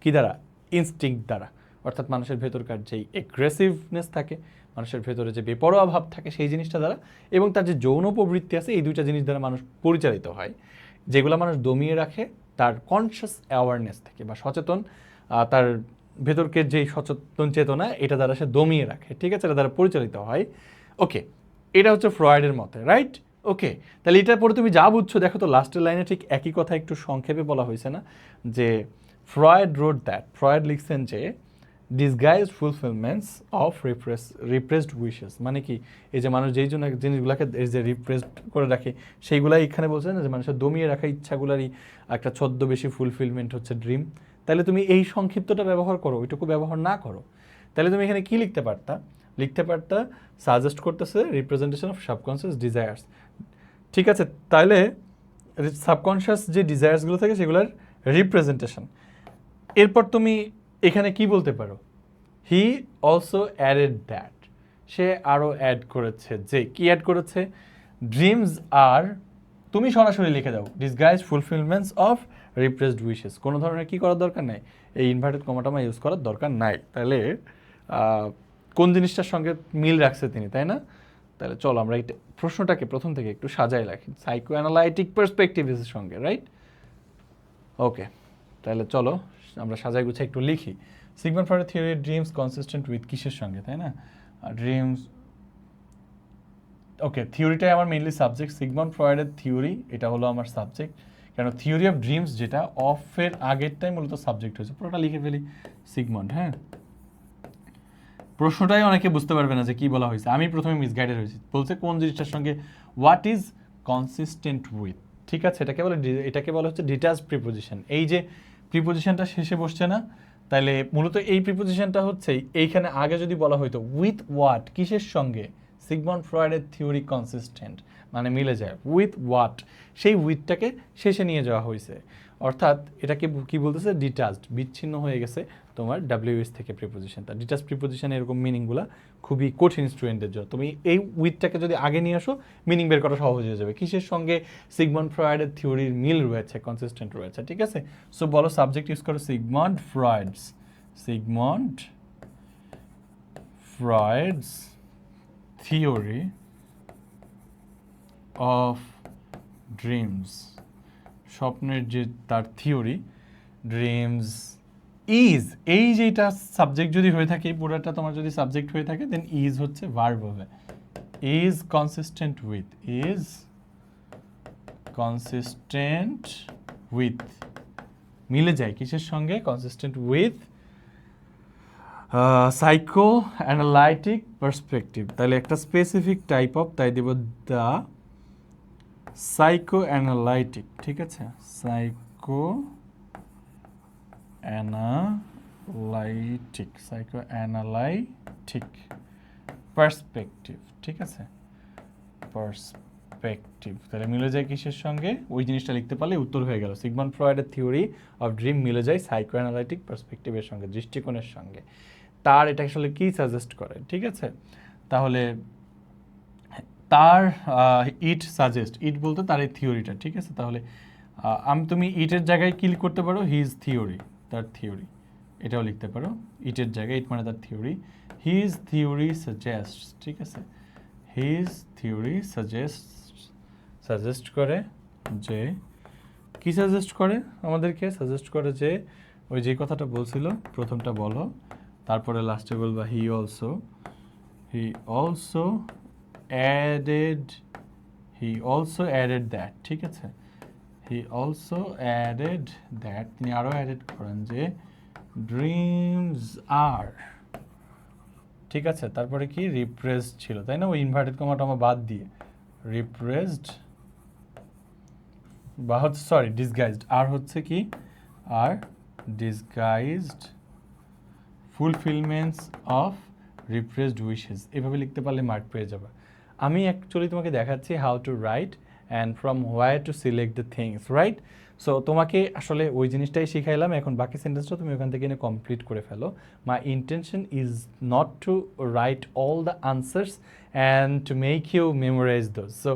কি দ্বারা? ইনস্টিংক্ট দ্বারা। অর্থাৎ মানুষের ভেতরকার যেই এগ্রেসিভনেস থাকে, মানুষের ভেতরে যে বেপরোয়া ভাব থাকে, সেই জিনিসটা দ্বারা, এবং তার যে যৌন প্রবৃত্তি আছে, এই দুইটা জিনিস দ্বারা মানুষ পরিচালিত হয়, যেগুলো মানুষ দমিয়ে রাখে তার কনসিয়াস অ্যাওয়ারনেস থেকে, বা সচেতন তার ভেতরকে যেই সচেতন চেতনা, এটা দ্বারা সে দমিয়ে রাখে, ঠিক আছে? এটা দ্বারা পরিচালিত হয়। ওকে, এটা হচ্ছে ফ্রয়েডের মতে, রাইট? ওকে, তাহলে এটা পরে তুমি যা বুঝছো দেখো তো লাস্টের লাইনে ঠিক একই কথা একটু সংক্ষেপে বলা হয়েছে না, যে ফ্রয়েড রোড দ্যাট, ফ্রয়েড লিখছেন যে ডিসগাইজড ফুলফিলমেন্টস অফ রিপ্রেসড উইশেস, মানে কি? এই যে মানুষ যেই জন্য জিনিসগুলোকে এই যে রিপ্রেসড করে রাখে, সেইগুলাই এখানে বলছে না যে মানুষের দমিয়ে রাখা ইচ্ছাগুলারই একটা ছদ্মবেশী ফুলফিলমেন্ট হচ্ছে ড্রিম। তাহলে তুমি এই সংক্ষিপ্তটা ব্যবহার করো, ওইটুকু ব্যবহার না করো। তাহলে তুমি এখানে কি লিখতে পারতা? সাজেস্ট করতেছে রিপ্রেজেন্টেশন অফ সাবকনশিয়াস ডিজায়ার্স, ঠিক আছে? তাহলে সাবকনশিয়াস যে ডিজায়ার্সগুলো থাকে সেগুলোর রিপ্রেজেন্টেশন। এরপর তুমি এখানে কি বলতে পারো? হি অলসো অ্যাডেড দ্যাট, সে আরও অ্যাড করেছে যে, কি অ্যাড করেছে? ড্রিমস আর, তুমি সরাসরি লিখে দাও disguise fulfilments of repressed wishes, কোনো ধরনের কি করার দরকার নাই, এই ইনভার্টেড কমাটামা ইউজ করার দরকার নাই। তাহলে কোন জিনিসটার সঙ্গে মিল রাখছে তিনি, তাই না? তাহলে চলো আমরা এই প্রশ্নটাকে প্রথম থেকে একটু সাজাই রাখি, সাইকো অ্যানালাইটিক পার্সপেক্টিভের সঙ্গে, রাইট? ওকে, তাহলে চলো আমরা সাজাই গুছাই একটু লিখি। সিগমন্ড ফ্রয়েডের থিওরি ড্রিমস কনসিস্টেন্ট উইথ কিসের সঙ্গে, তাই না? ড্রিমস, ওকে, থিওরিটাই আমার মেইনলি সাবজেক্ট। সিগমন্ড ফ্রয়েডের থিওরি এটা হলো আমার সাবজেক্ট, কেন থিওরি অফ ড্রিমস যেটা অফের আগেরটাই মূলত সাবজেক্ট হয়েছে। পুরোটা লিখে ফেলি সিগমন্ড। হ্যাঁ, প্রশ্নটাই অনেকে বুঝতে পারবে না যে কি বলা হয়েছে। আমি প্রথমে মিসগাইডেড হয়েছি, বলছে কোন জিনিসটার সঙ্গে হোয়াট ইজ কনসিস্টেন্ট উইথ, ঠিক আছে? এটাকে বলা হচ্ছে ডিটাচড প্রিপোজিশন। এই যে প্রিপোজিশনটা শেষে বসছে না, তাহলে মূলত এই প্রিপোজিশনটা হচ্ছে এইখানে আগে যদি বলা হয়তো উইথ হোয়াট, কিসের সঙ্গে? সিগমন্ড ফ্রয়েডের থিওরি কনসিস্টেন্ট মানে মিলে যায় উইথ হোয়াট, সেই উইথটাকে শেষে নিয়ে যাওয়া হয়েছে। অর্থাৎ এটাকে কি বলতেছে? ডিটাচড, বিচ্ছিন্ন হয়ে গেছে তোমার ডাব্লিউএস থেকে প্রিপোজিশনটা। ডিটাচ প্রিপোজিশন এরকম মিনিংগুলো খুবই কঠিন স্টুডেন্টদের জন্য। তুমি এই উইথটাকে যদি আগে নিয়ে আসো, মিনিং বের করা সহজ হয়ে যাবে। কিসের সঙ্গে? সিগমন্ড ফ্রয়েডের থিওরির মিল রয়েছে, কনসিস্টেন্ট রয়েছে, ঠিক আছে? সো বলো, সাবজেক্ট ইউজ করো Sigmund Freud's theory of dreams, স্বপ্নের যে তার থিওরি, ড্রিমস ইজ, এই যে এটা সাবজেক্ট যদি হয়ে থাকে, এই পুরোটা তোমার যদি সাবজেক্ট হয়ে থাকে, দেন ইজ হচ্ছে ভার্ব হবে। ইজ কনসিস্টেন্ট উইথ, মিলে যায় কিসের সঙ্গে? Consistent with psycho analytic perspective. তাহলে একটা স্পেসিফিক টাইপ অফ, তাই দেব দ্য সাইকো অ্যানালাইটিক, ঠিক আছে? সাইকো অ্যানালাইটিক পার্সপেক্টিভ, ঠিক আছে? পার্সপেক্টিভ তাহলে মিলে যায় কিসের সঙ্গে? ওই জিনিসটা লিখতে পারলে উত্তর হয়ে গেল। সিগমন্ড ফ্রয়েডের থিওরি অফ ড্রিম মিলে যায় সাইকো অ্যানালাইটিক পার্সপেক্টিভের সঙ্গে, দৃষ্টিকোণের সঙ্গে। তার এটা আসলে কি সাজেস্ট করে, ঠিক আছে? তাহলে তার ইট বলতে তার এই থিওরিটা, ঠিক আছে? তাহলে তুমি ইটের জায়গায় কি করতে পারো? হিজ থিওরি, তার থিওরি, এটাও লিখতে পারো ইটের জায়গায়। ইট মানে তার থিওরি। হিজ থিওরি সাজেস্ট, ঠিক আছে? হিজ থিওরি সাজেস্ট করে যে, কি সাজেস্ট করে আমাদেরকে? সাজেস্ট করে যে ওই যে কথাটা বলছিল, প্রথমটা বলো, তারপরে লাস্টে বলবা হি অলসো অ্যাডেড দ্যাট, ঠিক আছে? হি অলসো অ্যাডেড দ্যাট, তিনি আরও অ্যাডেড করেন যে ড্রিমস আর, ঠিক আছে? তারপরে কি? রিপ্রেসড ছিল, তাই না? ওই ইনভার্টেড কমাটা আমার বাদ দিয়ে রিপ্রেসড বা হচ্ছে সরি ডিসগাইজড, আর হচ্ছে কি? আর ডিসগাইজড ফুলফিলমেন্টস অফ রিপ্রেসড উইশেস। এভাবে লিখতে পারলে মার্ক পেয়ে যাবে। আমি অ্যাকচুয়ালি তোমাকে দেখাচ্ছি how to right and from where to select the things, right? So তোমাকে আসলে ওই জিনিসটাই শিখাইলাম, এখন বাকি সেন্টেন্সটা তুমি ওখান থেকে এনে কমপ্লিট করে ফেলো। My intention is not to write all the answers and to make you memorize those. So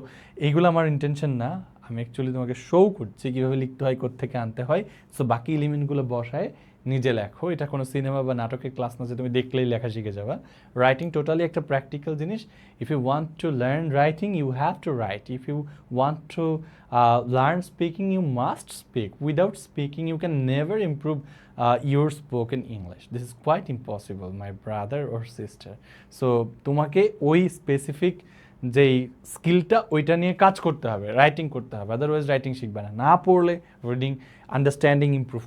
এইগুলো আমার ইন্টেনশন না, আমি অ্যাকচুয়ালি তোমাকে শো করছি কীভাবে লিখতে হয়, কোত্থেকে আনতে হয়। সো বাকি এলিমেন্টগুলো বসায় নিজে লেখো। এটা কোনো সিনেমা বা নাটকের ক্লাস না যে তুমি দেখলেই লেখা শিখে যাবা। রাইটিং টোটালি একটা প্র্যাকটিক্যাল জিনিস। If you want to learn writing you have to write, if you want to learn speaking you must speak, without speaking you can never improve your spoken English. This is quite impossible my brother or sister. So তোমাকে ওই specific যেই স্কিলটা ওইটা নিয়ে কাজ করতে হবে, writing করতে হবে, আদারওয়াইজ রাইটিং শিখবে না। না পড়লে রিডিং আন্ডারস্ট্যান্ডিং ইমপ্রুভ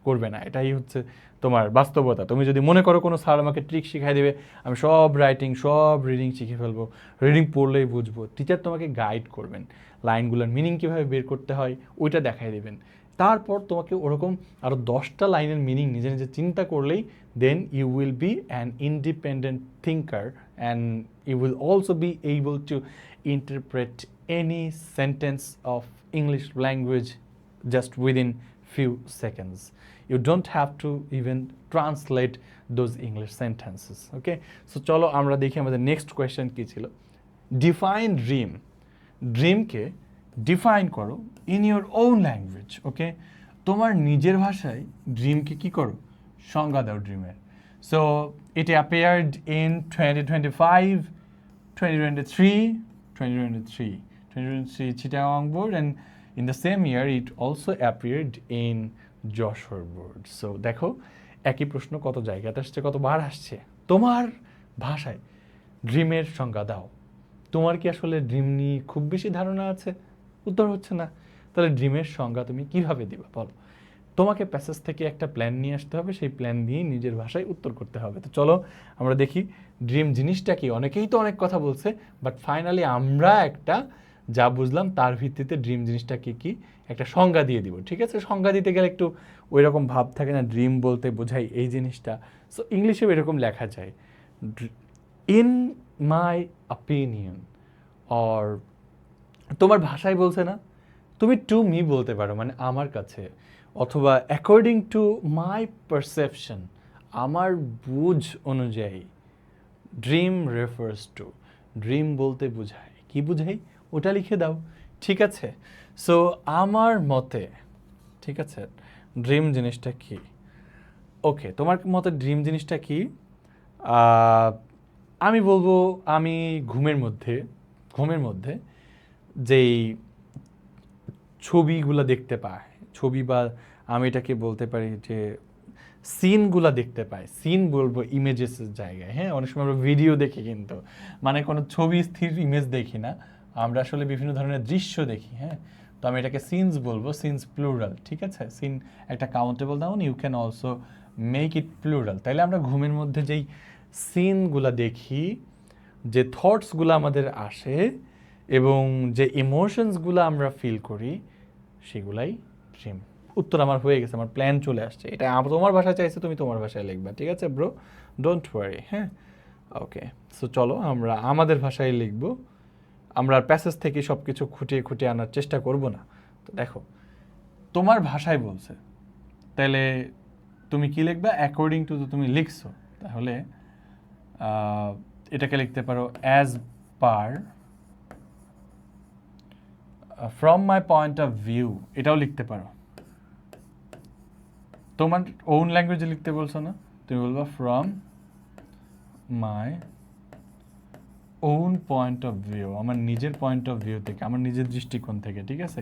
করবে না। এটাই হচ্ছে তোমার বাস্তবতা। তুমি যদি মনে করো কোনো স্যার আমাকে ট্রিক শিখাই দেবে, আমি সব রাইটিং সব রিডিং শিখে ফেলবো, রিডিং পড়লেই বুঝবো, টিচার তোমাকে গাইড করবেন, লাইনগুলোর মিনিং কীভাবে বের করতে হয় ওইটা দেখাই দেবেন। তারপর তোমাকে ওরকম আরও 10টা লাইনের মিনিং নিজে নিজে চিন্তা করলেই then you will be an independent thinker and you will also be able to interpret any sentence of English language just within few seconds. You don't have to even translate those English sentences. Okay, so চলো আমরা দেখি আমাদের next question কি ছিল। Define dream, ড্রিমকে define করো in your own language. ওকে, তোমার নিজের ভাষায় ড্রিমকে কি করো? সংজ্ঞা দাও ড্রিমের। So it appeared in 2025, 2023, 2023 Chittagong board, and in the same year it also appeared in Jessore board. So দেখো একই প্রশ্ন কত জায়গাতে আসছে, কতবার আসছে। তোমার ভাষায় ড্রিমের সংজ্ঞা দাও। তোমার কি আসলে ড্রিম নিয়ে খুব বেশি ধারণা আছে? উত্তর হচ্ছে না। তাহলে ড্রিমের সংজ্ঞা তুমি কিভাবে দিবা বলো? তোমাকে প্যাসেজ থেকে একটা প্ল্যান নিয়ে আসতে হবে, সেই প্ল্যান দিয়ে নিজের ভাষায় উত্তর করতে হবে। তো চলো আমরা দেখি ড্রিম জিনিসটা কি। অনেকেই তো অনেক কথা বলছে, বাট ফাইনালি আমরা একটা যা বুঝলাম তার ভিত্তিতে ড্রিম জিনিসটা কি একটা সংজ্ঞা দিয়ে দিব। ঠিক আছে, সংজ্ঞা দিতে গেলে একটু ওই রকম ভাব থাকে না, ড্রিম বলতে বোঝাই এই জিনিসটা। সো ইংলিশেও এরকম লেখা যায়, ইন মাই অপিনিয়ন, অর তোমার ভাষায় বলছে না, তুমি টু মি বলতে পারো, মানে আমার কাছে, অথবা অ্যাকর্ডিং টু মাই পারসেপশন, আমার বুঝ অনুযায়ী। ড্রিম রেফার্স টু, ড্রিম বলতে বোঝায় কি বোঝাই ওটা লিখে দাও। ঠিক আছে, সো আমার মতে, ঠিক আছে, ড্রিম জিনিসটা কি? ওকে, তোমার মতে ড্রিম জিনিসটা কি? আমি বলবো আমি ঘুমের মধ্যে যেই ছবিগুলো দেখতে পাই, ছবি বা আমি এটাকে বলতে পারি যে সিনগুলো দেখতে পাই, সিন বলবো ইমেজেসের জায়গায়। হ্যাঁ, অনেক সময় আমরা ভিডিও দেখি, কিন্তু মানে কোনো ছবি স্থির ইমেজ দেখি না, আমরা আসলে বিভিন্ন ধরনের দৃশ্য দেখি। হ্যাঁ, তো আমি এটাকে সিনস বলবো, সিনস প্লুরাল। ঠিক আছে, সিন একটা countable noun, you can also make it plural. তাইলে আমরা ঘুমের মধ্যে যেই সিনগুলো দেখি, যে থটসগুলো আমাদের আসে এবং যে ইমোশনসগুলো আমরা ফিল করি, সেগুলাই ড্রিম। উত্তর আমার হয়ে গেছে, আমার প্ল্যান চলে আসছে। এটা তোমার ভাষায় চাইছে, তুমি তোমার ভাষায় লিখবা। ঠিক আছে ব্রো, ডোন্ট ওয়ারি। হ্যাঁ, ওকে, সো চলো আমরা আমাদের ভাষায় লিখবো। আমরা প্যাসেজ থেকে সব কিছু খুঁটিয়ে আনার চেষ্টা করব না। তো দেখো তোমার ভাষায় বলছে, তাহলে তুমি কি লিখবা? অ্যাকর্ডিং টু, তো তুমি লিখছো, তাহলে এটাকে লিখতে পারো as per, from my point of view, এটাও লিখতে পারো। তোমার ওন ল্যাঙ্গুয়েজে লিখতে বলছো না, তুমি বলবা from my own point of view, আমার নিজের পয়েন্ট অফ ভিউ থেকে, আমার নিজের দৃষ্টিকোণ থেকে। ঠিক আছে,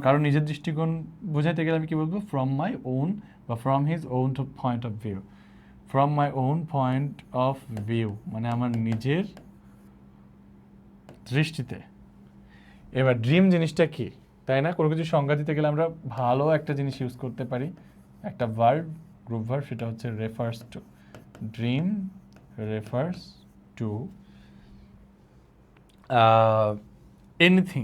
কারণ নিজের দৃষ্টিকোণ বোঝাইতে গেলে আমি কি বলবো? ফ্রম মাই ওন বা from his own point of view. From my own point of view মানে আমার নিজের দৃষ্টিতে। এবার ড্রিম জিনিসটা কি, তাই না? কোনো কিছু সংজ্ঞা দিতে গেলে আমরা ভালো একটা জিনিস ইউজ করতে পারি, একটা ভার্ব, গ্রুপ ভার্ব, সেটা হচ্ছে refers to. Dream refers to anything,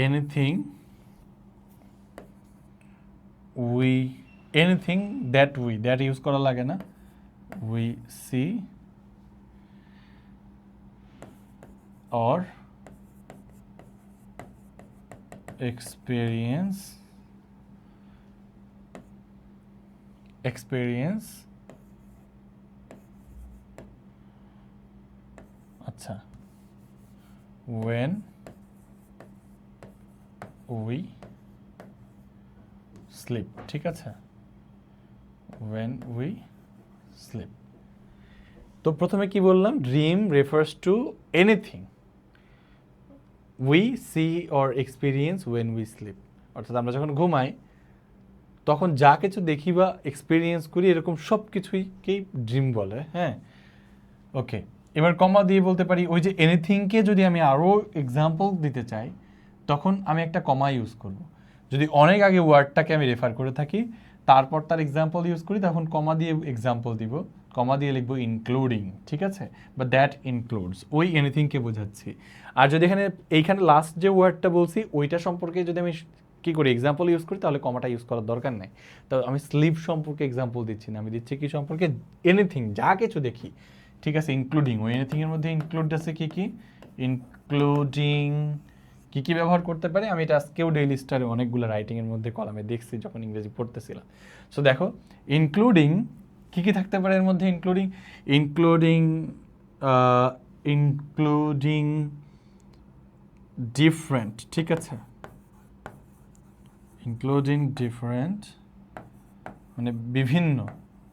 anything that use করা লাগে না, উই সি or experience আচ্ছা, when we sleep। ঠিক আছে, when we sleep। তো প্রথমে কি বললাম? Dream refers to anything we see or experience when we sleep, অর্থাৎ আমরা যখন ঘুমাই তখন যা কিছু দেখি বা এক্সপিরিয়েন্স করি, এরকম সব কিছুইকেই ড্রিম বলে। হ্যাঁ, ওকে, এবার কমা দিয়ে বলতে পারি ওই যে এনিথিংকে যদি আমি আরও এক্সাম্পল দিতে চাই, তখন আমি একটা কমা ইউজ করব। যদি অনেক আগে ওয়ার্ডটাকে আমি রেফার করে থাকি, তারপর তার এক্সাম্পল ইউজ করি, তখন কমা দিয়ে এক্সাম্পল দিব, কমা দিয়ে লিখবো ইনক্লুডিং। ঠিক আছে, বা দ্যাট ইনক্লুডস, ওই এনিথিংকে বোঝাচ্ছি। আর যদি এইখানে লাস্ট যে ওয়ার্ডটা বলছি ওইটা সম্পর্কে যদি আমি কী করি, এক্সাম্পল ইউজ করি, তাহলে কমাটা ইউজ করার দরকার নেই। তো আমি স্লিপ সম্পর্কে এক্সাম্পল দিচ্ছি না, আমি দিচ্ছি কি সম্পর্কে? এনিথিং, যা কিছু দেখি। ঠিক আছে, ইনক্লুডিং, ওই এনিথিংয়ের মধ্যে ইনক্লুড আছে কি ইনক্লুডিং কী ব্যবহার করতে পারে, আমি এটা আজকেও ডেইলি স্টারে অনেকগুলো রাইটিংয়ের মধ্যে কলামে দেখছি যখন ইংরেজি পড়তেছিলাম। সো দেখো ইনক্লুডিং কী থাকতে পারে এর মধ্যে? Including different. ঠিক আছে, ইনক্লুডিং ডিফারেন্ট মানে বিভিন্ন,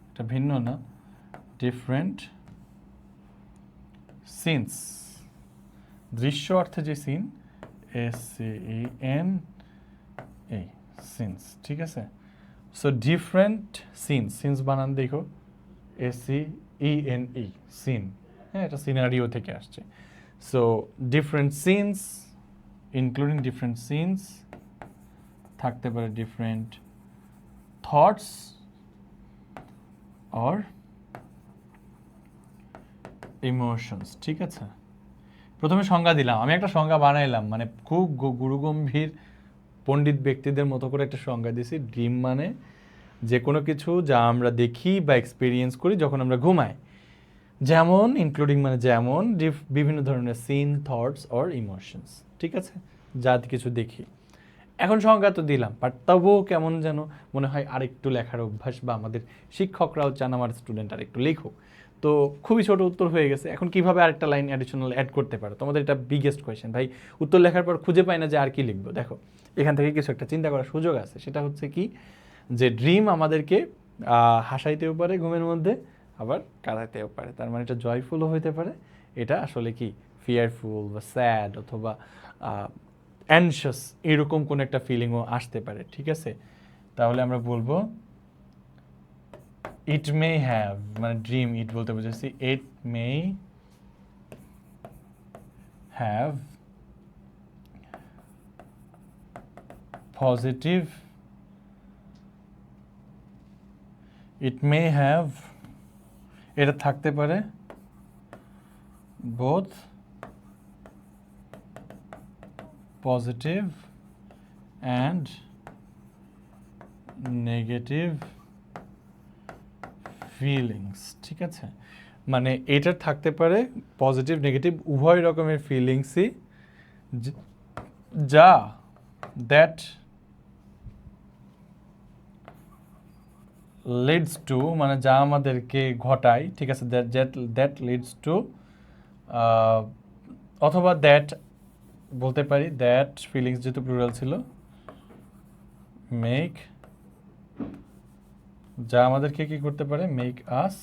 এটা ভিন্ন না, ডিফারেন্ট সিনস, দৃশ্য অর্থে যে সিন, SCEN এই সিনস, ঠিক আছে। সো ডিফারেন্ট সিনস, সিনস বানান দেখো, SCENE সিন, হ্যাঁ এটা সিনারিও থেকে আসছে। So different scenes, including different scenes, থাকতে পারে ডিফারেন্ট থটস অর ইমোশনস, ঠিক আছে। প্রথমে সংজ্ঞা দিলাম, আমি একটা সংজ্ঞা বানাইলাম, মানে খুব গুরুগম্ভীর পণ্ডিত ব্যক্তিদের মতো করে একটা সংজ্ঞা দিছি। ড্রিম মানে যে কোনো কিছু যা আমরা দেখি বা এক্সপিরিয়েন্স করি যখন আমরা ঘুমাই, যেমন ইনক্লুডিং মানে যেমন বিভিন্ন ধরনের সিন, থটস অর ইমোশনস, ঠিক আছে, যা কিছু দেখি। এখন সংজ্ঞা তো দিলাম, বাট তবুও কেমন যেন মনে হয় আরেকটু লেখার অভ্যাস, বা আমাদের শিক্ষকরাও চান আমার স্টুডেন্ট আরেকটু লেখুক। তো খুবই ছোট উত্তর হয়ে গেছে, এখন কিভাবে আরেকটা লাইন অ্যাডিশনাল অ্যাড করতে পারো, তোমাদের এটা বিগেস্ট কোয়েশ্চেন। ভাই উত্তর লেখার পর খুঁজে পাই না যে আর কি লিখবো। দেখো এখান থেকে কিছু একটা চিন্তা করার সুযোগ আছে, সেটা হচ্ছে কি, যে ড্রিম আমাদেরকে হাসাইতেও পারে ঘুমের মধ্যে, আবার কাঁদাইতেও পারে। তার মানে এটা জয়ফুলও হইতে পারে, এটা আসলে কি ফিয়ারফুল বা স্যাড অথবা অ্যানশিয়াস এরকম কোন একটা ফিলিংও আসতে পারে, ঠিক আছে। তাহলে আমরা বলবো ইট মে হ্যাভ, মানে ড্রিম ইট বলতে বুঝেছি, it may have positive, it may have, এটা থাকতে পারে both positive and negative feelings, ঠিক আছে। মানে এটার থাকতে পারে পজিটিভ নেগেটিভ উভয় রকমের ফিলিংসই, যা দ্যাট লিডস টু, মানে যা আমাদেরকে ঘটায়, ঠিক আছে, দ্যাট লিডস টু, অথবা দ্যাট বলতে পারি, দ্যাট ফিলিংস যেহেতু প্লুরাল ছিল, মেক, যা আমাদেরকে কি করতে পারে, মেক আস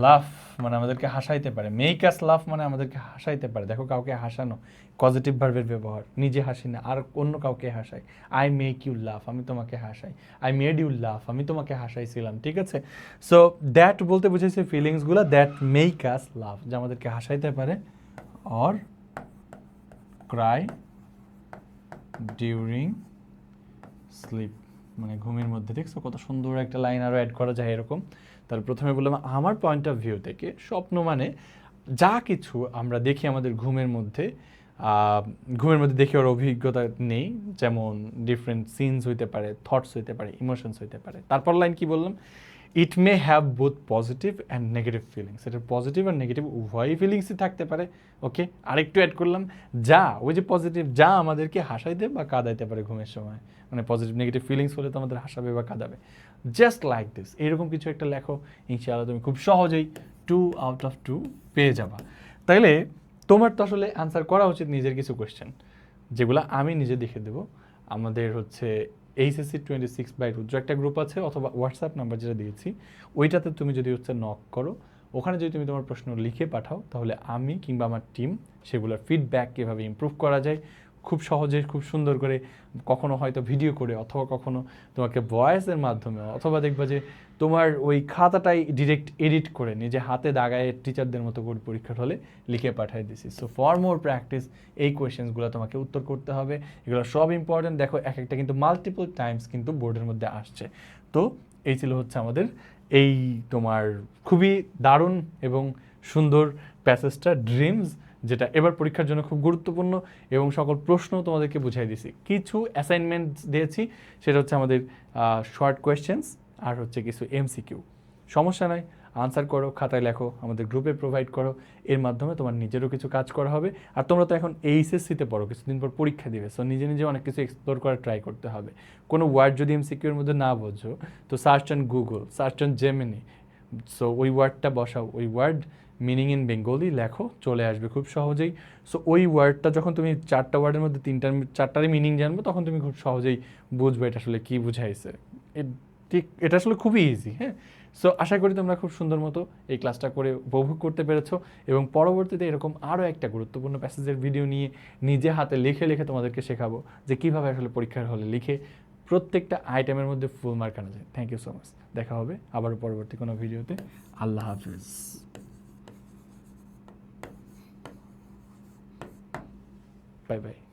লাফ, মানে আমাদেরকে হাসাইতে পারে। মেক আস লাফ মানে আমাদেরকে হাসাইতে পারে। দেখো কাউকে হাসানো, পজিটিভ ভার্বের ব্যবহার, নিজে হাসি না আর অন্য কাউকে হাসাই। আই মেক ইউ লাফ, আমি তোমাকে হাসাই। আই মেড ইউ লাফ, আমি তোমাকে হাসাইছিলাম, ঠিক আছে। সো দ্যাট বলতে বুঝেছে ফিলিংসগুলো, দ্যাট মেক আস লাফ, যা আমাদেরকে হাসাইতে পারে, অর ক্রাই ডিউরিং স্লিপ, মানে ঘুমের মধ্যে। দেখছো কত সুন্দর একটা লাইন আরও অ্যাড করা যায় এরকম। তাহলে প্রথমে বললাম আমার পয়েন্ট অফ ভিউ থেকে স্বপ্ন মানে যা কিছু আমরা দেখি আমাদের ঘুমের মধ্যে দেখে ওর অভিজ্ঞতা নেই, যেমন ডিফারেন্ট সিনস হইতে পারে, থটস হইতে পারে, ইমোশনস হইতে পারে। তারপর লাইন কি বললাম, it may have both positive and negative feelings, এটার পজিটিভ আর নেগেটিভ উভয় ফিলিংসই থাকতে পারে। ওকে, আরেকটু অ্যাড করলাম, যা ওই যে পজিটিভ, যা আমাদেরকে হাসাইতে বা কাঁদাইতে পারে ঘুমের সময়, মানে পজিটিভ নেগেটিভ ফিলিংস হলে তো আমাদের হাসাবে বা কাঁদাবে। জাস্ট লাইক দিস, এরকম কিছু একটা লেখো, ইনশাআল্লাহ তুমি খুব সহজেই 2 আউট অফ 2 পেয়ে যাবা। তাইলে তোমার তো আসলে আনসার করা উচিত নিজের কিছু কোয়েশ্চেন, যেগুলো আমি নিজে দেখে দেবো। আমাদের হচ্ছে HSC 26 রুদ্র একটা গ্রুপ আছে, অথবা হোয়াটসঅ্যাপ নাম্বার যেটা দিয়েছি ওইটাতে তুমি যদি হচ্ছে নক করো, ওখানে যদি তুমি তোমার প্রশ্ন লিখে পাঠাও, তাহলে আমি কিংবা আমার টিম সেগুলোর ফিডব্যাক কীভাবে ইমপ্রুভ করা যায় খুব সহজে, খুব সুন্দর করে, কখনো হয়তো ভিডিও করে, অথবা কখনো তোমাকে ভয়েসের মাধ্যমে, অথবা দেখবা যে তোমার ওই খাতাটাই ডিরেক্ট এডিট করে নিজে হাতে দাগায় টিচারদের মতো করে পরীক্ষার হলে লিখে পাঠিয়ে দিছি। সো ফর মোর প্র্যাকটিস এই কোয়েশ্চেন্সগুলো তোমাকে উত্তর করতে হবে, এগুলো সব ইম্পর্টেন্ট। দেখো এক একটা কিন্তু মাল্টিপল টাইমস কিন্তু বোর্ডের মধ্যে আসছে। তো এই ছিল হচ্ছে আমাদের এই তোমার খুবই দারুণ এবং সুন্দর প্যাসেজটা ড্রিমস, যেটা এবার পরীক্ষার জন্য খুব গুরুত্বপূর্ণ, এবং সকল প্রশ্ন তোমাদেরকে বুঝাই দিছি। কিছু অ্যাসাইনমেন্ট দিয়েছি, সেটা হচ্ছে আমাদের শর্ট কোয়েশ্চেন্স আর হচ্ছে কিছু MCQ। সমস্যা নয়, আনসার করো, খাতায় লেখো, আমাদের গ্রুপে প্রোভাইড করো, এর মাধ্যমে তোমার নিজেরও কিছু কাজ করা হবে। আর তোমরা তো এখন HSC-তে পড়ো, কিছুদিন পর পরীক্ষা দিবে, সো নিজে নিজে অনেক কিছু এক্সপ্লোর করার ট্রাই করতে হবে। কোনো ওয়ার্ড যদি MCQ-এর মধ্যে না বোঝো, তো search on Google, search on Gemini, so ওই ওয়ার্ডটা বসাও, ওই ওয়ার্ড মিনিং ইন বেঙ্গলি লেখো, চলে আসবে খুব সহজেই। সো ওই ওয়ার্ডটা যখন তুমি 4টা ওয়ার্ডের মধ্যে 3টারই মিনিং জানবো, তখন তুমি খুব সহজেই বুঝবে এটা আসলে কী বুঝাইছে। ঠিক, এটা আসলে খুবই ইজি। হ্যাঁ, সো আশা করি তোমরা খুব সুন্দর মতো এই ক্লাসটা করে উপভোগ করতে পেরেছো এবং পরবর্তীতে এরকম আরও একটা গুরুত্বপূর্ণ প্যাসেজের ভিডিও নিয়ে নিজে হাতে লিখে লিখে তোমাদেরকে শেখাবো যে কীভাবে আসলে পরীক্ষার হলে লিখে প্রত্যেকটা আইটেমের মধ্যে ফুল মার্ক আনা যায়। Thank you so much. দেখা হবে আবারও পরবর্তী কোনো ভিডিওতে। আল্লাহ হাফিজ। Bye by.